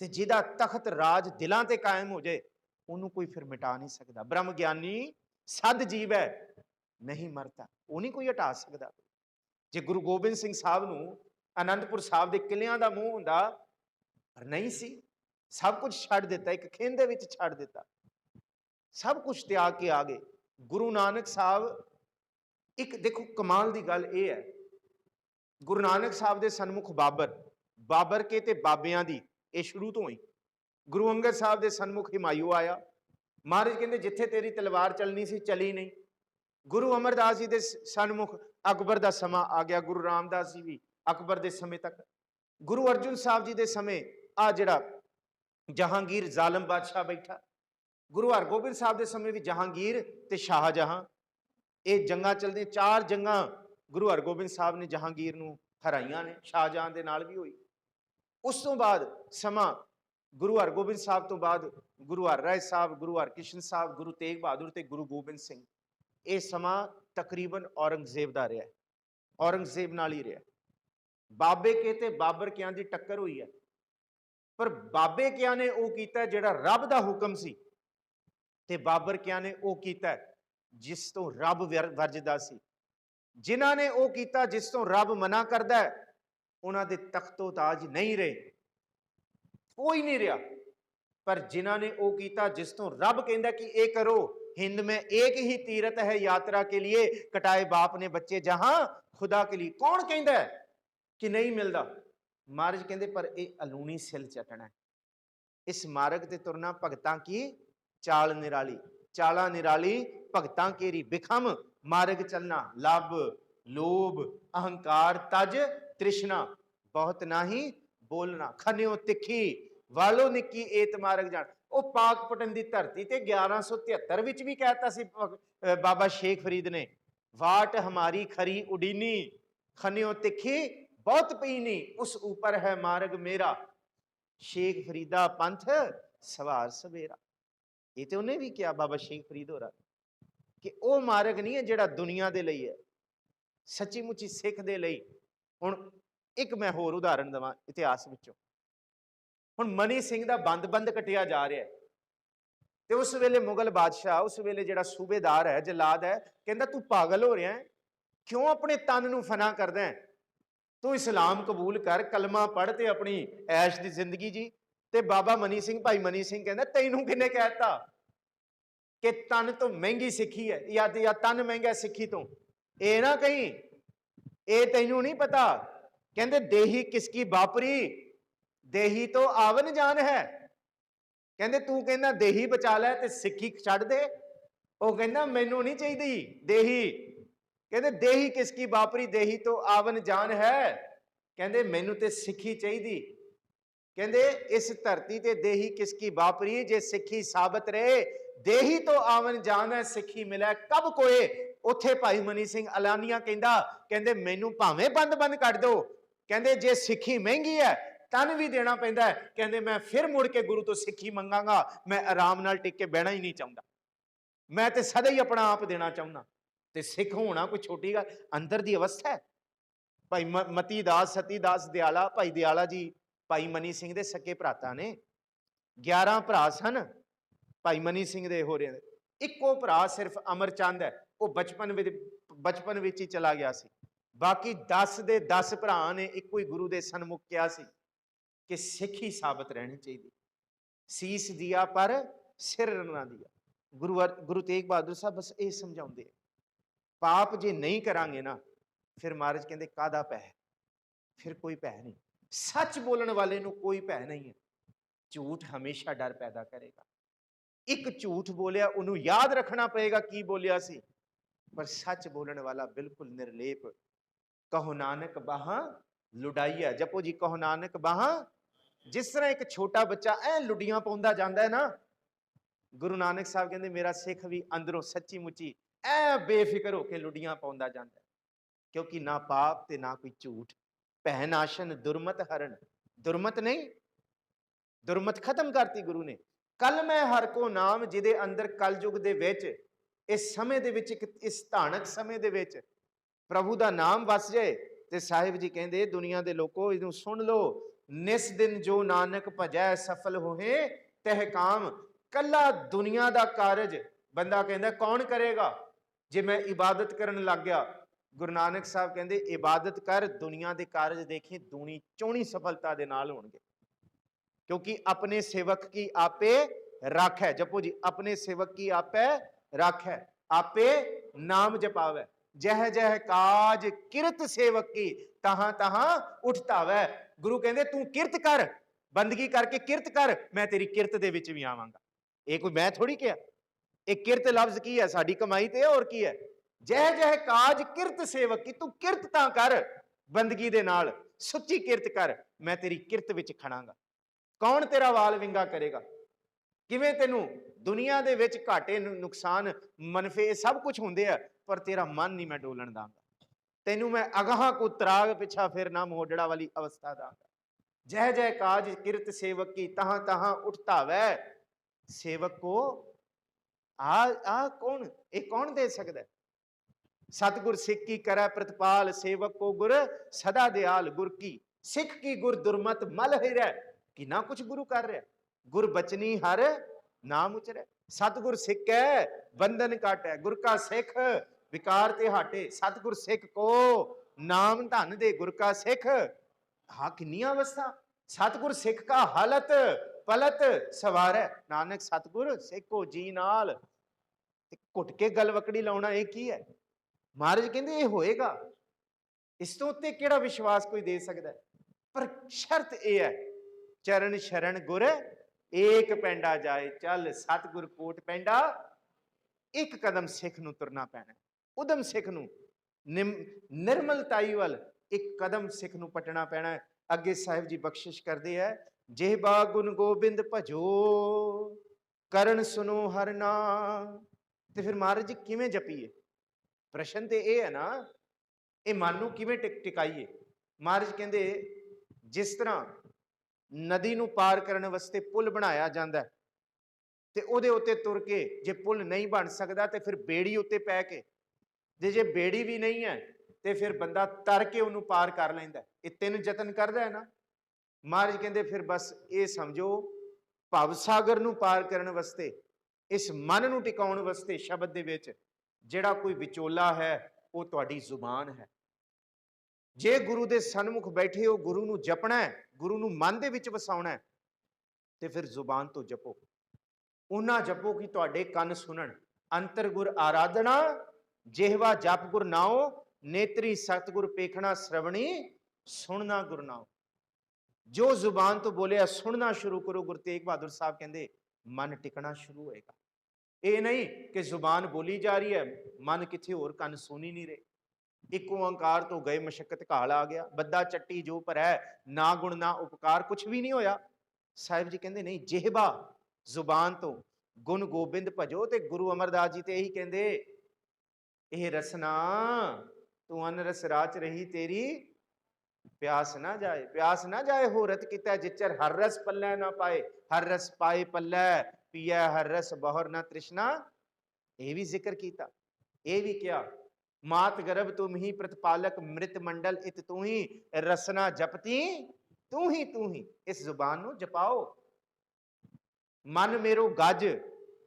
ਤੇ ਜਿਹਦਾ ਤਖਤ ਰਾਜ ਦਿਲਾਂ ਤੇ ਕਾਇਮ ਹੋ ਜਾਏ, ਉਹਨੂੰ ਕੋਈ ਫਿਰ ਮਿਟਾ ਨਹੀਂ ਸਕਦਾ। ਬ੍ਰਹਮ ਗਿਆਨੀ ਸਦ ਜੀਵ ਹੈ, ਨਹੀਂ ਮਰਦਾ, ਉਹ ਨਹੀਂ ਕੋਈ ਹਟਾ ਸਕਦਾ। ਜੇ ਗੁਰੂ ਗੋਬਿੰਦ ਸਿੰਘ ਸਾਹਿਬ ਨੂੰ ਅਨੰਦਪੁਰ ਸਾਹਿਬ ਦੇ ਕਿਲਿਆਂ ਦਾ ਮੂੰਹ ਹੁੰਦਾ, ਪਰ ਨਹੀਂ ਸੀ, ਸਭ ਕੁਝ ਛੱਡ ਦਿੱਤਾ, ਇੱਕ ਖੇਨ ਦੇ ਵਿੱਚ ਛੱਡ ਦਿੱਤਾ, ਸਭ ਕੁਝ ਤਿਆਗ ਕੇ ਆ ਗਏ। ਗੁਰੂ ਨਾਨਕ ਸਾਹਿਬ, ਇੱਕ ਦੇਖੋ ਕਮਾਲ ਦੀ ਗੱਲ ਇਹ ਹੈ, ਗੁਰੂ ਨਾਨਕ ਸਾਹਿਬ ਦੇ ਸਨਮੁਖ ਬਾਬਰ ਕੇ ਤੇ ਬਾਬਿਆਂ ਦੀ ਇਹ ਸ਼ੁਰੂ ਤੋਂ ਹੀ। ਗੁਰੂ ਅੰਗਦ ਸਾਹਿਬ ਦੇ ਸਨਮੁਖ ਹਿਮਾਯੂ ਆਇਆ। ਮਹਾਰਾਜ ਕਹਿੰਦੇ ਜਿੱਥੇ ਤੇਰੀ ਤਲਵਾਰ ਚੱਲਣੀ ਸੀ ਚਲੀ ਨਹੀਂ। ਗੁਰੂ ਅਮਰਦਾਸ ਜੀ ਦੇ ਸਨਮੁਖ ਅਕਬਰ ਦਾ ਸਮਾਂ ਆ ਗਿਆ। ਗੁਰੂ ਰਾਮਦਾਸ ਜੀ ਵੀ ਅਕਬਰ ਦੇ ਸਮੇਂ ਤੱਕ। ਗੁਰੂ ਅਰਜੁਨ ਸਾਹਿਬ ਜੀ ਦੇ ਸਮੇਂ ਆ ਜਿਹੜਾ ਜਹਾਂਗੀਰ ਜ਼ਾਲਮ ਬਾਦਸ਼ਾਹ ਬੈਠਾ। ਗੁਰੂ ਹਰਗੋਬਿੰਦ ਸਾਹਿਬ ਦੇ ਸਮੇਂ ਵੀ ਜਹਾਂਗੀਰ ਤੇ ਸ਼ਾਹਜਹਾਂ, ਇਹ ਜੰਗਾਂ ਚੱਲਦੀਆਂ। 4 ਜੰਗਾਂ ਗੁਰੂ ਹਰਗੋਬਿੰਦ ਸਾਹਿਬ ਨੇ ਜਹਾਂਗੀਰ ਨੂੰ ਹਰਾਈਆਂ ਨੇ, ਸ਼ਾਹਜਹਾਂ ਦੇ ਨਾਲ ਵੀ ਹੋਈ। ਉਸ ਤੋਂ ਬਾਅਦ ਸਮਾਂ ਗੁਰੂ ਹਰਗੋਬਿੰਦ ਸਾਹਿਬ ਤੋਂ ਬਾਅਦ ਗੁਰੂ ਹਰਰਾਏ ਸਾਹਿਬ, ਗੁਰੂ ਹਰਕ੍ਰਿਸ਼ਨ ਸਾਹਿਬ, ਗੁਰੂ ਤੇਗ ਬਹਾਦਰ ਤੇ ਗੁਰੂ ਗੋਬਿੰਦ ਸਿੰਘ। ਇਹ ਸਮਾਂ ਤਕਰੀਬਨ ਔਰੰਗਜ਼ੇਬ ਦਾ ਰਿਹਾ, ਔਰੰਗਜ਼ੇਬ ਨਾਲ ਹੀ ਰਿਹਾ। ਬਾਬੇ ਕੇ ਤੇ ਬਾਬਰ ਕਿਆਂ ਦੀ ਟੱਕਰ ਹੋਈ ਹੈ, ਪਰ ਬਾਬੇ ਕਿਆਂ ਨੇ ਉਹ ਕੀਤਾ ਜਿਹੜਾ ਰੱਬ ਦਾ ਹੁਕਮ ਸੀ, ਤੇ ਬਾਬਰ ਕਿਆਂ ਨੇ ਉਹ ਕੀਤਾ ਜਿਸ ਤੋਂ ਰੱਬ ਵਰਜਦਾ ਸੀ। ਜਿਨ੍ਹਾਂ ਨੇ ਉਹ ਕੀਤਾ ਜਿਸ ਤੋਂ ਰੱਬ ਮਨਾ ਕਰਦਾ ਹੈ, ਉਹਨਾਂ ਦੇ ਤਖਤੋ ਤਾਜ ਨਹੀਂ ਰਹੇ, ਕੋਈ ਨਹੀਂ ਰਿਹਾ। पर जिन्हां ने वो कीता जिस तो रब कहता कि ये करो, हिंद में एक ही तीरथ है यात्रा के लिए, कटाए बाप ने बच्चे जहां खुदा के लिए। कौन कहता है कि नहीं मिलता? महाराज कहते पर यह अलूनी सिल चटना है, इस मार्ग ते तुरना भगतां की चाल निराली, चाला निराली भगतां केरी बिखम मार्ग चलना, लब लोभ अहंकार तज तृष्णा, बहुत नाही बोलना, खनियो तिखी वालो निकी एत मार्ग जान। वो पाकपटन की धरती ते 1173 विच भी कहता सी बाबा शेख फरीद ने, वाट हमारी खरी उडीनी, खनियो तिखी बहुत पीनी, उस ऊपर है मार्ग मेरा, शेख फरीदा पंथ सवार सवेरा। ये तो उन्हें भी किया बाबा शेख फरीद हो रहा कि वह मार्ग नहीं है जिहड़ा दुनिया दे लई है, सच्ची मुची सिख दे लई। हुण एक मैं होर उदाहरण देवां इतिहास विचों, हुण मनी सिंह दा बंद बंद कटिया जा रहा है, ते उस वेले मुगल बादशाह, उस वेले जिहड़ा सूबेदार है, जलाद है, कहंदा तू पागल हो रहा है, क्यों अपने तन नूं फना करदा है, तू इस्लाम कबूल कर, कलमा पढ़ ते अपनी ऐश दी जिंदगी जी। ते बाबा मनी सिंह, भाई मनी सिंह कहंदा तैनूं किहने कहता कि तन तो महंगी सिੱਖੀ है, या तन महंगा सिੱਖੀ तो, ये ना कहीं ये तैनूं नहीं पता। कहंदे देही किसकी बापरी, देही तो आवन जान है। कहंदे तू कहना देही बचा लै ते सिੱਖੀ छड़ दे, वो कहना मैनू नहीं चाहिए देही। कहंदे देही किसकी बापरी, देही तो आवन जान है, कहंदे मैनू ते सिੱਖੀ चाहिए। कहंदे इस धरती ते देही किसकी बापरी, जे सिੱਖੀ साबित रहे, देही तो आवन जान है, सिੱਖੀ मिले कब कोए। उत्थे भाई मनी सिंह एलानिया कहंदा, कहंदे मैनू भावें बंद बंद कट दो, कहंदे जे सिੱਖੀ महंगी है तन भी देना पैंदा है, कहंदे मैं फिर मुड़ के गुरु तो सिੱਖੀ मंगांगा, मैं आराम नाल टिक के बहना ही नहीं चाहता, मैं तो सदा ही अपना आप देना चाहना। ते सिख होना कोई छोटी गल, अंदर दी अवस्था है। भाई मती दास सती दास दयाला, भाई दयाला जी भाई मनी सिंह दे सके भराता ने, 11 भरा सन भाई मनी सिंह दे हो रहे, इको भरा सिर्फ अमरचंद है, वो बचपन विच ही चला गया सी, बाकी 10 दे 10 भरा ने इको ही गुरु दे सन्मुख किया सी कि सिख ही साबित रहनी चाहिए। सीस दिया पर सिर ना दिया। गुरु तेग बहादुर साहब बस ये समझाते हैं, पाप जे नहीं करांगे ना, फिर महाराज कहते कादा भै, फिर कोई भै नहीं। सच बोलने वाले नूं कोई भै नहीं है, झूठ हमेशा डर पैदा करेगा। एक झूठ बोलिया उन्होंने याद रखना पएगा की बोलिया सी, पर सच बोलने वाला बिल्कुल निर्लेप। कहो नानक बाहां लुडाइया, जपो जी कहो नानक बाहां। जिस तरह एक छोटा बच्चा ऐ लुडियां पाउंदा जांदा है ना, गुरु नानक साहब कहते मेरा सिख भी अंदरों सच्ची मुची ऐ बेफिक्र होकर लुडियां पाउंदा जांदा है, क्योंकि ना पाप ते ना कोई झूठ। भै नाशन दुरमत हरण, दुरमत नहीं, दुरमत खत्म करती गुरु ने। कल मैं हर को नाम, जिदे अंदर कलयुग दे विच, इस समय दे विच, इस धानक समय दे विच प्रभु दा नाम वस जाए, ते साहिब जी कहंदे दुनिया दे लोको इनू सुन लो, निस दिन जो नानक भजै सफल होए तह काम। कला दुनिया दा कारज बंदा कहंदा कौन करेगा, जे मैं इबादत करन लग गया, गुरु नानक साहब कहंदे इबादत कर, दुनिया दे कारज देखी दूनी चौनी सफलता दे नाल होणगे, क्योंकि अपने सेवक की आपे राख है। जपो जी अपने सेवक की आपे राख है, आपे नाम जपावे, जह जह काज किरत सेवक की तहां तहां उठता वै। गुरु कहंदे तू किरत कर, बंदगी करके किरत कर, मैं तेरी किरत दे विच भी आवांगा। ये कोई मैं थोड़ी किया, एक किरत लफ्ज की है, साडी कमाई ते और की है। जह जह काज किरत सेवक की, तू किरत तां कर बंदगी दे नाल, सुच्ची किरत कर, मैं तेरी किरत विच खड़ांगा। कौन तेरा वाल विंगा करेगा, किवें तेनू दुनिया दे विच घाटे नुकसान मनफे सब कुछ हुंदे आ, पर तेरा मन नहीं मैं डोलन दांगा, तेनू मैं अगाह को त्राग पिछा फिर ना मोडड़ा वाली अवस्था दांगा। जय जय काज किरत सेवक की तहां तहां उठता वै। सेवक को आ कौन, ये कौन दे सकता है? सतगुर सिख की करे प्रतिपाल, सेवक को गुर सदा दयाल। गुर की सिख की गुर दुरमत मल हिरै, कि ना कुछ गुरु कर रहा, गुर बचनी हर नाम उचरै। सतगुर सिख है बंधन काटै, गुर का सिख विकार ते हाटे। सतगुर सिख को नाम धन दे, गुर का सिख। हाँ किन्नी अवस्था, सतगुर सिख का हालत ਪਲਤ ਸਵਾਰੈ। ਨਾਨਕ ਸਤਿਗੁਰ ਸੇਖੋ ਜੀ ਨਾਲ। ਤੇ ਘੁੱਟ ਕੇ ਗਲਵਕੜੀ ਲਾਉਣਾ ਇਹ ਕੀ ਹੈ? ਮਹਾਰਾਜ ਕਹਿੰਦੇ ਇਹ ਹੋਏਗਾ। ਇਸ ਤੋਂ ਉੱਤੇ ਕਿਹੜਾ ਵਿਸ਼ਵਾਸ ਕੋਈ ਦੇ ਸਕਦਾ ਹੈ? ਪਰ ਸ਼ਰਤ ਇਹ ਹੈ, ਚਰਨ ਸ਼ਰਨ ਗੁਰ ਏਕ ਪੈਂਡਾ ਜਾਏ। ਚੱਲ ਸਤਿਗੁਰ ਕੋਟ ਪੈਂਡਾ, ਇੱਕ ਕਦਮ ਸਿੱਖ ਨੂੰ ਤੁਰਨਾ ਪੈਣਾ। ਉਦਮ ਸਿੱਖ ਨੂੰ ਨਿਰਮਲਤਾਈ ਵੱਲ ਇੱਕ ਕਦਮ ਸਿੱਖ ਨੂੰ ਪਟਣਾ ਪੈਣਾ। ਅੱਗੇ ਸਾਹਿਬ ਜੀ ਬਖਸ਼ਿਸ਼ ਕਰਦੇ ਹੈ, ਜਿਹਬਾ ਗੁਣ ਗੋਬਿੰਦ ਭਜੋ ਕਰਨ ਸੁਨੋ ਹਰ ਨਾਮ। ਤੇ ਫਿਰ ਮਹਾਰਾਜ ਜੀ ਕਿਵੇਂ ਜਪੀਏ? ਪ੍ਰਸ਼ਨ ਤੇ ਇਹ ਹੈ ਨਾ, ਇਹ ਮਨ ਨੂੰ ਕਿਵੇਂ ਟਿਕਾਈਏ? ਮਹਾਰਾਜ ਕਹਿੰਦੇ ਜਿਸ ਤਰ੍ਹਾਂ ਨਦੀ ਨੂੰ ਪਾਰ ਕਰਨ ਵਾਸਤੇ ਪੁਲ ਬਣਾਇਆ ਜਾਂਦਾ ਤੇ ਉਹਦੇ ਉੱਤੇ ਤੁਰ ਕੇ, ਜੇ ਪੁਲ ਨਹੀਂ ਬਣ ਸਕਦਾ ਤੇ ਫਿਰ ਬੇੜੀ ਉੱਤੇ ਪੈ ਕੇ, ਜੇ ਬੇੜੀ ਵੀ ਨਹੀਂ ਹੈ ਤੇ ਫਿਰ ਬੰਦਾ ਤਰ ਕੇ ਉਹਨੂੰ ਪਾਰ ਕਰ ਲੈਂਦਾ। ਇਹ ਤਿੰਨ ਯਤਨ ਕਰਦਾ ਹੈ ਨਾ। ਮਹਾਰਾਜ ਕਹਿੰਦੇ ਫਿਰ ਬਸ ਇਹ ਸਮਝੋ, ਭਵ ਸਾਗਰ ਨੂੰ ਪਾਰ ਕਰਨ ਵਾਸਤੇ, ਇਸ ਮਨ ਨੂੰ ਟਿਕਾਉਣ ਵਾਸਤੇ ਸ਼ਬਦ ਦੇ ਵਿੱਚ ਜਿਹੜਾ ਕੋਈ ਵਿਚੋਲਾ ਹੈ ਉਹ ਤੁਹਾਡੀ ਜ਼ੁਬਾਨ ਹੈ। ਜੇ ਗੁਰੂ ਦੇ ਸਨਮੁਖ ਬੈਠੇ ਹੋ, ਗੁਰੂ ਨੂੰ ਜਪਣਾ ਹੈ, ਗੁਰੂ ਨੂੰ ਮਨ ਦੇ ਵਿੱਚ ਵਸਾਉਣਾ ਹੈ, ਤੇ ਫਿਰ ਜ਼ੁਬਾਨ ਤੋਂ ਜਪੋ। ਉਹਨਾਂ ਜਪੋ ਕਿ ਤੁਹਾਡੇ ਕੰਨ ਸੁਣਨ। ਅੰਤਰ ਗੁਰ ਆਰਾਧਨਾ, ਜਿਹਵਾ ਜਪ ਗੁਰ ਨਾਉ, ਨੇਤਰੀ ਸਤਿਗੁਰ ਪੇਖਣਾ, ਸ਼ਰਵਣੀ ਸੁਣਨਾ ਗੁਰ ਨਾਉ। ਜੋ ਜ਼ੁਬਾਨ ਤੋਂ ਬੋਲਿਆ ਸੁਣਨਾ ਸ਼ੁਰੂ ਕਰੋ। ਗੁਰੂ ਤੇਗ ਬਹਾਦਰ ਸਾਹਿਬ ਕਹਿੰਦੇ ਮਨ ਟਿਕਣਾ ਸ਼ੁਰੂ ਹੋਏਗਾ। ਇਹ ਨਹੀਂ ਕਿ ਜ਼ੁਬਾਨ ਬੋਲੀ ਜਾ ਰਹੀ ਹੈ, ਮਨ ਕਿੱਥੇ ਹੋਰ, ਕੰਨ ਸੁਣ ਹੀ ਨਹੀਂ ਰਹੇ। ਇੱਕ ਓੰਕਾਰ ਤੋਂ ਗਏ ਮਸ਼ੱਕਤ ਕਾਲ ਆ ਗਿਆ, ਬੱਦਾ ਚੱਟੀ ਜੋ ਭਰੈ, ਨਾ ਗੁਣ ਨਾ ਉਪਕਾਰ, ਕੁਛ ਵੀ ਨਹੀਂ ਹੋਇਆ। ਸਾਹਿਬ ਜੀ ਕਹਿੰਦੇ ਨਹੀਂ, ਜਿਹਬਾ ਜ਼ੁਬਾਨ ਤੋਂ ਗੁਣ ਗੋਬਿੰਦ ਭਜੋ। ਤੇ ਗੁਰੂ ਅਮਰਦਾਸ ਜੀ ਤੇ ਇਹੀ ਕਹਿੰਦੇ, ਇਹ ਰਸਨਾ ਤੂੰ ਅਨ ਰਸ ਰਾਚ ਰਹੀ, ਤੇਰੀ ਪਿਆਸ ਨਾ ਜਾਏ। ਪਿਆਸ ਨਾ ਜਾਏ ਹੋ ਰਤ ਕੀਤਾ, ਜਿਚਰ ਹਰ ਰਸ ਪੱਲੇ ਨਾ ਪਾਏ। ਹਰ ਰਸ ਪਾਏ ਪੱਲੇ, ਪੀਐ ਹਰ ਰਸ ਬਹੁਰ ਨਾ ਤ੍ਰਿਸ਼ਨਾ। ਇਹ ਵੀ ਜ਼ਿਕਰ ਕੀਤਾ। ਇਹ ਵੀ ਕਿਹਾ, ਮਾਤ ਗਰਭ ਤੁਮ ਹੀ ਪ੍ਰਤਪਾਲਕ, ਮ੍ਰਿਤ ਮੰਡਲ ਇਤ ਤੂੰ ਹੀ, ਰਸਨਾ ਜਪਤੀ ਤੂੰ ਹੀ ਤੂੰ ਹੀ। ਇਸ ਜ਼ੁਬਾਨ ਨੂੰ ਜਪਾਓ। ਮਨ ਮੇਰੋ ਗੱਜ,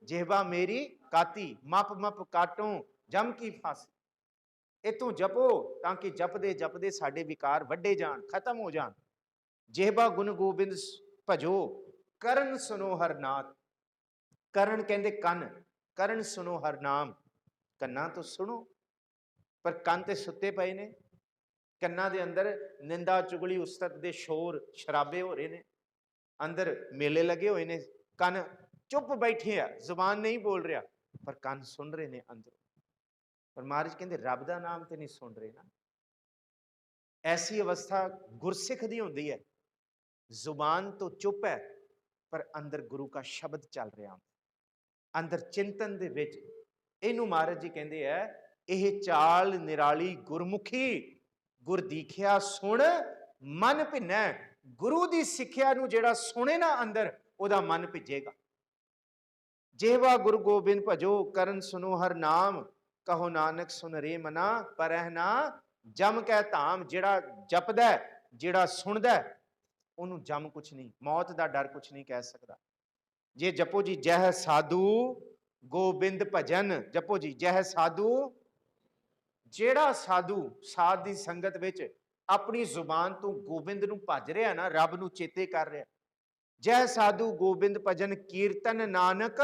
ਜਿਹਵਾ ਮੇਰੀ ਕਾਤੀ, ਮਪ ਮਪ ਕਾਟੋ ਜਮ ਕੀ ਫਾਸੀ। ਇਤੋਂ ਜਪੋ ਤਾਂ ਕਿ ਜਪਦੇ ਜਪਦੇ ਸਾਡੇ ਵਿਕਾਰ ਵੱਡੇ ਜਾਣ, ਖਤਮ ਹੋ ਜਾਣ। ਜਿਹਵਾ ਗੁਣ ਗੋਬਿੰਦ ਭਜੋ ਕਰਨ ਸੁਨੋ ਹਰ ਨਾਮ। ਕਰਨ ਕਹਿੰਦੇ ਕੰਨ, ਕਰਨ ਸੁਨੋ ਹਰ ਨਾਮ। ਕੰਨਾਂ ਤੋਂ ਸੁਣੋ, ਪਰ ਕੰਨ ਤੇ ਸੁੱਤੇ ਪਏ ਨੇ। ਕੰਨਾਂ ਦੇ ਅੰਦਰ ਨਿੰਦਾ ਚੁਗਲੀ ਉਸਤਤ ਦੇ ਸ਼ੋਰ ਸ਼ਰਾਬੇ ਹੋ ਰਹੇ ਨੇ, ਅੰਦਰ ਮੇਲੇ ਲੱਗੇ ਹੋਏ ਨੇ। ਕੰਨ ਚੁੱਪ ਬੈਠੇ ਆ, ਜ਼ੁਬਾਨ ਨਹੀਂ ਬੋਲ ਰਿਹਾ, ਪਰ ਕੰਨ ਸੁਣ ਰਹੇ ਨੇ ਅੰਦਰ। ਪਰ ਮਹਾਰਾਜ ਕਹਿੰਦੇ ਰੱਬ ਦਾ ਨਾਮ ਤੇ ਨਹੀਂ ਸੁਣ ਰਹੇ ਨਾ। ਐਸੀ ਅਵਸਥਾ ਗੁਰਸਿੱਖ ਦੀ ਹੁੰਦੀ ਹੈ, ਜ਼ੁਬਾਨ ਤੋਂ ਚੁੱਪ ਹੈ ਪਰ ਅੰਦਰ ਗੁਰੂ ਦਾ ਸ਼ਬਦ ਚੱਲ ਰਿਹਾ ਹੁੰਦਾ, ਅੰਦਰ ਚਿੰਤਨ ਦੇ ਵਿੱਚ। ਇਹਨੂੰ ਮਹਾਰਾਜ ਜੀ ਕਹਿੰਦੇ ਹੈ, ਇਹ ਚਾਲ ਨਿਰਾਲੀ ਗੁਰਮੁਖੀ, ਗੁਰ ਦੀਖਿਆ ਸੁਣ ਮਨ ਭਿੰਨੈ। ਗੁਰੂ ਦੀ ਸਿੱਖਿਆ ਨੂੰ ਜਿਹੜਾ ਸੁਣੇ ਨਾ ਅੰਦਰ, ਉਹਦਾ ਮਨ ਭਿੱਜੇਗਾ। ਜਿਹਵਾ ਗੁਰੂ ਗੋਬਿੰਦ ਭਜੋ ਕਰਨ ਸੁਨੋ ਹਰ ਨਾਮ, ਕਹੋ ਨਾਨਕ ਸੁਨ ਰੇ ਮਨਾ, ਪਰਹਿ ਨਾ ਜਮ ਕੈ ਧਾਮ। ਜਿਹੜਾ ਜਪਦਾ, ਜਿਹੜਾ ਸੁਣਦਾ, ਉਹਨੂੰ ਜਮ ਕੁਛ ਨਹੀਂ, ਮੌਤ ਦਾ ਡਰ ਕੁਛ ਨਹੀਂ ਕਹਿ ਸਕਦਾ। ਜੇ ਜਪੋ ਜੀ ਜਹ ਸਾਧੂ ਗੋਬਿੰਦ ਭਜਨ, ਜਪੋ ਜੀ ਜਹ ਸਾਧੂ। ਜਿਹੜਾ ਸਾਧੂ ਸਾਧ ਦੀ ਸੰਗਤ ਵਿੱਚ ਆਪਣੀ ਜ਼ੁਬਾਨ ਤੋਂ ਗੋਬਿੰਦ ਨੂੰ ਭਜ ਰਿਹਾ ਨਾ, ਰੱਬ ਨੂੰ ਚੇਤੇ ਕਰ ਰਿਹਾ, ਜੈ ਸਾਧੂ ਗੋਬਿੰਦ ਭਜਨ ਕੀਰਤਨ ਨਾਨਕ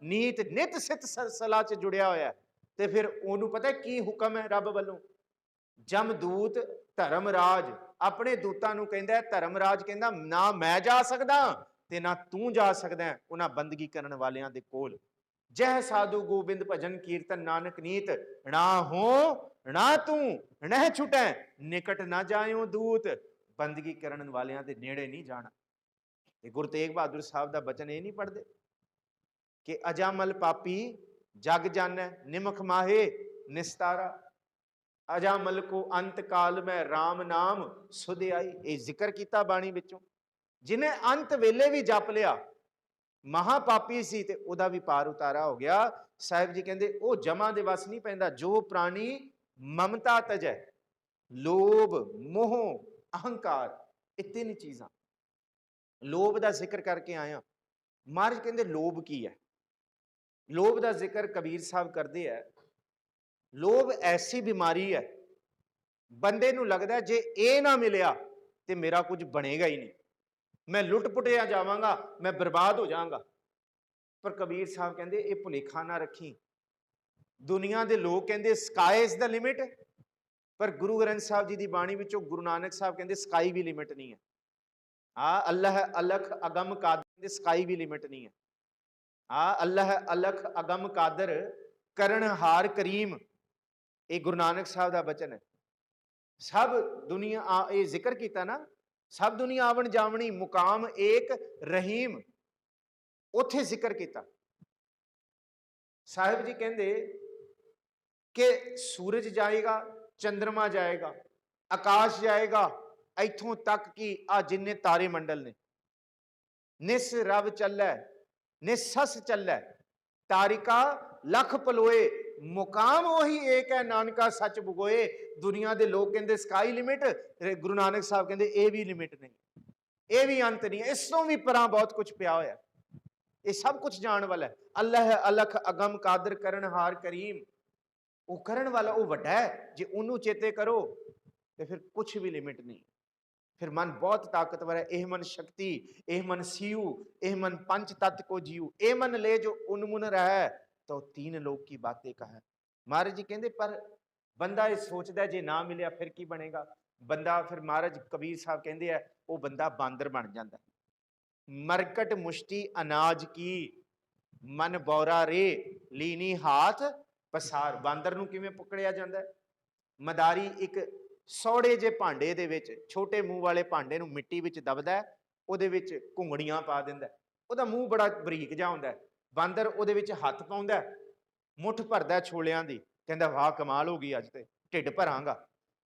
ਨੀਤ, ਨਿਤ ਸਿਤ ਸਲਾ ਚ ਜੁੜਿਆ ਹੋਇਆ। ਤੇ ਫਿਰ ਉਹਨੂੰ ਪਤਾ ਕੀ ਹੁਕਮ ਹੈ ਰੱਬ ਵੱਲੋਂ? ਜਮਦੂਤ ਧਰਮਰਾਜ ਆਪਣੇ ਦੂਤਾਂ ਨੂੰ ਕਹਿੰਦਾ, ਧਰਮਰਾਜ ਕਹਿੰਦਾ ਨਾ ਮੈਂ ਜਾ ਸਕਦਾ ਤੇ ਨਾ ਤੂੰ ਜਾ ਸਕਦਾ ਉਹਨਾਂ ਬੰਦਗੀ ਕਰਨ ਵਾਲਿਆਂ ਦੇ ਕੋਲ। ਜੈ ਸਾਧੂ ਗੋਬਿੰਦ ਭਜਨ ਕੀਰਤਨ ਨਾਨਕ ਨੀਤ, ਨਾ ਹੋ ਨਾ ਤੂੰ ਨਹਿ ਛੁਟੈ, ਨਿਕਟ ਨਾ ਜਾਇਓ ਦੂਤ। ਬੰਦਗੀ ਕਰਨ ਵਾਲਿਆਂ ਦੇ ਨੇੜੇ ਨਹੀਂ ਜਾਣਾ। ਤੇ ਗੁਰੂ ਤੇਗ ਬਹਾਦਰ ਸਾਹਿਬ ਦਾ ਬਚਨ ਇਹ ਨਹੀਂ ਪੜ੍ਹਦੇ ਕਿ ਅਜਾਮਲ ਪਾਪੀ ਜਗ ਜਾਣੈ, ਨਿਮਖ ਮਾਹੇ ਨਿਸਤਾਰਾ। ਅਜਾਮਲ ਕੋ ਅੰਤ ਕਾਲ ਮੈਂ RAM ਨਾਮ ਸੁਧ ਆਈ। ਇਹ ਜ਼ਿਕਰ ਕੀਤਾ ਬਾਣੀ ਵਿੱਚੋਂ। ਜਿਹਨੇ ਅੰਤ ਵੇਲੇ ਵੀ ਜਪ ਲਿਆ, ਮਹਾਪਾਪੀ ਸੀ ਤੇ ਉਹਦਾ ਵੀ ਪਾਰ ਉਤਾਰਾ ਹੋ ਗਿਆ। ਸਾਹਿਬ ਜੀ ਕਹਿੰਦੇ ਉਹ ਜਮਾਂ ਦੇ ਵਸ ਨਹੀਂ ਪੈਂਦਾ। ਜੋ ਪ੍ਰਾਣੀ ਮਮਤਾ ਤਜੈ, ਲੋਭ ਮੋਹ ਅਹੰਕਾਰ, ਇਹ ਤਿੰਨ ਚੀਜ਼ਾਂ। ਲੋਭ ਦਾ ਜ਼ਿਕਰ ਕਰਕੇ ਆਇਆ। ਮਹਾਰਾਜ ਕਹਿੰਦੇ ਲੋਭ ਕੀ ਹੈ? ਲੋਭ ਦਾ ਜ਼ਿਕਰ ਕਬੀਰ ਸਾਹਿਬ ਕਰਦੇ ਹੈ। ਲੋਭ ਐਸੀ ਬਿਮਾਰੀ ਹੈ, ਬੰਦੇ ਨੂੰ ਲੱਗਦਾ ਜੇ ਇਹ ਨਾ ਮਿਲਿਆ ਤੇ ਮੇਰਾ ਕੁਝ ਬਣੇਗਾ ਹੀ ਨਹੀਂ। मैं लुट पुटिया जावांगा, मैं बर्बाद हो जाऊंगा। पर कबीर साहब कहते ये भुलेखा ना रखी, दुनिया के लोग कहते स्काई इज द लिमिट, पर गुरु ग्रंथ साहब जी की बाणी विचों गुरु नानक साहब कहते स्काई भी लिमिट नहीं है। हाँ, अल्लाह अलख अगम कादर, स्काई भी लिमिट नहीं है। हाँ, अल्लाह अलख अगम कादर करण हार करीम, ये गुरु नानक साहब का बचन है। सब दुनिया ये जिक्र किया ना, सब दुनिया आवन जावनी मुकाम एक रहीम, उथे जिक्र किया। साहिब जी कहते कि सूरज जाएगा, चंद्रमा जाएगा, आकाश जाएगा, इथों तक कि आ जिन्ने तारे मंडल ने, निस रव चलै निसस चलै, तारिका लख पलोए, मुकाम वही एक है, नानका सच बुगोए। दुनिया के लोग कहते स्काई लिमिट, गुरु नानक साहब कहते ये भी लिमिट नहीं, ये भी अंत नहीं है, इस तो भी परा बहुत कुछ पिया होया, ये सब कुछ जान वाला है। अल्लाह अलख अगम कादर करण हार करीम, वो करण वाला वो वड्डा है, जे उन्होंने चेते करो तो फिर कुछ भी लिमिट नहीं। फिर मन बहुत ताकतवर है। एह मन शक्ति, एह मन सीयू, एह मन पंच तत्व को जीव, ए मन ले जो उन्मुन रहे, तो तीन लोग की बातें कहा। महाराज जी कहते पर बंदा ये सोचता है जे ना मिले फिर की बनेगा। बंदा फिर महाराज कबीर साहब कहते हैं वो बंदा बांदर बन जाता है। मरकट मुष्टि अनाज की, मन बौरा रे लीनी हाथ पसार। बांदर नूं किवें पकड़िया जाता है? मदारी एक सौड़े जे भांडे दे विच, छोटे मूँह वाले भांडे नूं मिट्टी विच दबदा है, उहदे विच घुंगड़ियां पा दिंदा है, उहदा मूँह बड़ा बरीक जिहा हुंदा है। बांदर उहदे विच हत्थ पाउंदा है, मुठ भरदा छोलियां दी, कहंदा वाह कमाल हो गई, अज ते ढिड भरांगा।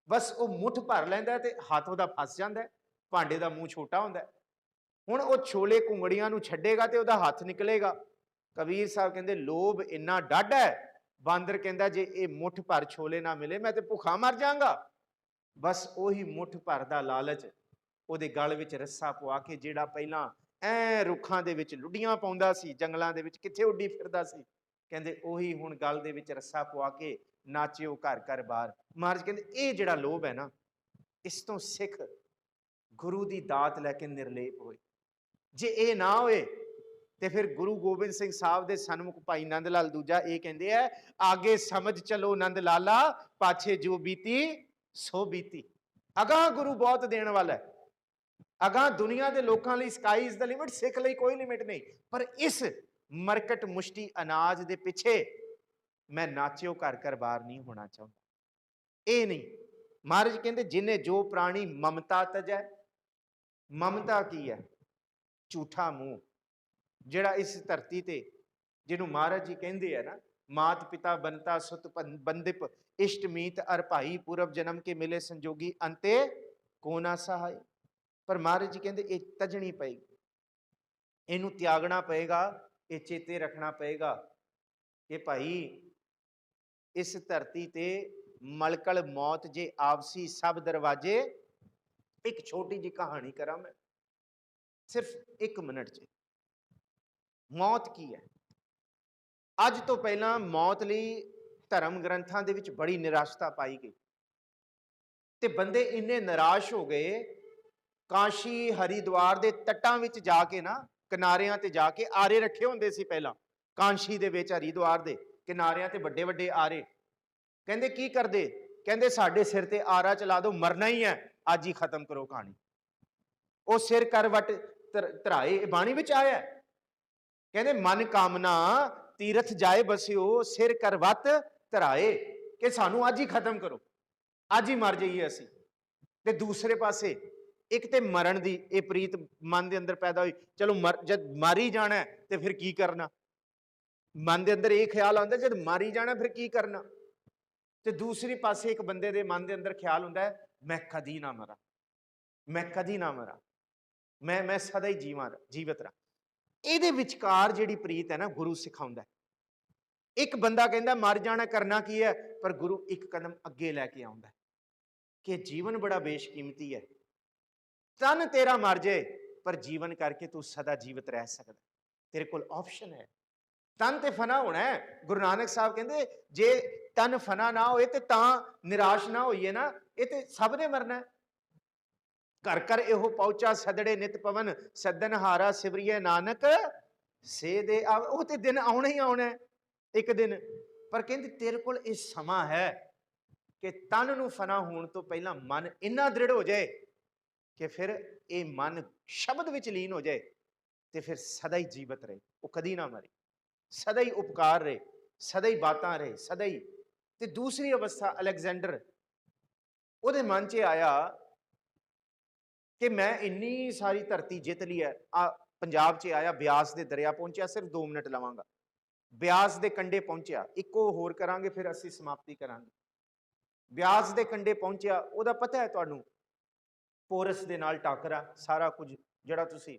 बस वो मुठ भर लैंदा ते हत्थ उहदा फस जांदा है, भांडे दा मूँह छोटा हुंदा है। हुण वो छोले घुंगड़ियां नूं छड्डेगा ते उहदा हत्थ निकलेगा। कबीर साहब कहंदे लोभ इन्ना डड है, बांदर कहंदा जे ये मुठ भर छोले ना मिले मैं ते भुखा मर जांगा। बस उही मुठ भर दा लालच उहदे गल विच रस्सा पवा के, जिहड़ा पहिलां ऐ रुखां दे विच लुੱਡੀਆਂ पाउंदा सी, जंगलां दे विच कित्थे उड्डी फिरदा सी, कहंदे उही हुण गल दे विच रस्सा पवा के नाचिओ घर घर बार। महाराज कहंदे ये जिहड़ा लोभ है ना, इस तो सिख गुरु दी दात लैके निर्लेप होए। जे ये ना होए ते फिर गुरु गोबिंद सिंह साहब दे सन्मुख भाई नंद लाल दूजा ये कहंदे है, आगे समझ चलो नंद लाला, पाछे जो बीती सो बीती। अगां गुरु बहुत देने वाला है, अगां दुनिया के लोगों लिए sky is the limit, Sikh लिए कोई लिमिट नहीं। पर इस मरकट मुष्टि अनाज दे पिछे मैं नाचिओ घर घर बार नहीं होना चाहता। ये नहीं, महाराज कहते जिन्हें जो प्राणी ममता तजै, ममता की है? झूठा मुंह, जिहड़ा इस धरती ते जिन्हों महाराज जी कहते हैं ना, मात पिता बनता सुत बंदिप, इष्ट मीत अर भाई, पूर्व जन्म के मिले संजोगी, अंते को ना सहाय। पर महाराज जी कहते ये तजनी पएगी, इनू त्यागना पएगा, ये चेते रखना पएगा कि भाई इस धरती ते मलकल मौत जे आपसी सब दरवाजे। एक छोटी जी कहानी करा मैं, सिर्फ 1 मिनट च। मौत की है? अज तो पहला मौत लई धर्म ग्रंथां दे विच बड़ी निराशता पाई गई, ते बंदे इन्ने निराश हो गए, काशी हरिद्वार दे तट्टां विच जाके ना, किनारियां ते जाके आरे रखे हुंदे सी पहला, कांशी दे विच हरिद्वार दे किनारियां ते वड्डे वड्डे आरे। कहंदे की करदे? कहंदे साडे सिर ते आरा चला दो, मरना ही है, अज ही खत्म करो कहानी। वो सिर कर वट धराए, बाणी विच आया है। कहंदे मन कामना तीरथ जाए बसियो, सिर कर वत धराए, कि सानू अज ही खत्म करो, अज ही मर जाइए असी। ते दूसरे पासे एक ते मरण दी ये प्रीत मन दे अंदर पैदा हुई, चलो जब मर ही जाना है तो फिर की करना। मन दे अंदर ये ख्याल आंदा जब मर ही जाना फिर की करना। ते दूसरी पासे एक बंदे दे मन दे अंदर ख्याल हुंदा है, मैं कदी ना मरा, मैं कदी ना मरा, मैं सदा ही जीवित रहा। ਇਹਦੇ ਵਿਚਕਾਰ ਜਿਹੜੀ ਪ੍ਰੀਤ है ना, गुरु सिखाउंदा है। एक बंदा कहता मर जाना करना की है, पर गुरु एक कदम अगे लैके आउंदा है कि जीवन बड़ा बेशकीमती है, तन तेरा मर जाए पर जीवन करके तू सदा जीवित रह सकता, तेरे कोल ऑप्शन है। तन ते फना होना है। गुरु नानक साहब कहते जे तन फना ना होए ते तां निराश ना होइए ना, ये ते सब ने मरना है। ਘਰ ਘਰ ਇਹੋ ਪਹੁੰਚਾ ਸਦੜੇ ਨਿਤ ਪਵਨ, ਸੱਦਨ ਹਾਰਾ ਸਿਵਰੀਏ ਨਾਨਕ ਸੇ ਦੇ ਆਵ। ਉਹ ਤੇ ਦਿਨ ਆਉਣਾ ਹੀ ਆਉਣਾ ਹੈ, ਇੱਕ ਦਿਨ। ਪਰ ਕਹਿੰਦੇ ਤੇਰੇ ਕੋਲ ਇਹ ਸਮਾਂ ਹੈ ਕਿ ਤਨ ਨੂੰ ਫਨਾ ਹੋਣ ਤੋਂ ਪਹਿਲਾਂ ਮਨ ਇੰਨਾ ਦ੍ਰਿੜ ਹੋ ਜਾਏ ਕਿ ਫਿਰ ਇਹ ਮਨ ਸ਼ਬਦ ਵਿੱਚ ਲੀਨ ਹੋ ਜਾਏ ਤੇ ਫਿਰ ਸਦਾ ਹੀ ਜੀਵਤ ਰਹੇ, ਉਹ ਕਦੀ ਨਾ ਮਰੇ, ਸਦਾ ਹੀ ਉਪਕਾਰ ਰਹੇ, ਸਦਾ ਹੀ ਬਾਤਾਂ ਰਹੇ, ਸਦਾ ਹੀ। ਤੇ ਦੂਸਰੀ ਅਵਸਥਾ ਅਲੈਗਜ਼ੈਂਡਰ, ਉਹਦੇ ਮਨ 'ਚ ਆਇਆ ਕਿ ਮੈਂ ਇੰਨੀ ਸਾਰੀ ਧਰਤੀ ਜਿੱਤ ਲਈ ਹੈ। ਪੰਜਾਬ 'ਚ ਆਇਆ, ਬਿਆਸ ਦੇ ਦਰਿਆ ਪਹੁੰਚਿਆ, ਸਿਰਫ 2 ਮਿੰਟ ਲਵਾਂਗਾ। ਬਿਆਸ ਦੇ ਕੰਢੇ ਪਹੁੰਚਿਆ, ਇੱਕੋ ਹੋਰ ਕਰਾਂਗੇ ਫਿਰ ਅਸੀਂ ਸਮਾਪਤੀ ਕਰਾਂਗੇ। ਬਿਆਸ ਦੇ ਕੰਢੇ ਪਹੁੰਚਿਆ, ਉਹਦਾ ਪਤਾ ਹੈ ਤੁਹਾਨੂੰ, ਪੋਰਸ ਦੇ ਨਾਲ ਟਾਕਰਾ, ਸਾਰਾ ਕੁਝ ਜਿਹੜਾ ਤੁਸੀਂ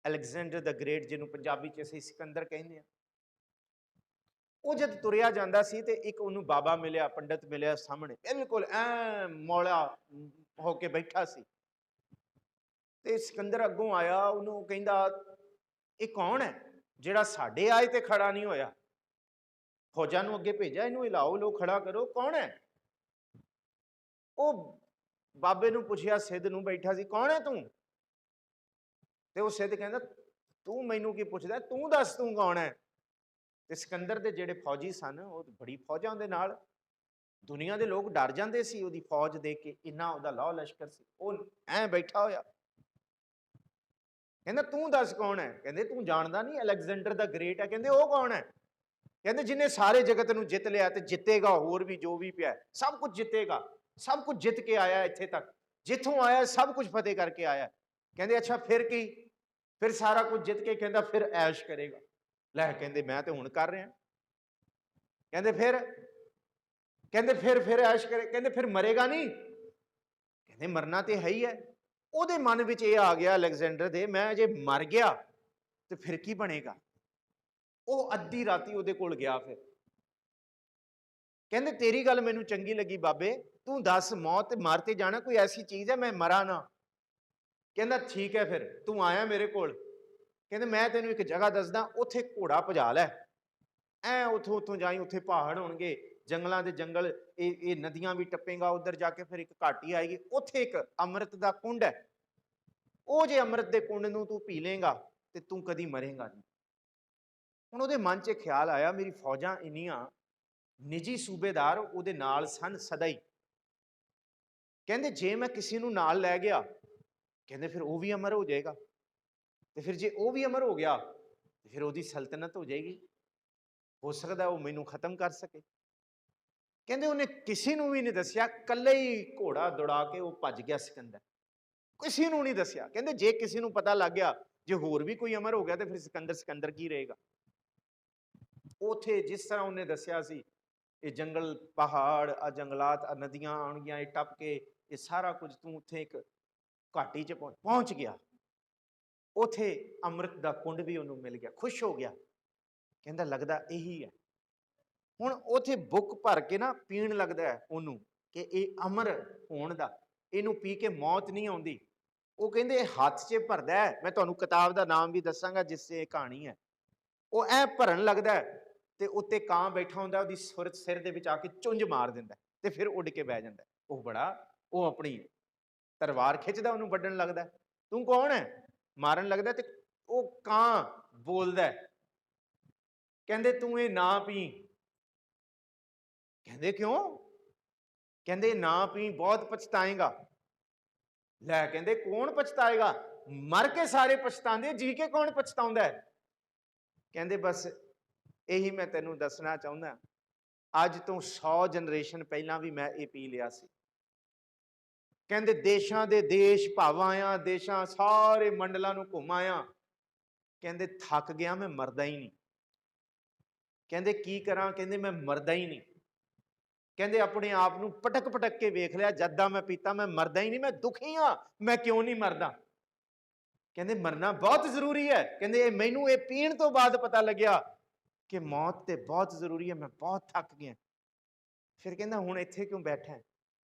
ਅਲੈਗਜ਼ੈਂਡਰ ਦਾ ਗ੍ਰੇਟ, ਜਿਹਨੂੰ ਪੰਜਾਬੀ 'ਚ ਅਸੀਂ ਸਿਕੰਦਰ ਕਹਿੰਦੇ ਹਾਂ, ਉਹ ਜਦ ਤੁਰਿਆ ਜਾਂਦਾ ਸੀ ਤੇ ਇੱਕ ਉਹਨੂੰ ਬਾਬਾ ਮਿਲਿਆ, ਪੰਡਤ ਮਿਲਿਆ ਸਾਹਮਣੇ, ਬਿਲਕੁਲ ਐ ਮੌਲਾ ਹੋ ਕੇ ਬੈਠਾ ਸੀ। ਤੇ ਸਿਕੰਦਰ ਅੱਗੋਂ ਆਇਆ, ਉਹਨੂੰ ਕਹਿੰਦਾ ਇਹ ਕੌਣ ਹੈ ਜਿਹੜਾ ਸਾਡੇ ਆਏ ਤੇ ਖੜਾ ਨਹੀਂ ਹੋਇਆ? ਫੌਜਾਂ ਨੂੰ ਅੱਗੇ ਭੇਜਿਆ, ਇਹਨੂੰ ਹਿਲਾਓ, ਲੋ ਖੜਾ ਕਰੋ, ਕੌਣ ਹੈ? ਉਹ ਬਾਬੇ ਨੂੰ ਪੁੱਛਿਆ, ਸਿੱਧ ਨੂੰ ਬੈਠਾ ਸੀ, ਕੌਣ ਹੈ ਤੂੰ? ਤੇ ਉਹ ਸਿੱਧ ਕਹਿੰਦਾ ਤੂੰ ਮੈਨੂੰ ਕੀ ਪੁੱਛਦਾ, ਤੂੰ ਦੱਸ ਤੂੰ ਕੌਣ ਹੈ? ਤੇ ਸਿਕੰਦਰ ਦੇ ਜਿਹੜੇ ਫੌਜੀ ਸਨ, ਉਹ ਬੜੀ ਫੌਜਾਂ ਦੇ ਨਾਲ, ਦੁਨੀਆ ਦੇ ਲੋਕ ਡਰ ਜਾਂਦੇ ਸੀ ਉਹਦੀ ਫੌਜ ਦੇਖ ਕੇ, ਇੰਨਾ ਉਹਦਾ ਲਾਹ ਲਸ਼ਕਰ ਸੀ। ਉਹ ਐ ਬੈਠਾ ਹੋਇਆ, ਕਹਿੰਦਾ ਤੂੰ ਦੱਸ ਕੌਣ ਹੈ? ਕਹਿੰਦੇ ਤੂੰ ਜਾਣਦਾ ਨਹੀਂ, ਅਲੈਗਜ਼ੈਂਡਰ ਦਾ ਗ੍ਰੇਟ ਹੈ। ਕਹਿੰਦੇ ਉਹ ਕੌਣ ਹੈ? ਕਹਿੰਦੇ ਜਿਹਨੇ ਸਾਰੇ ਜਗਤ ਨੂੰ ਜਿੱਤ ਲਿਆ ਤੇ ਜਿੱਤੇਗਾ ਹੋਰ ਵੀ, ਜੋ ਵੀ ਪਿਆ ਸਭ ਕੁਝ ਜਿੱਤੇਗਾ, ਸਭ ਕੁਝ ਜਿੱਤ ਕੇ ਆਇਆ ਇੱਥੇ ਤੱਕ, ਜਿੱਥੋਂ ਆਇਆ ਸਭ ਕੁਝ ਫਤਿਹ ਕਰਕੇ ਆਇਆ। ਕਹਿੰਦੇ ਅੱਛਾ ਫਿਰ ਕੀ? ਫਿਰ ਸਾਰਾ ਕੁਝ ਜਿੱਤ ਕੇ ਕਹਿੰਦਾ ਫਿਰ ਐਸ਼ ਕਰੇਗਾ। ਲੈ ਕਹਿੰਦੇ ਮੈਂ ਤੇ ਹੁਣ ਕਰ ਰਿਹਾ। ਕਹਿੰਦੇ ਫਿਰ? ਕਹਿੰਦੇ ਫਿਰ ਐਸ਼ ਕਰੇ। ਕਹਿੰਦੇ ਫਿਰ ਮਰੇਗਾ ਨਹੀਂ? ਕਹਿੰਦੇ ਮਰਨਾ ਤੇ ਹੈ ਹੀ ਹੈ। ਉਹਦੇ ਮਨ ਵਿੱਚ ਇਹ ਆ ਗਿਆ ਅਲੈਗਜ਼ੈਂਡਰ ਦੇ, ਮੈਂ ਜੇ ਮਰ ਗਿਆ ਤੇ ਫਿਰ ਕੀ ਬਣੇਗਾ? ਉਹ ਅੱਧੀ ਰਾਤੀ ਉਹਦੇ ਕੋਲ ਗਿਆ। ਫਿਰ ਕਹਿੰਦੇ ਤੇਰੀ ਗੱਲ ਮੈਨੂੰ ਚੰਗੀ ਲੱਗੀ ਬਾਬੇ, ਤੂੰ ਦੱਸ ਮੌਤ ਮਰ ਤੇ ਜਾਣਾ, ਕੋਈ ਐਸੀ ਚੀਜ਼ ਹੈ ਮੈਂ ਮਰਾਂ ਨਾ? ਕਹਿੰਦਾ ਠੀਕ ਹੈ, ਫਿਰ ਤੂੰ ਆਇਆ ਮੇਰੇ ਕੋਲ। ਕਹਿੰਦੇ ਮੈਂ ਤੈਨੂੰ ਇੱਕ ਜਗ੍ਹਾ ਦੱਸਦਾ, ਉੱਥੇ ਘੋੜਾ ਭਜਾ ਲੈ, ਐ ਉੱਥੋਂ ਜਾਈ, ਉੱਥੇ ਪਹਾੜ ਹੋਣਗੇ, ਜੰਗਲਾਂ ਦੇ ਜੰਗਲ, ਇਹ ਨਦੀਆਂ ਵੀ ਟੱਪੇਗਾ, ਉੱਧਰ ਜਾ ਕੇ ਫਿਰ ਇੱਕ ਘਾਟੀ ਆਏਗੀ, ਉੱਥੇ ਇੱਕ ਅੰਮ੍ਰਿਤ ਦਾ ਕੁੰਡ ਹੈ, ਉਹ ਜੇ ਅੰਮ੍ਰਿਤ ਦੇ ਕੁੰਡ ਨੂੰ ਤੂੰ ਪੀ ਲੇਗਾ ਤੇ ਤੂੰ ਕਦੀ ਮਰੇਗਾ ਨਹੀਂ। ਹੁਣ ਉਹਦੇ ਮਨ 'ਚ ਖਿਆਲ ਆਇਆ, ਮੇਰੀ ਫੌਜਾਂ ਇੰਨੀਆਂ, ਨਿੱਜੀ ਸੂਬੇਦਾਰ ਉਹਦੇ ਨਾਲ ਸਨ ਸਦਾ ਹੀ। ਕਹਿੰਦੇ ਜੇ ਮੈਂ ਕਿਸੇ ਨੂੰ ਨਾਲ ਲੈ ਗਿਆ, ਕਹਿੰਦੇ ਫਿਰ ਉਹ ਵੀ ਅਮਰ ਹੋ ਜਾਏਗਾ, ਤੇ ਫਿਰ ਜੇ ਉਹ ਵੀ ਅਮਰ ਹੋ ਗਿਆ ਤੇ ਫਿਰ ਉਹਦੀ ਸਲਤਨਤ ਹੋ ਜਾਏਗੀ, ਹੋ ਸਕਦਾ ਉਹ ਮੈਨੂੰ ਖਤਮ ਕਰ ਸਕੇ। ਕਹਿੰਦੇ ਉਹਨੇ ਕਿਸੇ ਨੂੰ ਵੀ ਨਹੀਂ ਦੱਸਿਆ, ਇਕੱਲੇ ਹੀ ਘੋੜਾ ਦੌੜਾ ਕੇ ਉਹ ਭੱਜ ਗਿਆ ਸਿਕੰਦਰ, ਕਿਸੇ ਨੂੰ ਨਹੀਂ ਦੱਸਿਆ। ਕਹਿੰਦੇ ਜੇ ਕਿਸੇ ਨੂੰ ਪਤਾ ਲੱਗ ਗਿਆ, ਜੇ ਹੋਰ ਵੀ ਕੋਈ ਅਮਰ ਹੋ ਗਿਆ ਤੇ ਫਿਰ ਸਿਕੰਦਰ ਕੀ ਰਹੇਗਾ? ਉਥੇ ਜਿਸ ਤਰ੍ਹਾਂ ਉਹਨੇ ਦੱਸਿਆ ਸੀ, ਇਹ ਜੰਗਲ, ਪਹਾੜ, ਆ ਜੰਗਲਾਤ, ਆ ਨਦੀਆਂ ਆਉਣਗੀਆਂ, ਇਹ ਟੱਪ ਕੇ, ਇਹ ਸਾਰਾ ਕੁਝ, ਤੂੰ ਉੱਥੇ ਇੱਕ ਘਾਟੀ 'ਚ ਪਹੁੰਚ ਗਿਆ, ਉਥੇ ਅੰਮ੍ਰਿਤ ਦਾ ਕੁੰਡ ਵੀ ਉਹਨੂੰ ਮਿਲ ਗਿਆ, ਖੁਸ਼ ਹੋ ਗਿਆ। ਕਹਿੰਦਾ ਲੱਗਦਾ ਇਹੀ ਹੈ। ਹੁਣ ਉਥੇ ਬੁੱਕ ਭਰ ਕੇ ਨਾ ਪੀਣ ਲੱਗਦਾ ਹੈ ਉਹਨੂੰ, ਕਿ ਇਹ ਅਮਰ ਹੋਣ ਦਾ, ਇਹਨੂੰ ਪੀ ਕੇ ਮੌਤ ਨਹੀਂ ਆਉਂਦੀ। ਉਹ ਕਹਿੰਦੇ ਇਹ ਹੱਥ 'ਚ ਭਰਦਾ ਹੈ, ਮੈਂ ਤੁਹਾਨੂੰ ਕਿਤਾਬ ਦਾ ਨਾਮ ਵੀ ਦੱਸਾਂਗਾ ਜਿਸ 'ਚ ਇਹ ਕਹਾਣੀ ਹੈ। ਉਹ ਐ ਭਰਨ ਲੱਗਦਾ ਹੈ ਤੇ ਉੱਤੇ ਕਾਂ ਬੈਠਾ ਹੁੰਦਾ, ਉਹਦੀ ਸੁਰਤ ਸਿਰ ਦੇ ਵਿੱਚ ਆ ਕੇ ਚੁੰਝ ਮਾਰ ਦਿੰਦਾ ਤੇ ਫਿਰ ਉੱਡ ਕੇ ਬਹਿ ਜਾਂਦਾ। ਉਹ ਆਪਣੀ ਤਲਵਾਰ ਖਿੱਚਦਾ, ਉਹਨੂੰ ਵੱਢਣ ਲੱਗਦਾ, ਤੂੰ ਕੌਣ ਹੈ? ਮਾਰਨ ਲੱਗਦਾ। ਤੇ ਉਹ ਕਾਂ ਬੋਲਦਾ, ਕਹਿੰਦੇ ਤੂੰ ਇਹ ਨਾ ਪੀ। ਕਹਿੰਦੇ ਕਿਉਂ? ਕਹਿੰਦੇ ਨਾ ਪੀ, ਬਹੁਤ ਪਛਤਾਏਗਾ। ਲੈ ਕਹਿੰਦੇ ਕੌਣ ਪਛਤਾਏਗਾ? ਮਰ ਕੇ ਸਾਰੇ ਪਛਤਾਉਂਦੇ, ਜੀ ਕੇ ਕੌਣ ਪਛਤਾਉਂਦਾ ਹੈ? ਕਹਿੰਦੇ ਬਸ ਇਹੀ ਮੈਂ ਤੈਨੂੰ ਦੱਸਣਾ ਚਾਹੁੰਦਾ, ਅੱਜ ਤੋਂ 100 ਜਨਰੇਸ਼ਨ ਪਹਿਲਾਂ ਵੀ ਮੈਂ ਇਹ ਪੀ ਲਿਆ ਸੀ। ਕਹਿੰਦੇ ਦੇਸ਼ਾਂ ਦੇ ਦੇਸ਼ ਭਾਵ ਆਇਆ, ਦੇਸ਼ਾਂ ਸਾਰੇ ਮੰਡਲਾਂ ਨੂੰ ਘੁੰਮ ਆਇਆ, ਕਹਿੰਦੇ ਥੱਕ ਗਿਆ, ਮੈਂ ਮਰਦਾ ਹੀ ਨਹੀਂ। ਕਹਿੰਦੇ ਕੀ ਕਰਾਂ? ਕਹਿੰਦੇ ਮੈਂ ਮਰਦਾ ਹੀ ਨਹੀਂ। ਕਹਿੰਦੇ ਆਪਣੇ ਆਪ ਨੂੰ ਪਟਕ ਪਟਕ ਕੇ ਵੇਖ ਲਿਆ, ਜਦ ਦਾ ਮੈਂ ਪੀਤਾ ਮੈਂ ਮਰਦਾ ਹੀ ਨਹੀਂ, ਮੈਂ ਦੁਖੀ ਹਾਂ, ਮੈਂ ਕਿਉਂ ਨਹੀਂ ਮਰਦਾ? ਕਹਿੰਦੇ ਮਰਨਾ ਬਹੁਤ ਜ਼ਰੂਰੀ ਹੈ। ਕਹਿੰਦੇ ਮੈਨੂੰ ਇਹ ਪੀਣ ਤੋਂ ਬਾਅਦ ਪਤਾ ਲੱਗਿਆ ਕਿ ਮੌਤ ਤੇ ਬਹੁਤ ਜ਼ਰੂਰੀ ਹੈ, ਮੈਂ ਬਹੁਤ ਥੱਕ ਗਿਆ। ਫਿਰ ਕਹਿੰਦਾ ਹੁਣ ਇੱਥੇ ਕਿਉਂ ਬੈਠਾ?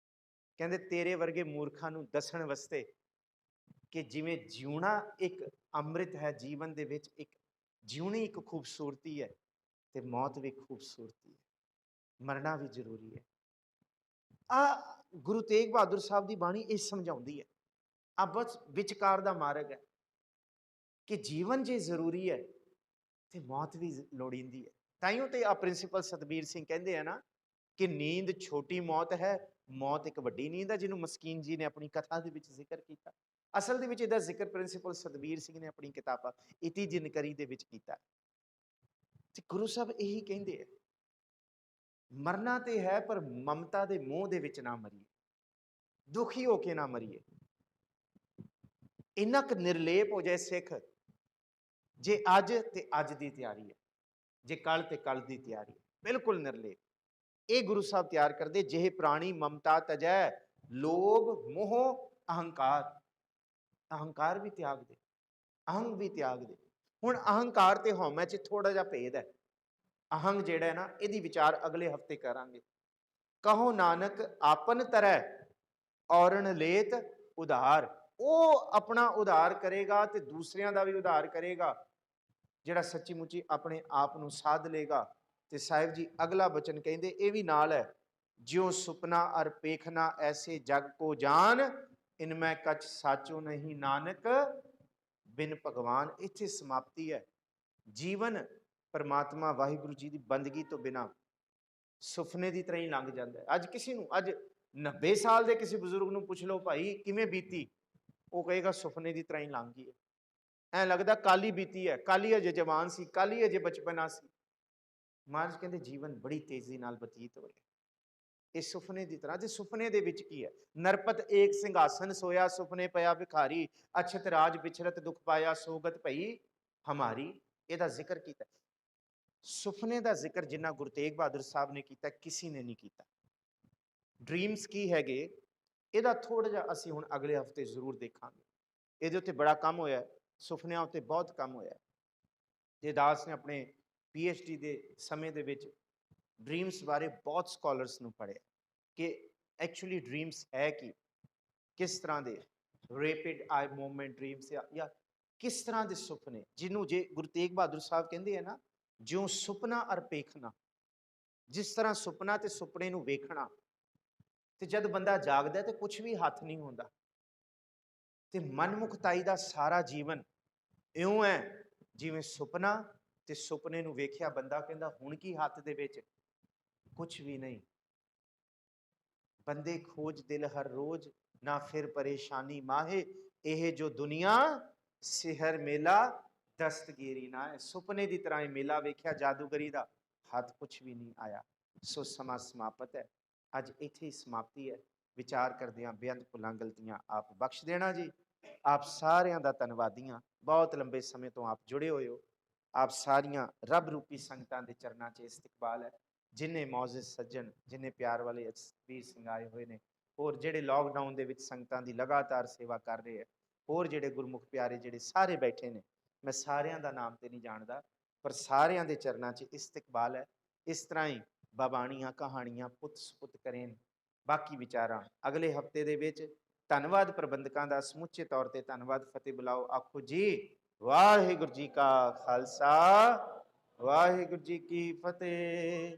ਕਹਿੰਦੇ ਤੇਰੇ ਵਰਗੇ ਮੂਰਖਾਂ ਨੂੰ ਦੱਸਣ ਵਾਸਤੇ ਕਿ ਜਿਵੇਂ ਜਿਉਣਾ ਇੱਕ ਅੰਮ੍ਰਿਤ ਹੈ, ਜੀਵਨ ਦੇ ਵਿੱਚ ਇੱਕ ਜਿਉਣੀ ਇੱਕ ਖੂਬਸੂਰਤੀ ਹੈ, ਤੇ ਮੌਤ ਵੀ ਖੂਬਸੂਰਤੀ ਹੈ, ਮਰਨਾ ਵੀ ਜ਼ਰੂਰੀ ਹੈ। ਆ ਗੁਰੂ ਤੇਗ ਬਹਾਦਰ ਸਾਹਿਬ ਦੀ ਬਾਣੀ ਇਹ ਸਮਝਾਉਂਦੀ ਹੈ। ਆ ਬਸ ਵਿਚਕਾਰ ਦਾ ਮਾਰਗ ਹੈ ਕਿ ਜੀਵਨ ਜੇ ਜ਼ਰੂਰੀ ਹੈ ਤੇ ਮੌਤ ਵੀ ਲੋੜੀਂਦੀ ਹੈ। ਤਾਈਓ ਤੇ ਆ ਪ੍ਰਿੰਸੀਪਲ ਸਤਬੀਰ ਸਿੰਘ ਕਹਿੰਦੇ ਆ ਨਾ ਕਿ ਨੀਂਦ ਛੋਟੀ ਮੌਤ ਹੈ, ਮੌਤ ਇੱਕ ਵੱਡੀ ਨੀਂਦ ਹੈ, ਜਿਹਨੂੰ ਮਸਕੀਨ ਜੀ ਨੇ ਆਪਣੀ ਕਥਾ ਦੇ ਵਿੱਚ ਜ਼ਿਕਰ ਕੀਤਾ। ਅਸਲ ਦੇ ਵਿੱਚ ਇਹਦਾ ਜ਼ਿਕਰ ਪ੍ਰਿੰਸੀਪਲ ਸਤਬੀਰ ਸਿੰਘ ਨੇ ਆਪਣੀ ਕਿਤਾਬ ਇਤੀ ਜਿਨਕਰੀ ਦੇ ਵਿੱਚ ਕੀਤਾ। ਤੇ ਗੁਰੂ ਸਾਹਿਬ ਇਹੀ ਕਹਿੰਦੇ ਆ, ਮਰਨਾ ਤੇ ਹੈ ਪਰ ਮਮਤਾ ਦੇ ਮੋਹ ਦੇ ਵਿੱਚ ਨਾ ਮਰੀਏ, ਦੁਖੀ ਹੋ ਕੇ ਨਾ ਮਰੀਏ। ਇੰਨਾ ਕੁ ਨਿਰਲੇਪ ਹੋ ਜਾਏ ਸਿੱਖ, ਜੇ ਅੱਜ ਤੇ ਅੱਜ ਦੀ ਤਿਆਰੀ ਹੈ, ਜੇ ਕੱਲ ਤੇ ਕੱਲ ਦੀ ਤਿਆਰੀ ਹੈ, ਬਿਲਕੁਲ ਨਿਰਲੇਪ। ਇਹ ਗੁਰੂ ਸਾਹਿਬ ਤਿਆਰ ਕਰਦੇ, ਜਿਹੇ ਪ੍ਰਾਣੀ ਮਮਤਾ ਤਜੈ, ਲੋਭ ਮੋਹ ਅਹੰਕਾਰ। ਅਹੰਕਾਰ ਵੀ ਤਿਆਗ ਦੇ, ਅਹੰਗ ਵੀ ਤਿਆਗ ਦੇ। ਹੁਣ ਅਹੰਕਾਰ ਤੇ ਹਉਮੈ ਚ ਥੋੜਾ ਜਿਹਾ ਭੇਦ ਹੈ। ਅਹੰਗ ਜਿਹੜਾ ਹੈ ਨਾ, ਇਹਦੀ ਵਿਚਾਰ ਅਗਲੇ ਹਫਤੇ ਕਰਾਂਗੇ। ਕਹੋ ਨਾਨਕ ਆਪਨ ਤਰੈ ਔਰਨ ਲੇਤ ਉਧਾਰ। ਉਹ ਆਪਣਾ ਉਧਾਰ ਕਰੇਗਾ ਤੇ ਦੂਸਰਿਆਂ ਦਾ ਵੀ ਉਧਾਰ ਕਰੇਗਾ, ਜਿਹੜਾ ਸੱਚੀ ਮੁੱਚੀ ਆਪਣੇ ਆਪ ਨੂੰ ਸਾਧ ਲੇਗਾ। ਤੇ ਸਾਹਿਬ ਜੀ ਅਗਲਾ ਬਚਨ ਕਹਿੰਦੇ, ਇਹ ਵੀ ਨਾਲ ਹੈ, ਜਿਉ ਸੁਪਨਾ ਅਰ ਪੇਖਨਾ ਐਸੇ ਜਗ ਕੋ ਜਾਨ, ਇਨਮੈ ਕਛ ਸਾਚੋ ਨਹੀਂ ਨਾਨਕ ਬਿਨ ਭਗਵਾਨ। ਇੱਥੇ ਸਮਾਪਤੀ ਹੈ। ਜੀਵਨ ਪਰਮਾਤਮਾ ਵਾਹਿਗੁਰੂ ਜੀ ਦੀ ਬੰਦਗੀ ਤੋਂ ਬਿਨਾਂ ਸੁਪਨੇ ਦੀ ਤਰ੍ਹਾਂ ਹੀ ਲੰਘ ਜਾਂਦਾ ਹੈ। ਅੱਜ ਕਿਸੇ ਨੂੰ, ਅੱਜ 90 ਸਾਲ ਦੇ ਕਿਸੇ ਬਜ਼ੁਰਗ ਨੂੰ ਪੁੱਛ ਲਓ ਭਾਈ ਕਿਵੇਂ ਬੀਤੀ, ਉਹ ਕਹੇਗਾ ਸੁਪਨੇ ਦੀ ਤਰ੍ਹਾਂ ਹੀ ਲੰਘ ਗਈ ਹੈ। ਐਂ ਲੱਗਦਾ ਕੱਲ ਹੀ ਬੀਤੀ ਹੈ, ਕੱਲ ਹੀ ਅਜੇ ਜਵਾਨ ਸੀ, ਕੱਲ ਹੀ ਅਜੇ ਬਚਪਨਾ ਸੀ। ਮਹਾਰਾਜ ਕਹਿੰਦੇ ਜੀਵਨ ਬੜੀ ਤੇਜ਼ੀ ਨਾਲ ਬਤੀਤ ਹੋਇਆ, ਇਹ ਸੁਪਨੇ ਦੀ ਤਰ੍ਹਾਂ। ਤੇ ਸੁਪਨੇ ਦੇ ਵਿੱਚ ਕੀ ਹੈ? ਨਰਪਤ ਏਕ ਸਿੰਘਾਸਨ ਸੋਇਆ, ਸੁਪਨੇ ਪਿਆ ਭਿਖਾਰੀ, ਅਛਤ ਰਾਜ ਵਿਚਰਤ ਦੁਖ ਪਾਇਆ, ਸੋਗਤ ਭਈ ਹਮਾਰੀ। ਇਹਦਾ ਜ਼ਿਕਰ ਕੀਤਾ। ਸੁਪਨੇ ਦਾ ਜ਼ਿਕਰ ਜਿੰਨਾ ਗੁਰੂ ਤੇਗ ਬਹਾਦਰ ਸਾਹਿਬ ਨੇ ਕੀਤਾ, ਕਿਸੇ ਨੇ ਨਹੀਂ ਕੀਤਾ। ਡ੍ਰੀਮਸ ਕੀ ਹੈਗੇ, ਇਹਦਾ ਥੋੜਾ ਜਿਹਾ ਅਸੀਂ ਹੁਣ ਅਗਲੇ ਹਫਤੇ ਜ਼ਰੂਰ ਦੇਖਾਂਗੇ। ਇਹਦੇ ਉੱਤੇ ਬੜਾ ਕੰਮ ਹੋਇਆ, ਸੁਪਨਿਆਂ ਉੱਤੇ ਬਹੁਤ ਕੰਮ ਹੋਇਆ। ਤੇ ਦਾਸ ਨੇ ਆਪਣੇ PhD ਦੇ ਸਮੇਂ ਦੇ ਵਿੱਚ ਡ੍ਰੀਮਸ ਬਾਰੇ ਬਹੁਤ ਸਕਾਲਰਸ ਨੂੰ ਪੜ੍ਹਿਆ ਕਿ ਐਕਚੁਅਲੀ ਡ੍ਰੀਮਸ ਹੈ ਕੀ, ਕਿਸ ਤਰ੍ਹਾਂ ਦੇ ਰੈਪਿਡ ਆਈ ਮੂਵਮੈਂਟ ਡ੍ਰੀਮਸ, ਜਾਂ ਕਿਸ ਤਰ੍ਹਾਂ ਦੇ ਸੁਪਨੇ, ਜਿਹਨੂੰ ਜੇ ਗੁਰੂ ਤੇਗ ਬਹਾਦਰ ਸਾਹਿਬ ਕਹਿੰਦੇ ਆ ਨਾ, ਜਿਉਂ ਸੁਪਨਾ ਅਰ ਪੇਖਣਾ, ਜਿਸ ਤਰ੍ਹਾਂ ਸੁਪਨਾ ਤੇ ਸੁਪਨੇ ਨੂੰ ਵੇਖਣਾ। ਤੇ ਜਦ ਬੰਦਾ ਜਾਗਦਾ ਤੇ ਕੁਝ ਵੀ ਹੱਥ ਨਹੀਂ ਹੁੰਦਾ। ਤੇ ਮਨਮੁਖਤਾਈ ਦਾ ਸਾਰਾ ਜੀਵਨ ਇਉਂ ਹੈ ਜਿਵੇਂ ਸੁਪਨਾ, ਤੇ ਸੁਪਨੇ ਨੂੰ ਵੇਖਿਆ ਬੰਦਾ ਕਹਿੰਦਾ ਹੁਣ ਕੀ ਹੱਥ ਦੇ ਵਿੱਚ, ਕੁਝ ਵੀ ਨਹੀਂ। ਬੰਦੇ ਖੋਜ ਦਿਲ ਹਰ ਰੋਜ਼, ਨਾ ਫਿਰ ਪਰੇਸ਼ਾਨੀ ਮਾਹੇ, ਇਹ ਜੋ ਦੁਨੀਆ ਸਿਹਰ ਮੇਲਾ ਦਸਤਗੀਰੀ ਨਾ ਹੈ। ਸੁਪਨੇ ਦੀ ਤਰ੍ਹਾਂ ਇਹ ਮੇਲਾ ਵੇਖਿਆ ਜਾਦੂਗਰੀ ਦਾ, ਹੱਥ ਕੁਝ ਵੀ ਨਹੀਂ ਆਇਆ। ਸੋ ਸਮਾਂ ਸਮਾਪਤ ਹੈ, ਅੱਜ ਇੱਥੇ ਹੀ ਸਮਾਪਤੀ ਹੈ। ਵਿਚਾਰ ਕਰਦੇ ਹਾਂ ਬੇਅੰਤ ਭੁੱਲਾਂ ਗਲਤੀਆਂ ਆਪ ਬਖਸ਼ ਦੇਣਾ ਜੀ। ਆਪ ਸਾਰਿਆਂ ਦਾ ਧੰਨਵਾਦੀ ਹਾਂ, ਬਹੁਤ ਲੰਬੇ ਸਮੇਂ ਤੋਂ ਆਪ ਜੁੜੇ ਹੋਏ ਹੋ। ਆਪ ਸਾਰੀਆਂ ਰੱਬ ਰੂਪੀ ਸੰਗਤਾਂ ਦੇ ਚਰਨਾਂ 'ਚ ਇਸਤਕਬਾਲ ਹੈ। ਜਿੰਨੇ ਮੌਜੂਦ ਸੱਜਣ, ਜਿੰਨੇ ਪਿਆਰ ਵਾਲੇ ਵੀਰ ਸਿੰਘ ਆਏ ਹੋਏ ਨੇ, ਹੋਰ ਜਿਹੜੇ ਲਾਕਡਾਊਨ ਦੇ ਵਿੱਚ ਸੰਗਤਾਂ ਦੀ ਲਗਾਤਾਰ ਸੇਵਾ ਕਰ ਰਹੇ ਹੈ, ਹੋਰ ਜਿਹੜੇ ਗੁਰਮੁਖ ਪਿਆਰੇ ਜਿਹੜੇ ਸਾਰੇ ਬੈਠੇ ਨੇ, ਮੈਂ ਸਾਰਿਆਂ ਦਾ ਨਾਮ ਤੇ ਨਹੀਂ ਜਾਣਦਾ, ਪਰ ਸਾਰਿਆਂ ਦੇ ਚਰਨਾਂ 'ਚ ਇਸਤਕਬਾਲ ਹੈ। ਇਸ ਤਰ੍ਹਾਂ ਹੀ ਬਾਬਾਣੀਆਂ ਕਹਾਣੀਆਂ ਪੁੱਤ ਸੁਪੁੱਤ ਕਰੇਨ। ਬਾਕੀ ਵਿਚਾਰਾਂ ਅਗਲੇ ਹਫਤੇ ਦੇ ਵਿੱਚ। ਧੰਨਵਾਦ ਪ੍ਰਬੰਧਕਾਂ ਦਾ ਸਮੁੱਚੇ ਤੌਰ ਤੇ ਧੰਨਵਾਦ। ਫਤਿਹ ਬੁਲਾਓ, ਆਖੋ ਜੀ ਵਾਹਿਗੁਰੂ ਜੀ ਕਾ ਖਾਲਸਾ, ਵਾਹਿਗੁਰੂ ਜੀ ਕੀ ਫਤਿਹ।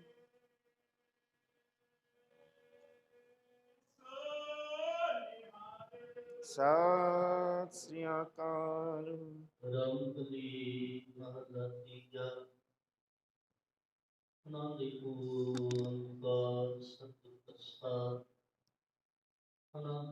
ਸਤਿ ਸ੍ਰੀ ਅਕਾਲ। ਰਾਮਕਲੀ ਮਹਲਾ ਤੀਜਾ। ਨਾਮ ਦੇਖੋ ਓੰਕਾਰ ਸਤਿ ਪ੍ਰਸਾਦ। ਨਾਮ